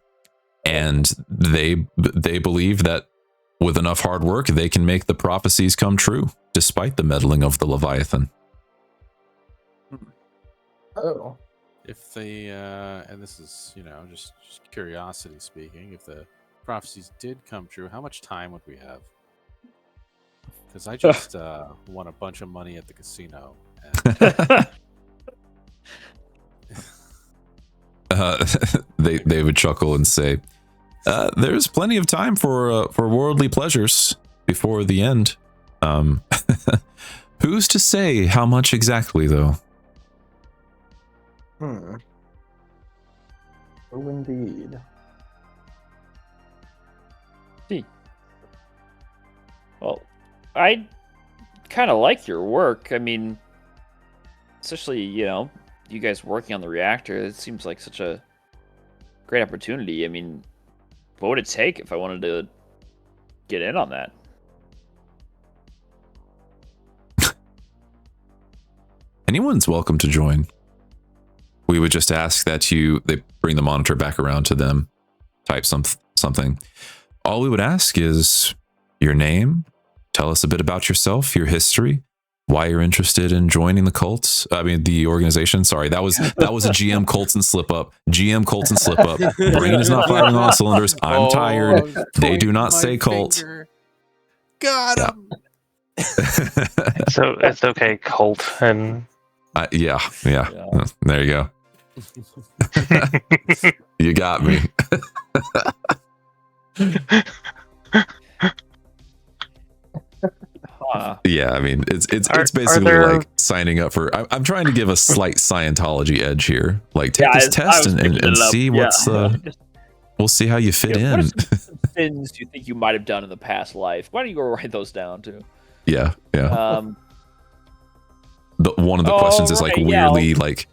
they believe that with enough hard work, they can make the prophecies come true, despite the meddling of the Leviathan. Oh. If the and this is just curiosity speaking, if the prophecies did come true, how much time would we have? Because I just won a bunch of money at the casino. They would chuckle and say, "There's plenty of time for worldly pleasures before the end." Who's to say how much exactly, though? Oh, indeed. Well, I kind of like your work. I mean, especially, you guys working on the reactor. It seems like such a great opportunity. I mean, what would it take if I wanted to get in on that? Anyone's welcome to join. We would just ask that they bring the monitor back around to them, type something. All we would ask is your name, tell us a bit about yourself, your history, why you're interested in joining the organization. Sorry, that was a GM Colton slip up. GM Colton slip up. Brain is not firing on all cylinders. I'm tired. They do not say cult. Got him. So it's okay, Colt. And yeah. There you go. You got me. Yeah, I mean, it's basically like signing up for. I'm trying to give a slight Scientology edge here. Like, take this test and see what's the. We'll see how you fit in. What are some sins you think you might have done in the past life? Why don't you go write those down too? Yeah. One of the questions is like weirdly like,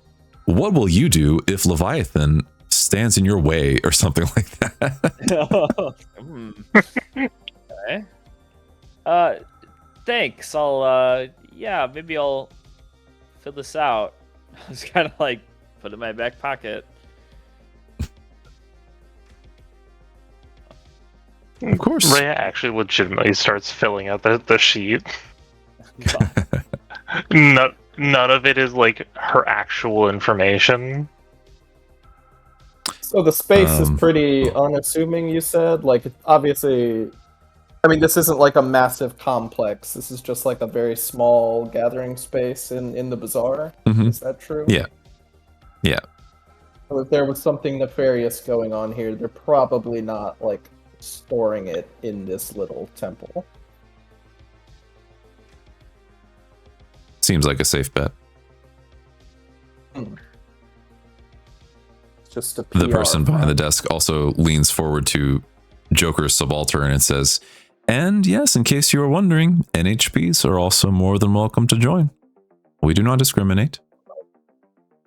what will you do if Leviathan stands in your way or something like that? Okay. Thanks. Maybe I'll fill this out. I was kind of like put it in my back pocket. Of course. Rhea actually legitimately starts filling out the sheet. None of it is like her actual information. So the space is pretty unassuming, you said? Like, obviously, I mean, this isn't like a massive complex. This is just like a very small gathering space in the bazaar. Mm-hmm. Is that true? Yeah. So if there was something nefarious going on here, they're probably not, like, storing it in this little temple. Seems like a safe bet. It's just a The PR person behind the front. desk also leans forward to Joker's subaltern and says, "And yes, in case you were wondering, NHPs are also more than welcome to join. We do not discriminate."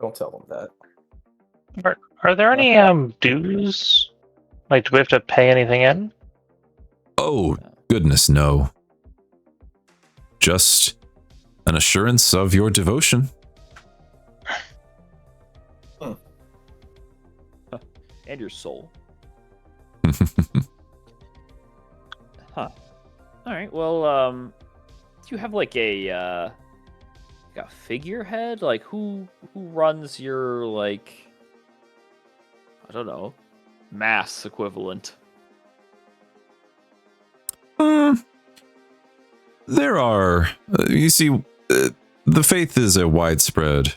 Don't tell them that. Are there any dues? Like, do we have to pay anything in? Oh, goodness, no. Just an assurance of your devotion. And your soul. Huh. All right. Well, do you have like a figurehead? Like who runs your, like, I don't know, mass equivalent? There are, you see, the faith is a widespread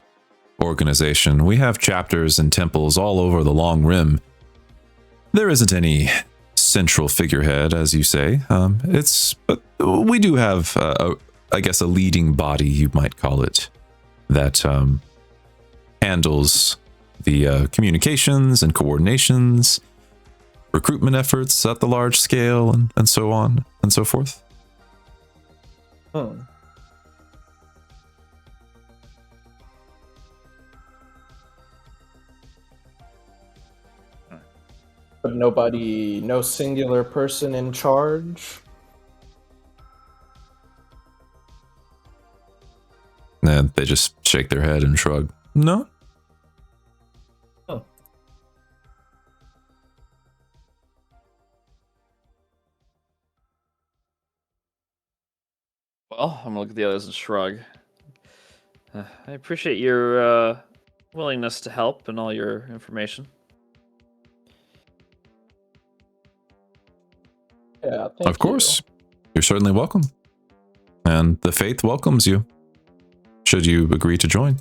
organization. We have chapters and temples all over the Long Rim. There isn't any central figurehead, as you say. But we do have, I guess, a leading body, you might call it, that handles the communications and coordinations, recruitment efforts at the large scale, and so on and so forth. But no singular person in charge? And they just shake their head and shrug. No. Oh. Well, I'm gonna look at the others and shrug. I appreciate your willingness to help and all your information. Yeah, thank Of course. You're certainly welcome. And the faith welcomes you, should you agree to join.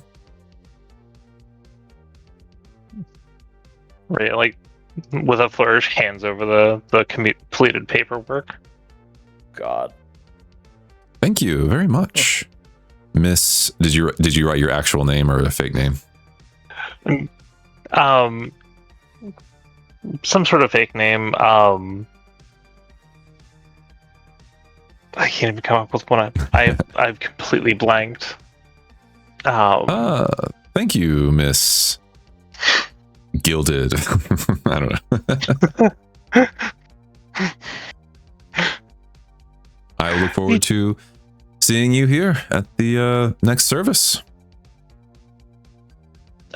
Right, like, with a flourish, hands over the completed paperwork. God. Thank you very much. Miss, did you write your actual name or a fake name? Some sort of fake name. I can't even come up with one. I've completely blanked. Thank you, Miss Gilded. I don't know. I look forward to seeing you here at the next service.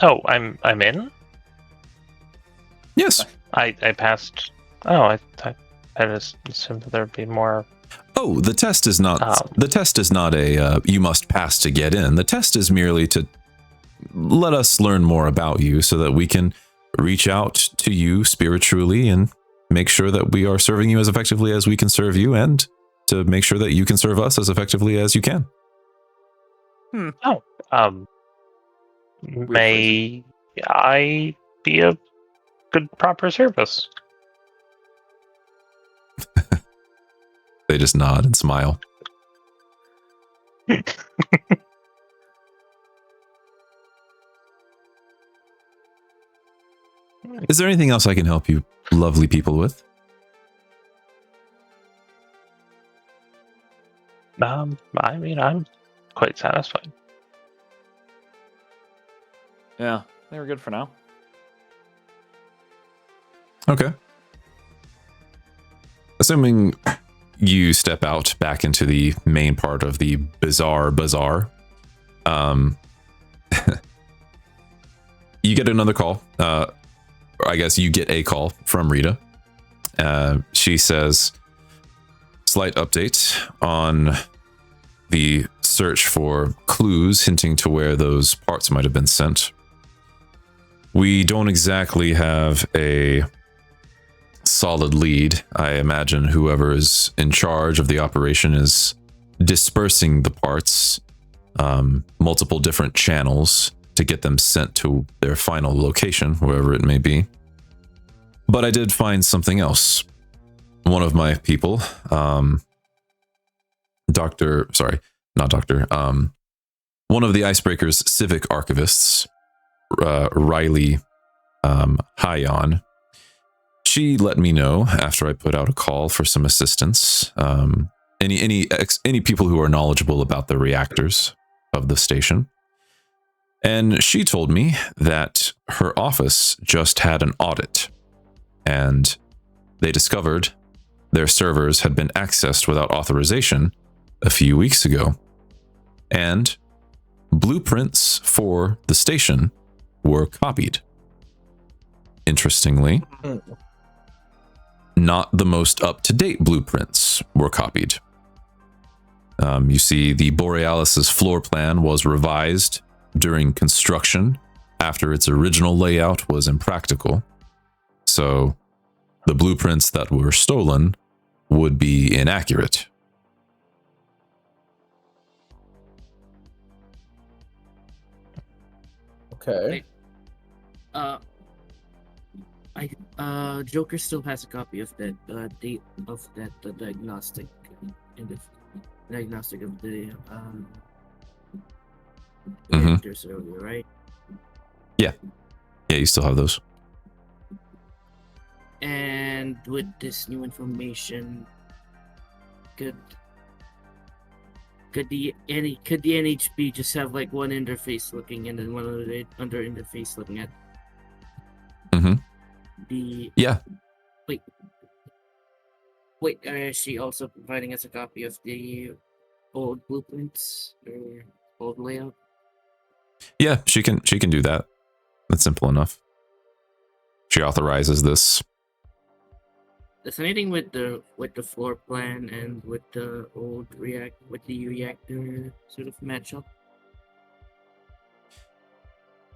Oh, I'm in? Yes. I passed. Oh, I just assumed that there'd be more. Oh, the test is not. The test is not a you must pass to get in. The test is merely to let us learn more about you, so that we can reach out to you spiritually and make sure that we are serving you as effectively as we can serve you, and to make sure that you can serve us as effectively as you can. Oh, may I be a good, proper service? They just nod and smile. Is there anything else I can help you lovely people with? I mean, I'm quite satisfied. Yeah, they were good for now. Okay. Assuming you step out back into the main part of the bizarre bazaar, you get another call. Or I guess you get a call from Rita. She says, slight update on the search for clues hinting to where those parts might have been sent. We don't exactly have a solid lead. I imagine whoever is in charge of the operation is dispersing the parts, multiple different channels, to get them sent to their final location, wherever it may be. But I did find something else. One of my people, one of the Icebreaker's civic archivists, Riley Hyon, she let me know after I put out a call for some assistance. Any people who are knowledgeable about the reactors of the station. And she told me that her office just had an audit, and they discovered their servers had been accessed without authorization a few weeks ago. And blueprints for the station were copied. Interestingly, not the most up-to-date blueprints were copied. You see, the Borealis's floor plan was revised during construction after its original layout was impractical. So the blueprints that were stolen would be inaccurate. Okay. Joker still has a copy of that diagnostic of the reactors earlier, right? Yeah, you still have those. And with this new information, could the NHP just have like one interface looking and then one other interface looking at the Wait, is she also providing us a copy of the old blueprints or old layout? Yeah, she can do that. That's simple enough. She authorizes this. Does anything with the floor plan and with the old reactor sort of match up?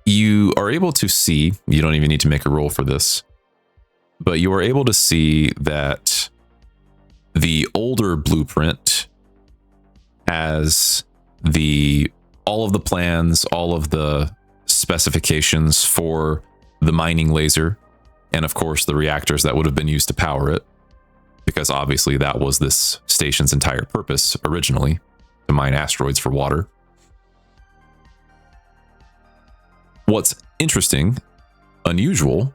You are able to see, you don't even need to make a roll for this, but you are able to see that the older blueprint has all of the plans, all of the specifications for the mining laser, and of course the reactors that would have been used to power it, because obviously that was this station's entire purpose originally, to mine asteroids for water. What's interesting, unusual,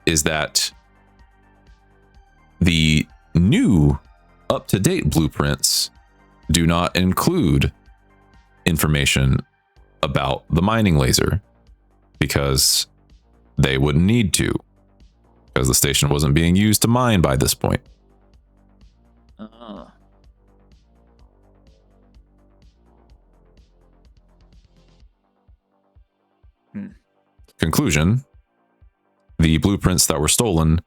is that the new up-to-date blueprints do not include information about the mining laser, because they wouldn't need to, because the station wasn't being used to mine by this point. Conclusion: the blueprints that were stolen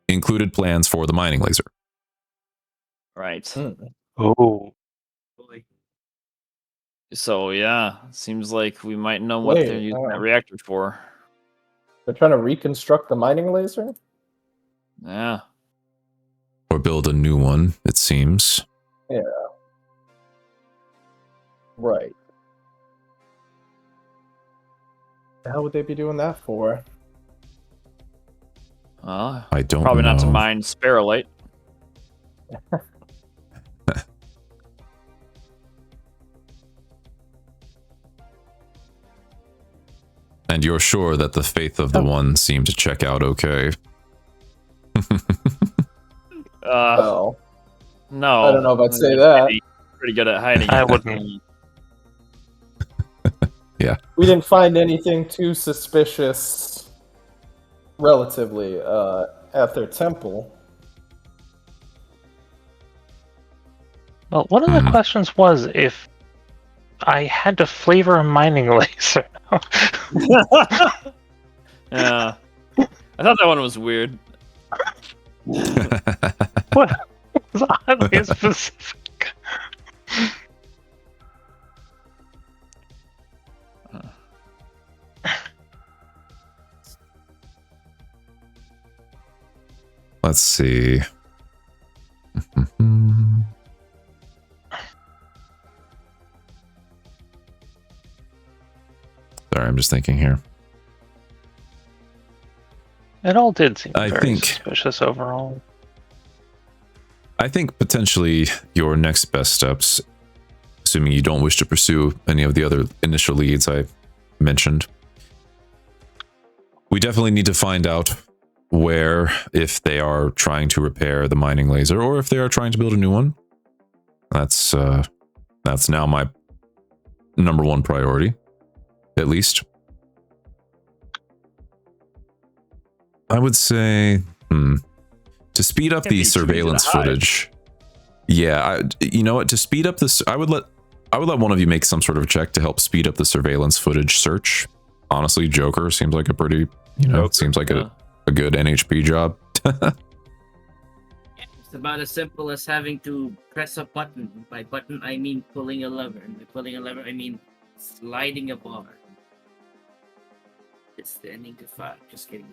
included plans for the mining laser. Right. Oh. Boy. So yeah, seems like we might know what they're using that reactor for. They're trying to reconstruct the mining laser? Yeah. Or build a new one, it seems. Yeah. Right. The hell would they be doing that for? I don't probably know. Not to mine sparolite. And you're sure that the faith of the one seemed to check out okay? No. No. I don't know if I'd say that. Pretty good at hiding. I wouldn't. Yeah. We didn't find anything too suspicious, relatively, at their temple. Well, one of the questions was if I had to flavor a mining laser. Yeah. I thought that one was weird. What was oddly specific? Let's see. I'm just thinking here. It all did seem I very think- suspicious overall. I think potentially your next best steps, assuming you don't wish to pursue any of the other initial leads I mentioned, we definitely need to find out where, if they are trying to repair the mining laser or if they are trying to build a new one. That's now my number one priority, at least. I would say, to speed up Can't the be too easy to surveillance hide. footage. Yeah, you know what? To speed up this, I would let one of you make some sort of check to help speed up the surveillance footage search. Honestly, Joker seems like a pretty, seems like yeah. a good NHP job. It's about as simple as having to press a button. By button, I mean pulling a lever. And by pulling a lever, I mean sliding a bar. It's standing to 5. Just kidding.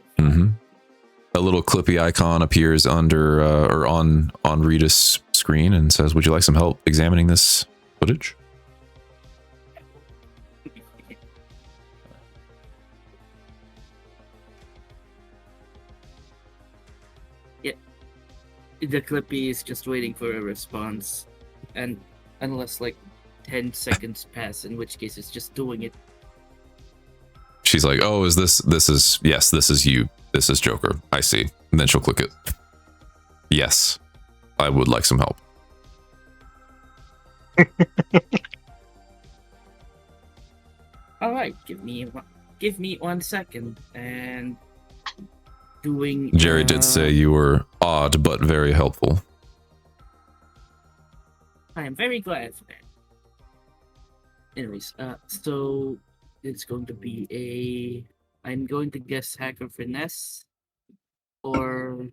A little clippy icon appears under or on Rita's screen and says, "Would you like some help examining this footage?" The Clippy is just waiting for a response, and unless like 10 seconds pass, in which case it's just doing it. She's like, "Oh, is this is yes, this is you. This is Joker. I see." And then she'll click it. Yes, I would like some help. All right, give me 1 second, and doing. Jerry did say you were odd but very helpful. I am very glad for that. Anyways, so it's going to be I'm going to guess hacker finesse, or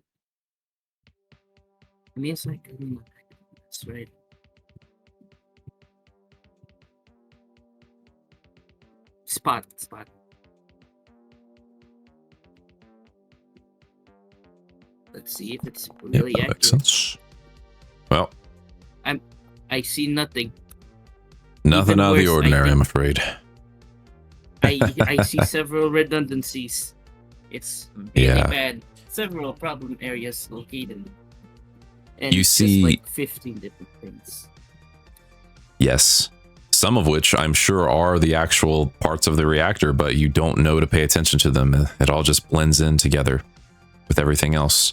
I mean it's like that's right. Spot. Let's see if it's really That makes accurate. sense. Well, I see nothing. nothing Even out of the worse, I ordinary, I'm think. afraid. I see several redundancies. It's really Yeah. bad. Several problem areas located. And You just see- like 15 different things. Yes. Some of which I'm sure are the actual parts of the reactor, but you don't know to pay attention to them. It all just blends in together with everything else.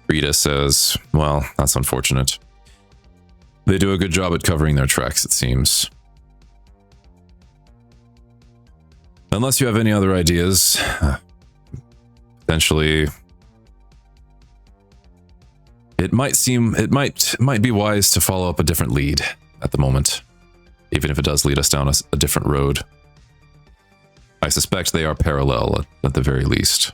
Rita says, "Well, that's unfortunate. They do a good job at covering their tracks, it seems. Unless you have any other ideas, potentially it might be wise to follow up a different lead at the moment, even if it does lead us down a different road. I suspect they are parallel at the very least."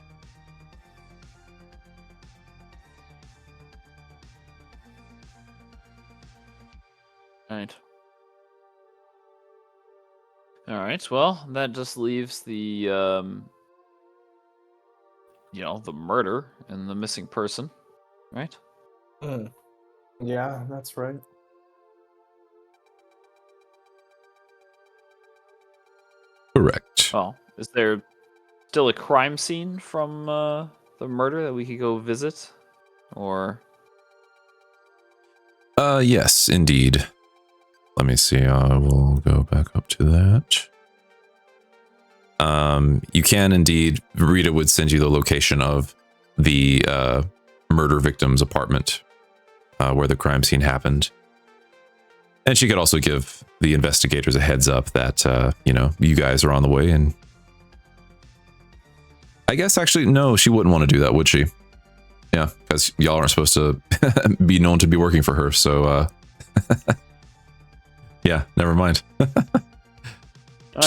All right. Well, that just leaves the the murder and the missing person, right? Yeah, that's right. Correct. Oh, is there still a crime scene from the murder that we could go visit, or? Yes, indeed. Let me see. I will go back up to that. You can indeed. Rita would send you the location of the murder victim's apartment, where the crime scene happened, and she could also give the investigators a heads up that you guys are on the way. And I guess actually, no, she wouldn't want to do that, would she? Yeah, because y'all aren't supposed to be known to be working for her. So, yeah, never mind.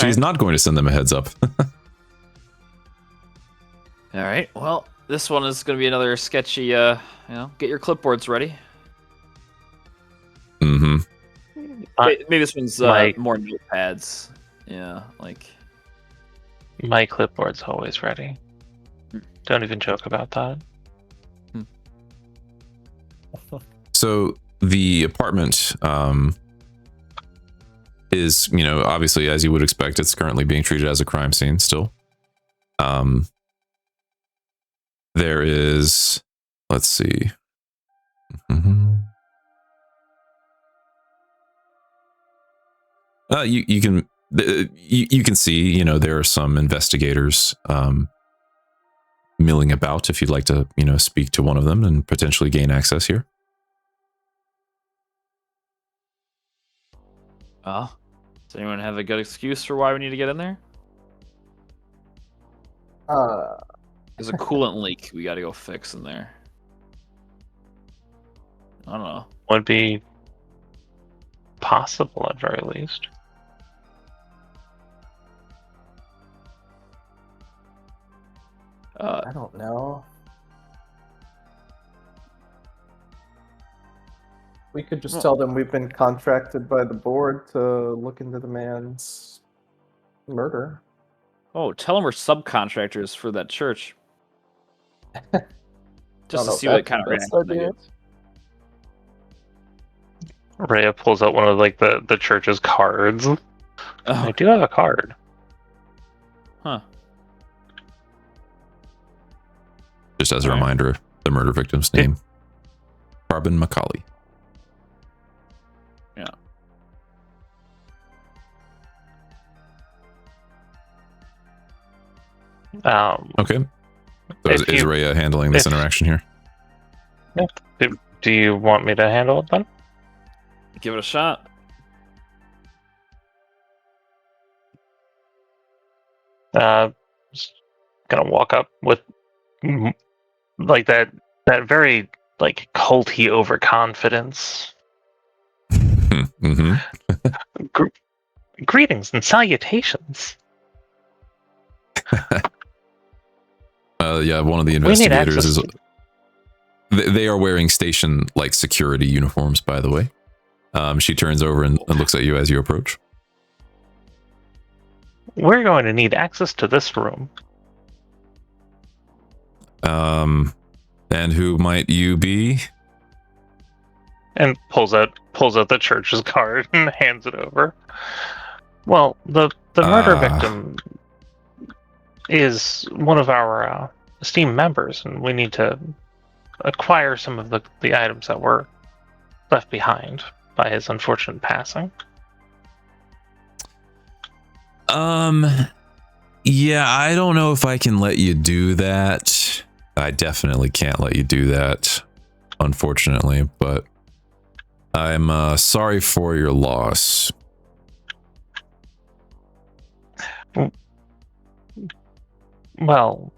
She's not going to send them a heads up. All right. Well, this one is going to be another sketchy. Get your clipboards ready. Mm-hmm. Maybe this one's more notepads. Yeah, like My clipboard's always ready. Don't even joke about that. So the apartment is, obviously, as you would expect, it's currently being treated as a crime scene still. There is, let's see. You can see, there are some investigators milling about. If you'd like to, speak to one of them and potentially gain access here. Does anyone have a good excuse for why we need to get in there? There's a coolant leak we got to go fix in there. I don't know. Would be possible at very least. I don't know. We could just tell them we've been contracted by the board to look into the man's murder. Oh, tell them we're subcontractors for that church. Just to see what kind of reaction they get. Rhea pulls out one of the church's cards. Oh. I do have a card. Huh. Just as a reminder, the murder victim's name, Carbon Macaulay. Yeah. Okay. So is Rhea handling this interaction here? Yeah. Do you want me to handle it then? Give it a shot. Just gonna walk up with that very culty overconfidence. Mm-hmm. Greetings and salutations. Yeah, one of the investigators is. They are wearing station security uniforms, by the way. She turns over and looks at you as you approach. We're going to need access to this room. And who might you be? And pulls out the church's card and hands it over. Well, the murder victim is one of our esteemed members, and we need to acquire some of the items that were left behind by his unfortunate passing. Yeah, I don't know if I can let you do that. I definitely can't let you do that, unfortunately, but I'm sorry for your loss. Well,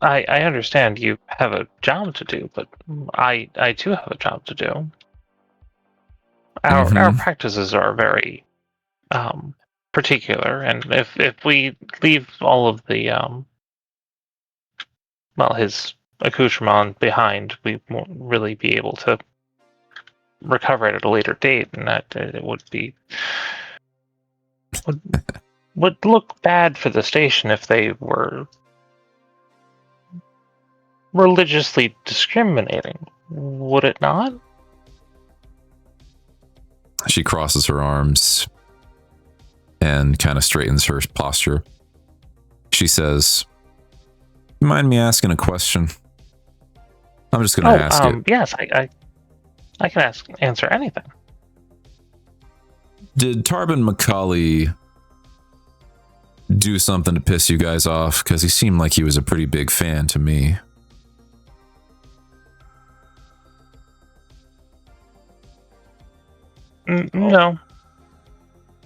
I understand you have a job to do, but I too have a job to do. Our practices are very particular, and if we leave all of the his accoutrement behind, we won't really be able to recover it at a later date, and that it would look bad for the station if they were religiously discriminating, would it not? She crosses her arms and kind of straightens her posture. She says, "You mind me asking a question? I'm just going to ask it." Yes, I can answer anything. Did Tarbin Macaulay do something to piss you guys off? Because he seemed like he was a pretty big fan to me. No.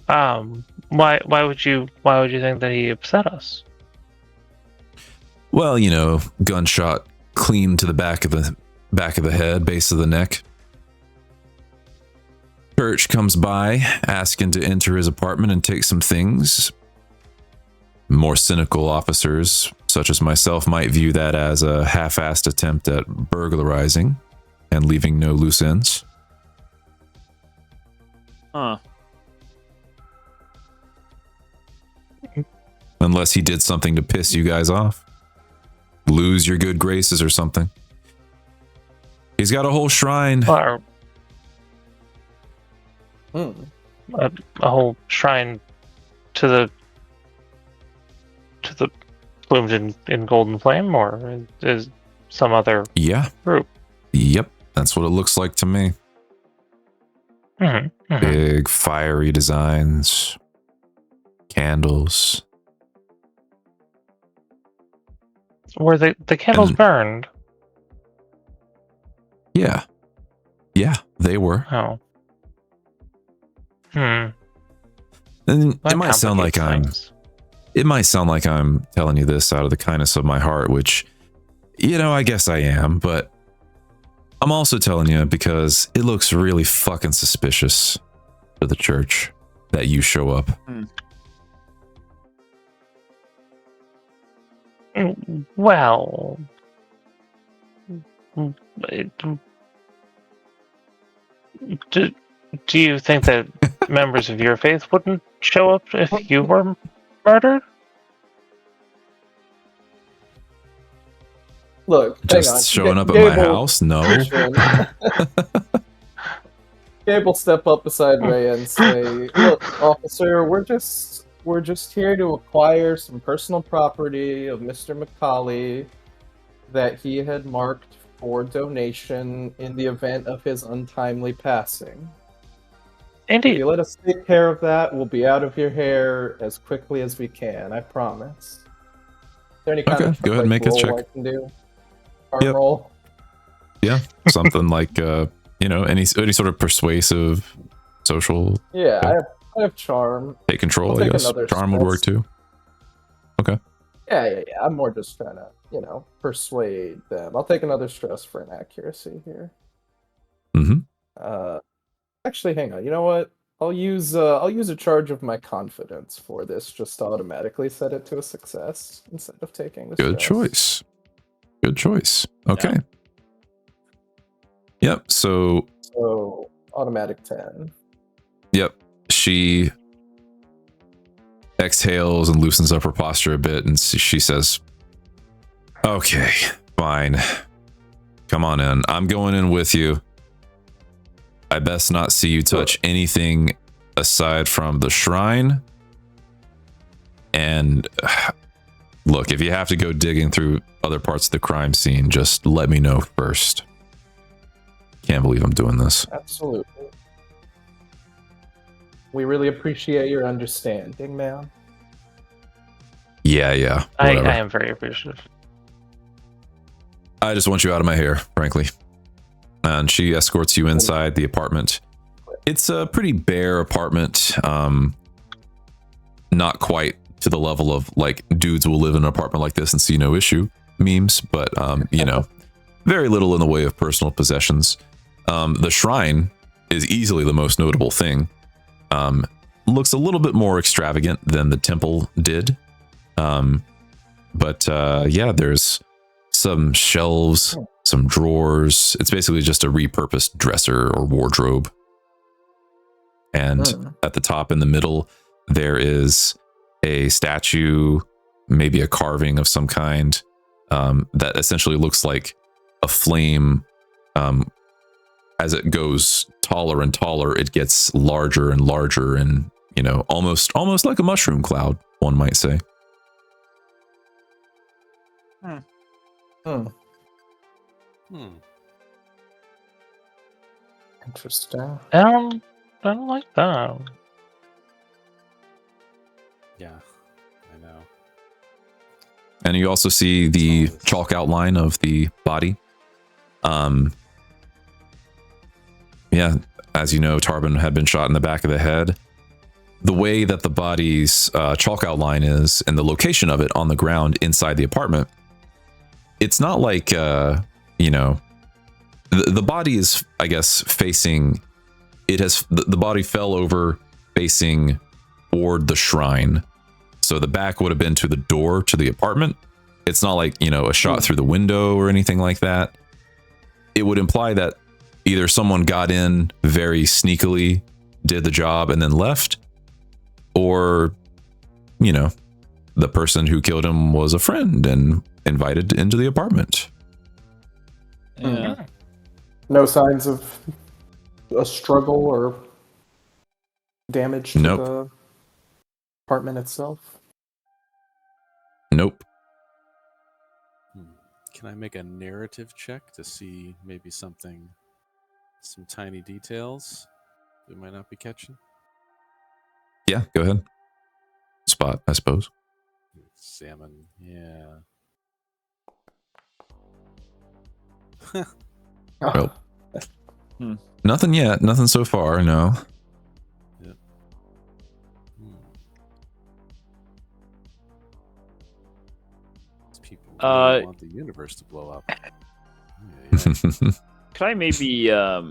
Why would you think that he upset us? Well, gunshot clean to the back of the head, base of the neck. Church comes by, asking to enter his apartment and take some things. More cynical officers, such as myself, might view that as a half-assed attempt at burglarizing and leaving no loose ends. Huh. Unless he did something to piss you guys off. Lose your good graces or something. He's got a whole shrine. a whole shrine to the plumed in golden flame, or is some other group? Yep, that's what it looks like to me. Big fiery designs, candles. Were the candles burned? Yeah, they were. Oh. And it might sound like I'm telling you this out of the kindness of my heart, which, I guess I am, but I'm also telling you because it looks really fucking suspicious for the church that you show up. Well, do you think that members of your faith wouldn't show up if you were murdered? Look, just showing up at my house? No. Gabe will step up beside Ray and say, "Look, officer, we're just here to acquire some personal property of Mr. McCauley that he had marked for donation in the event of his untimely passing. Indeed. If you let us take care of that, we'll be out of your hair as quickly as we can. I promise." Is there any kind of go ahead and make a check. I can do? Roll. Yeah, something like any sort of persuasive, social. Yeah, I have charm. Take control. I guess charm would work too. Okay. Yeah. I'm more just trying to, persuade them. I'll take another stress for inaccuracy here. Actually, hang on. You know what? I'll use a charge of my confidence for this, just to automatically set it to a success instead of taking the Good choice. Good choice. Okay. Yeah. Yep. So automatic 10. Yep. She exhales and loosens up her posture a bit, and she says, "Okay, fine. Come on in. I'm going in with you. I best not see you touch anything aside from the shrine. And look, if you have to go digging through other parts of the crime scene, just let me know first. Can't believe I'm doing this." Absolutely. We really appreciate your understanding, ma'am. Yeah. I am very appreciative. I just want you out of my hair, frankly. And she escorts you inside the apartment. It's a pretty bare apartment. Not quite to the level of like dudes will live in an apartment like this and see no issue memes, but very little in the way of personal possessions. The shrine is easily the most notable thing. Looks a little bit more extravagant than the temple did. There's some shelves, some drawers. It's basically just a repurposed dresser or wardrobe. And at the top in the middle, there is a statue, maybe a carving of some kind, that essentially looks like a flame. As it goes taller and taller, it gets larger and larger, and almost like a mushroom cloud, one might say. Interesting. I don't like that. Yeah, I know. And you also see the chalk outline of the body. As you know, Tarbin had been shot in the back of the head. The way that the body's chalk outline is and the location of it on the ground inside the apartment, it's not like, the body is, I guess, facing, the body fell over facing toward the shrine. So the back would have been to the door to the apartment. It's not like, a shot through the window or anything like that. It would imply that either someone got in very sneakily, did the job, and then left, or, the person who killed him was a friend and invited into the apartment. Yeah. No signs of a struggle or damage to Nope. the apartment itself? Nope. Can I make a narrative check to see maybe some tiny details we might not be catching? Yeah, go ahead. Spot, I suppose. Salmon, yeah. Well, nothing yet. Nothing so far, no. Yep. These people really want the universe to blow up. Yeah. Could I maybe, I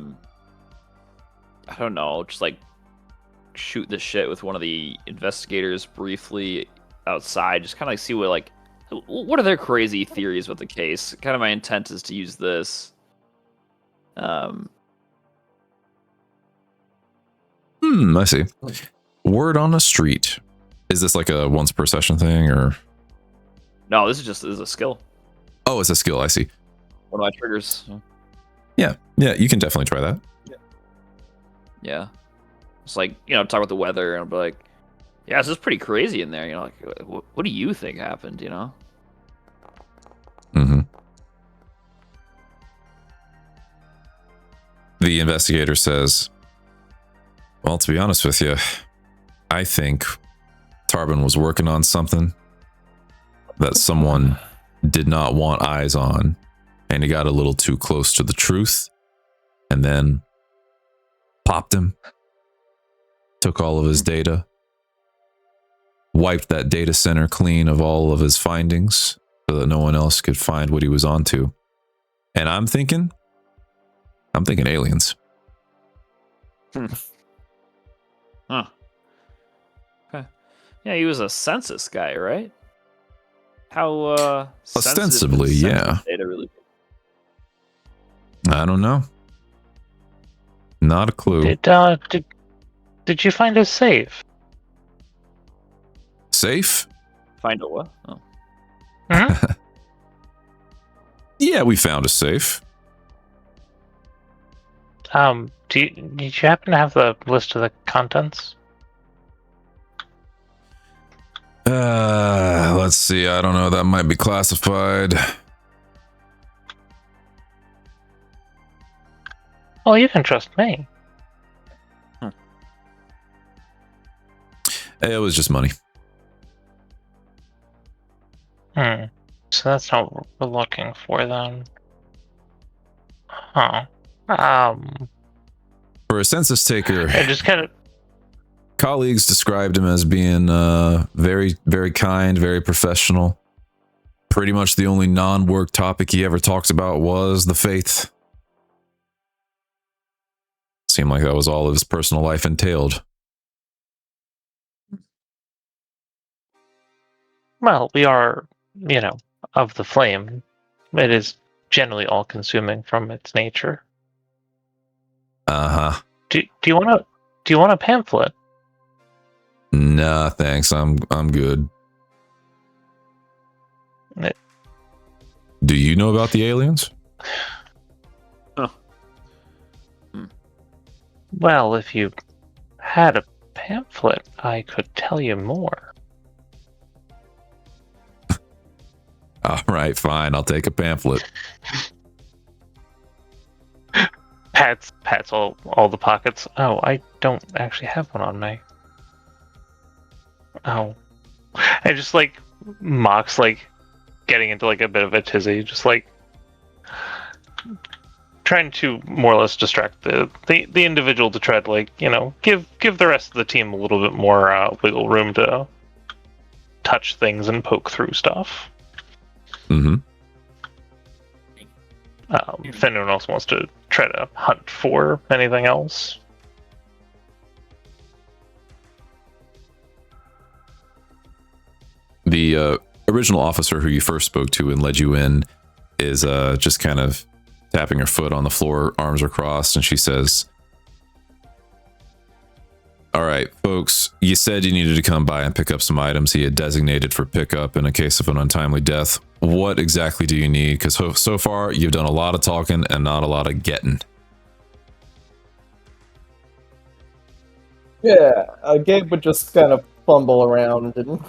don't know, just like shoot the shit with one of the investigators briefly outside, just kind of like see what are their crazy theories with the case. Kind of my intent is to use this. I see. Word on the street. Is this like a once per session thing, or? No, this is a skill. Oh, it's a skill. I see. One of my triggers. Yeah, you can definitely try that. Yeah. It's like, talk about the weather, and I'll be like, yeah, this is pretty crazy in there. Like, what do you think happened, Mm-hmm. The investigator says, well, to be honest with you, I think Tarbin was working on something that someone did not want eyes on, and he got a little too close to the truth, and then popped him, took all of his data, wiped that data center clean of all of his findings so that no one else could find what he was onto. And I'm thinking aliens. Huh. Okay. Yeah, he was a census guy, right? How ostensibly, yeah. Data really? I don't know. Not a clue. Did you find a safe? Safe? Find a what? Oh. Hmm? Yeah, we found a safe. Did you happen to have the list of the contents? Let's see. I don't know. That might be classified. Well, you can trust me. It was just money. So that's not what we're looking for then. Huh. For a census taker, I just kind of... colleagues described him as being very, very kind, very professional. Pretty much the only non-work topic he ever talked about was the faith. Seemed like that was all of his personal life entailed. Well, we are, of the flame. It is generally all-consuming from its nature. Uh-huh. Do you want a pamphlet? Nah, thanks. I'm good. Do you know about the aliens? Well, if you had a pamphlet, I could tell you more. All right, fine. I'll take a pamphlet. Pats all the pockets. Oh, I don't actually have one on me. Oh. And just mocks getting into a bit of a tizzy, just trying to more or less distract the individual to try to give the rest of the team a little bit more wiggle room to touch things and poke through stuff. Mm-hmm. If anyone else wants to try to hunt for anything else. The original officer who you first spoke to and led you in is just kind of tapping her foot on the floor, arms are crossed, and she says, all right, folks, you said you needed to come by and pick up some items he had designated for pickup in a case of an untimely death. What exactly do you need? Because so far, you've done a lot of talking and not a lot of getting. Yeah, Gabe would just kind of fumble around and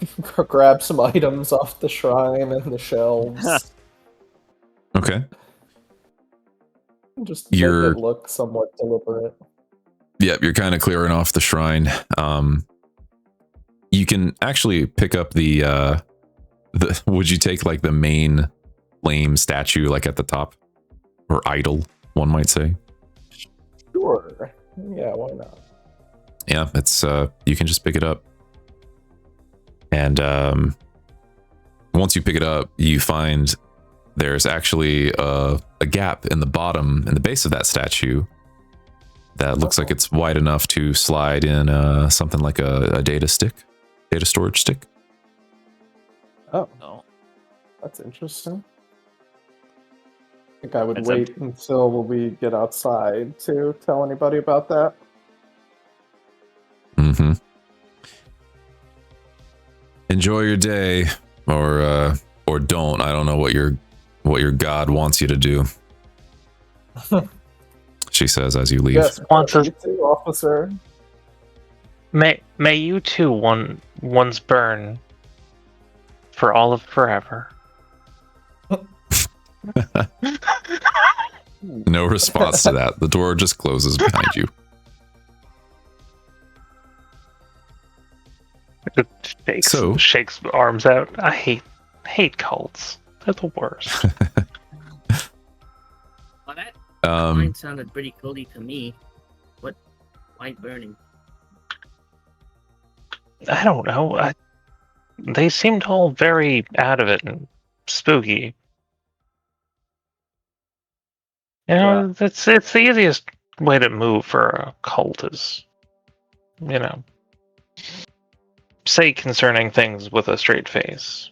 grab some items off the shrine and the shelves. Okay. Just make it look somewhat deliberate. Yep, you're kind of clearing off the shrine. You can actually pick up the would you take like the main flame statue like at the top? Or idol, one might say. Sure. Yeah, why not? Yeah, it's you can just pick it up. And once you pick it up, you find there's actually a gap in the bottom, in the base of that statue, that looks like it's wide enough to slide in something like a data storage stick. Oh, No. that's interesting. I think I would wait until we get outside to tell anybody about that. Mm-hmm. Enjoy your day, or don't. I don't know what your god wants you to do. She says as you leave. Yes, Wants us- you too, officer. May you too once burn for all of forever. No response to that. The door just closes behind you. Shakes arms out. I hate cults. They're the worst. Well, that mine sounded pretty culty to me. What? Why burning? I don't know. They seemed all very out of it and spooky. You know, it's the easiest way to move for a cult is, you know, say concerning things with a straight face.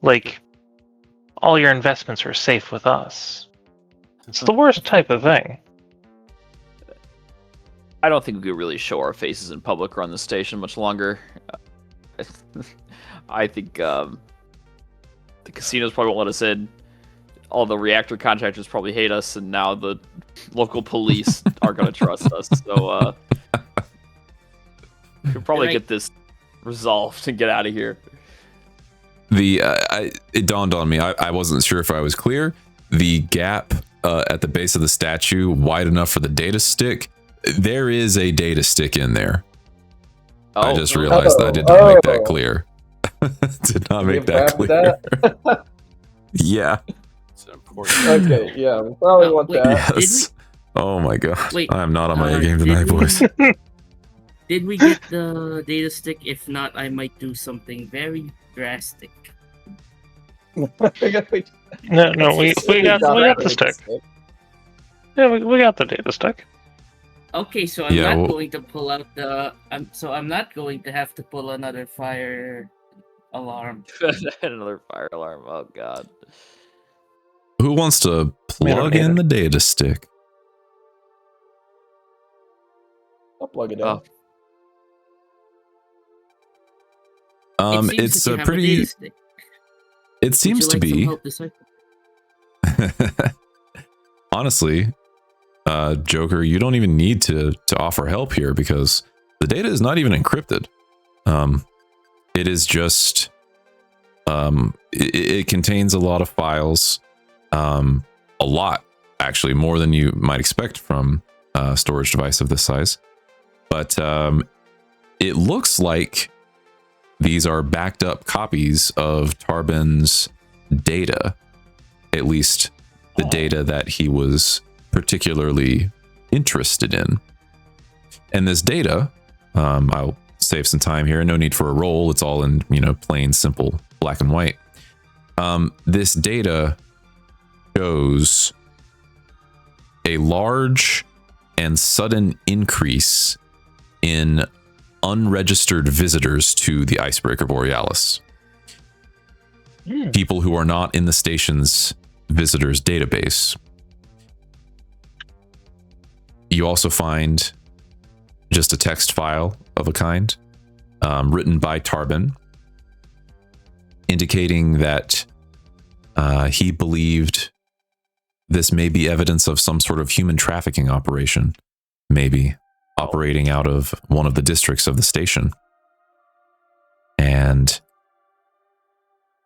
Like, all your investments are safe with us. It's the worst type of thing. I don't think we could really show our faces in public or on the station much longer. I think the casinos probably won't let us in. All the reactor contractors probably hate us, and now the local police aren't going to trust us. So we could probably get this resolved and get out of here. It dawned on me. I wasn't sure if I was clear. The gap at the base of the statue, wide enough for the data stick. There is a data stick in there. I just realized I did not make that clear. Did not make that clear. Yeah. It's an important. Okay, yeah, we probably want that. Yes. Oh my god. Wait, I am not on my A game tonight, boys. Did we get the data stick? If not, I might do something very drastic. No, we got the stick. Yeah, we got the data stick. Okay, so I'm not going to pull out the. I'm not going to have to pull another fire alarm. Another fire alarm. Oh god. Who wants to plug in the data stick? I'll plug it in. It's a pretty. It seems to be. Honestly, Joker, you don't even need to offer help here because the data is not even encrypted. It is just. It contains a lot of files. A lot, actually, more than you might expect from a storage device of this size. But it looks like these are backed up copies of Tarbin's data, at least the data that he was particularly interested in. And this data, I'll save some time here. No need for a roll. It's all in, plain, simple black and white. This data shows a large and sudden increase in unregistered visitors to the Icebreaker Borealis. People who are not in the station's visitors database. You also find just a text file of a kind, written by Tarbin, indicating that he believed this may be evidence of some sort of human trafficking operation. Maybe. operating out of one of the districts of the station. And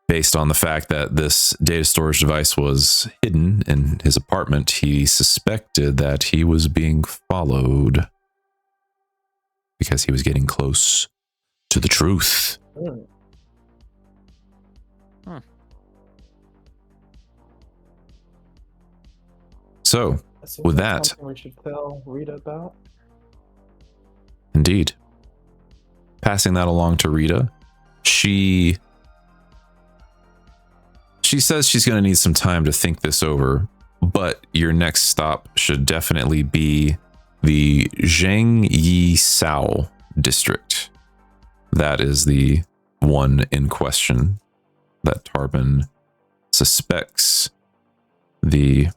based on the fact that this data storage device was hidden in his apartment, he suspected that he was being followed because he was getting close to the truth. So, with that, something we should tell Rita about. Indeed. Passing that along to Rita, she says she's going to need some time to think this over, but your next stop should definitely be the Zhang Yi Sao district. That is the one in question that Tarbin suspects the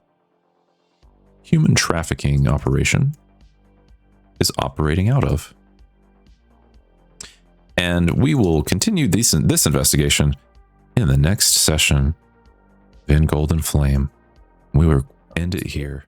human trafficking operation is operating out of. And we will continue this investigation in the next session in Golden Flame. We will end it here.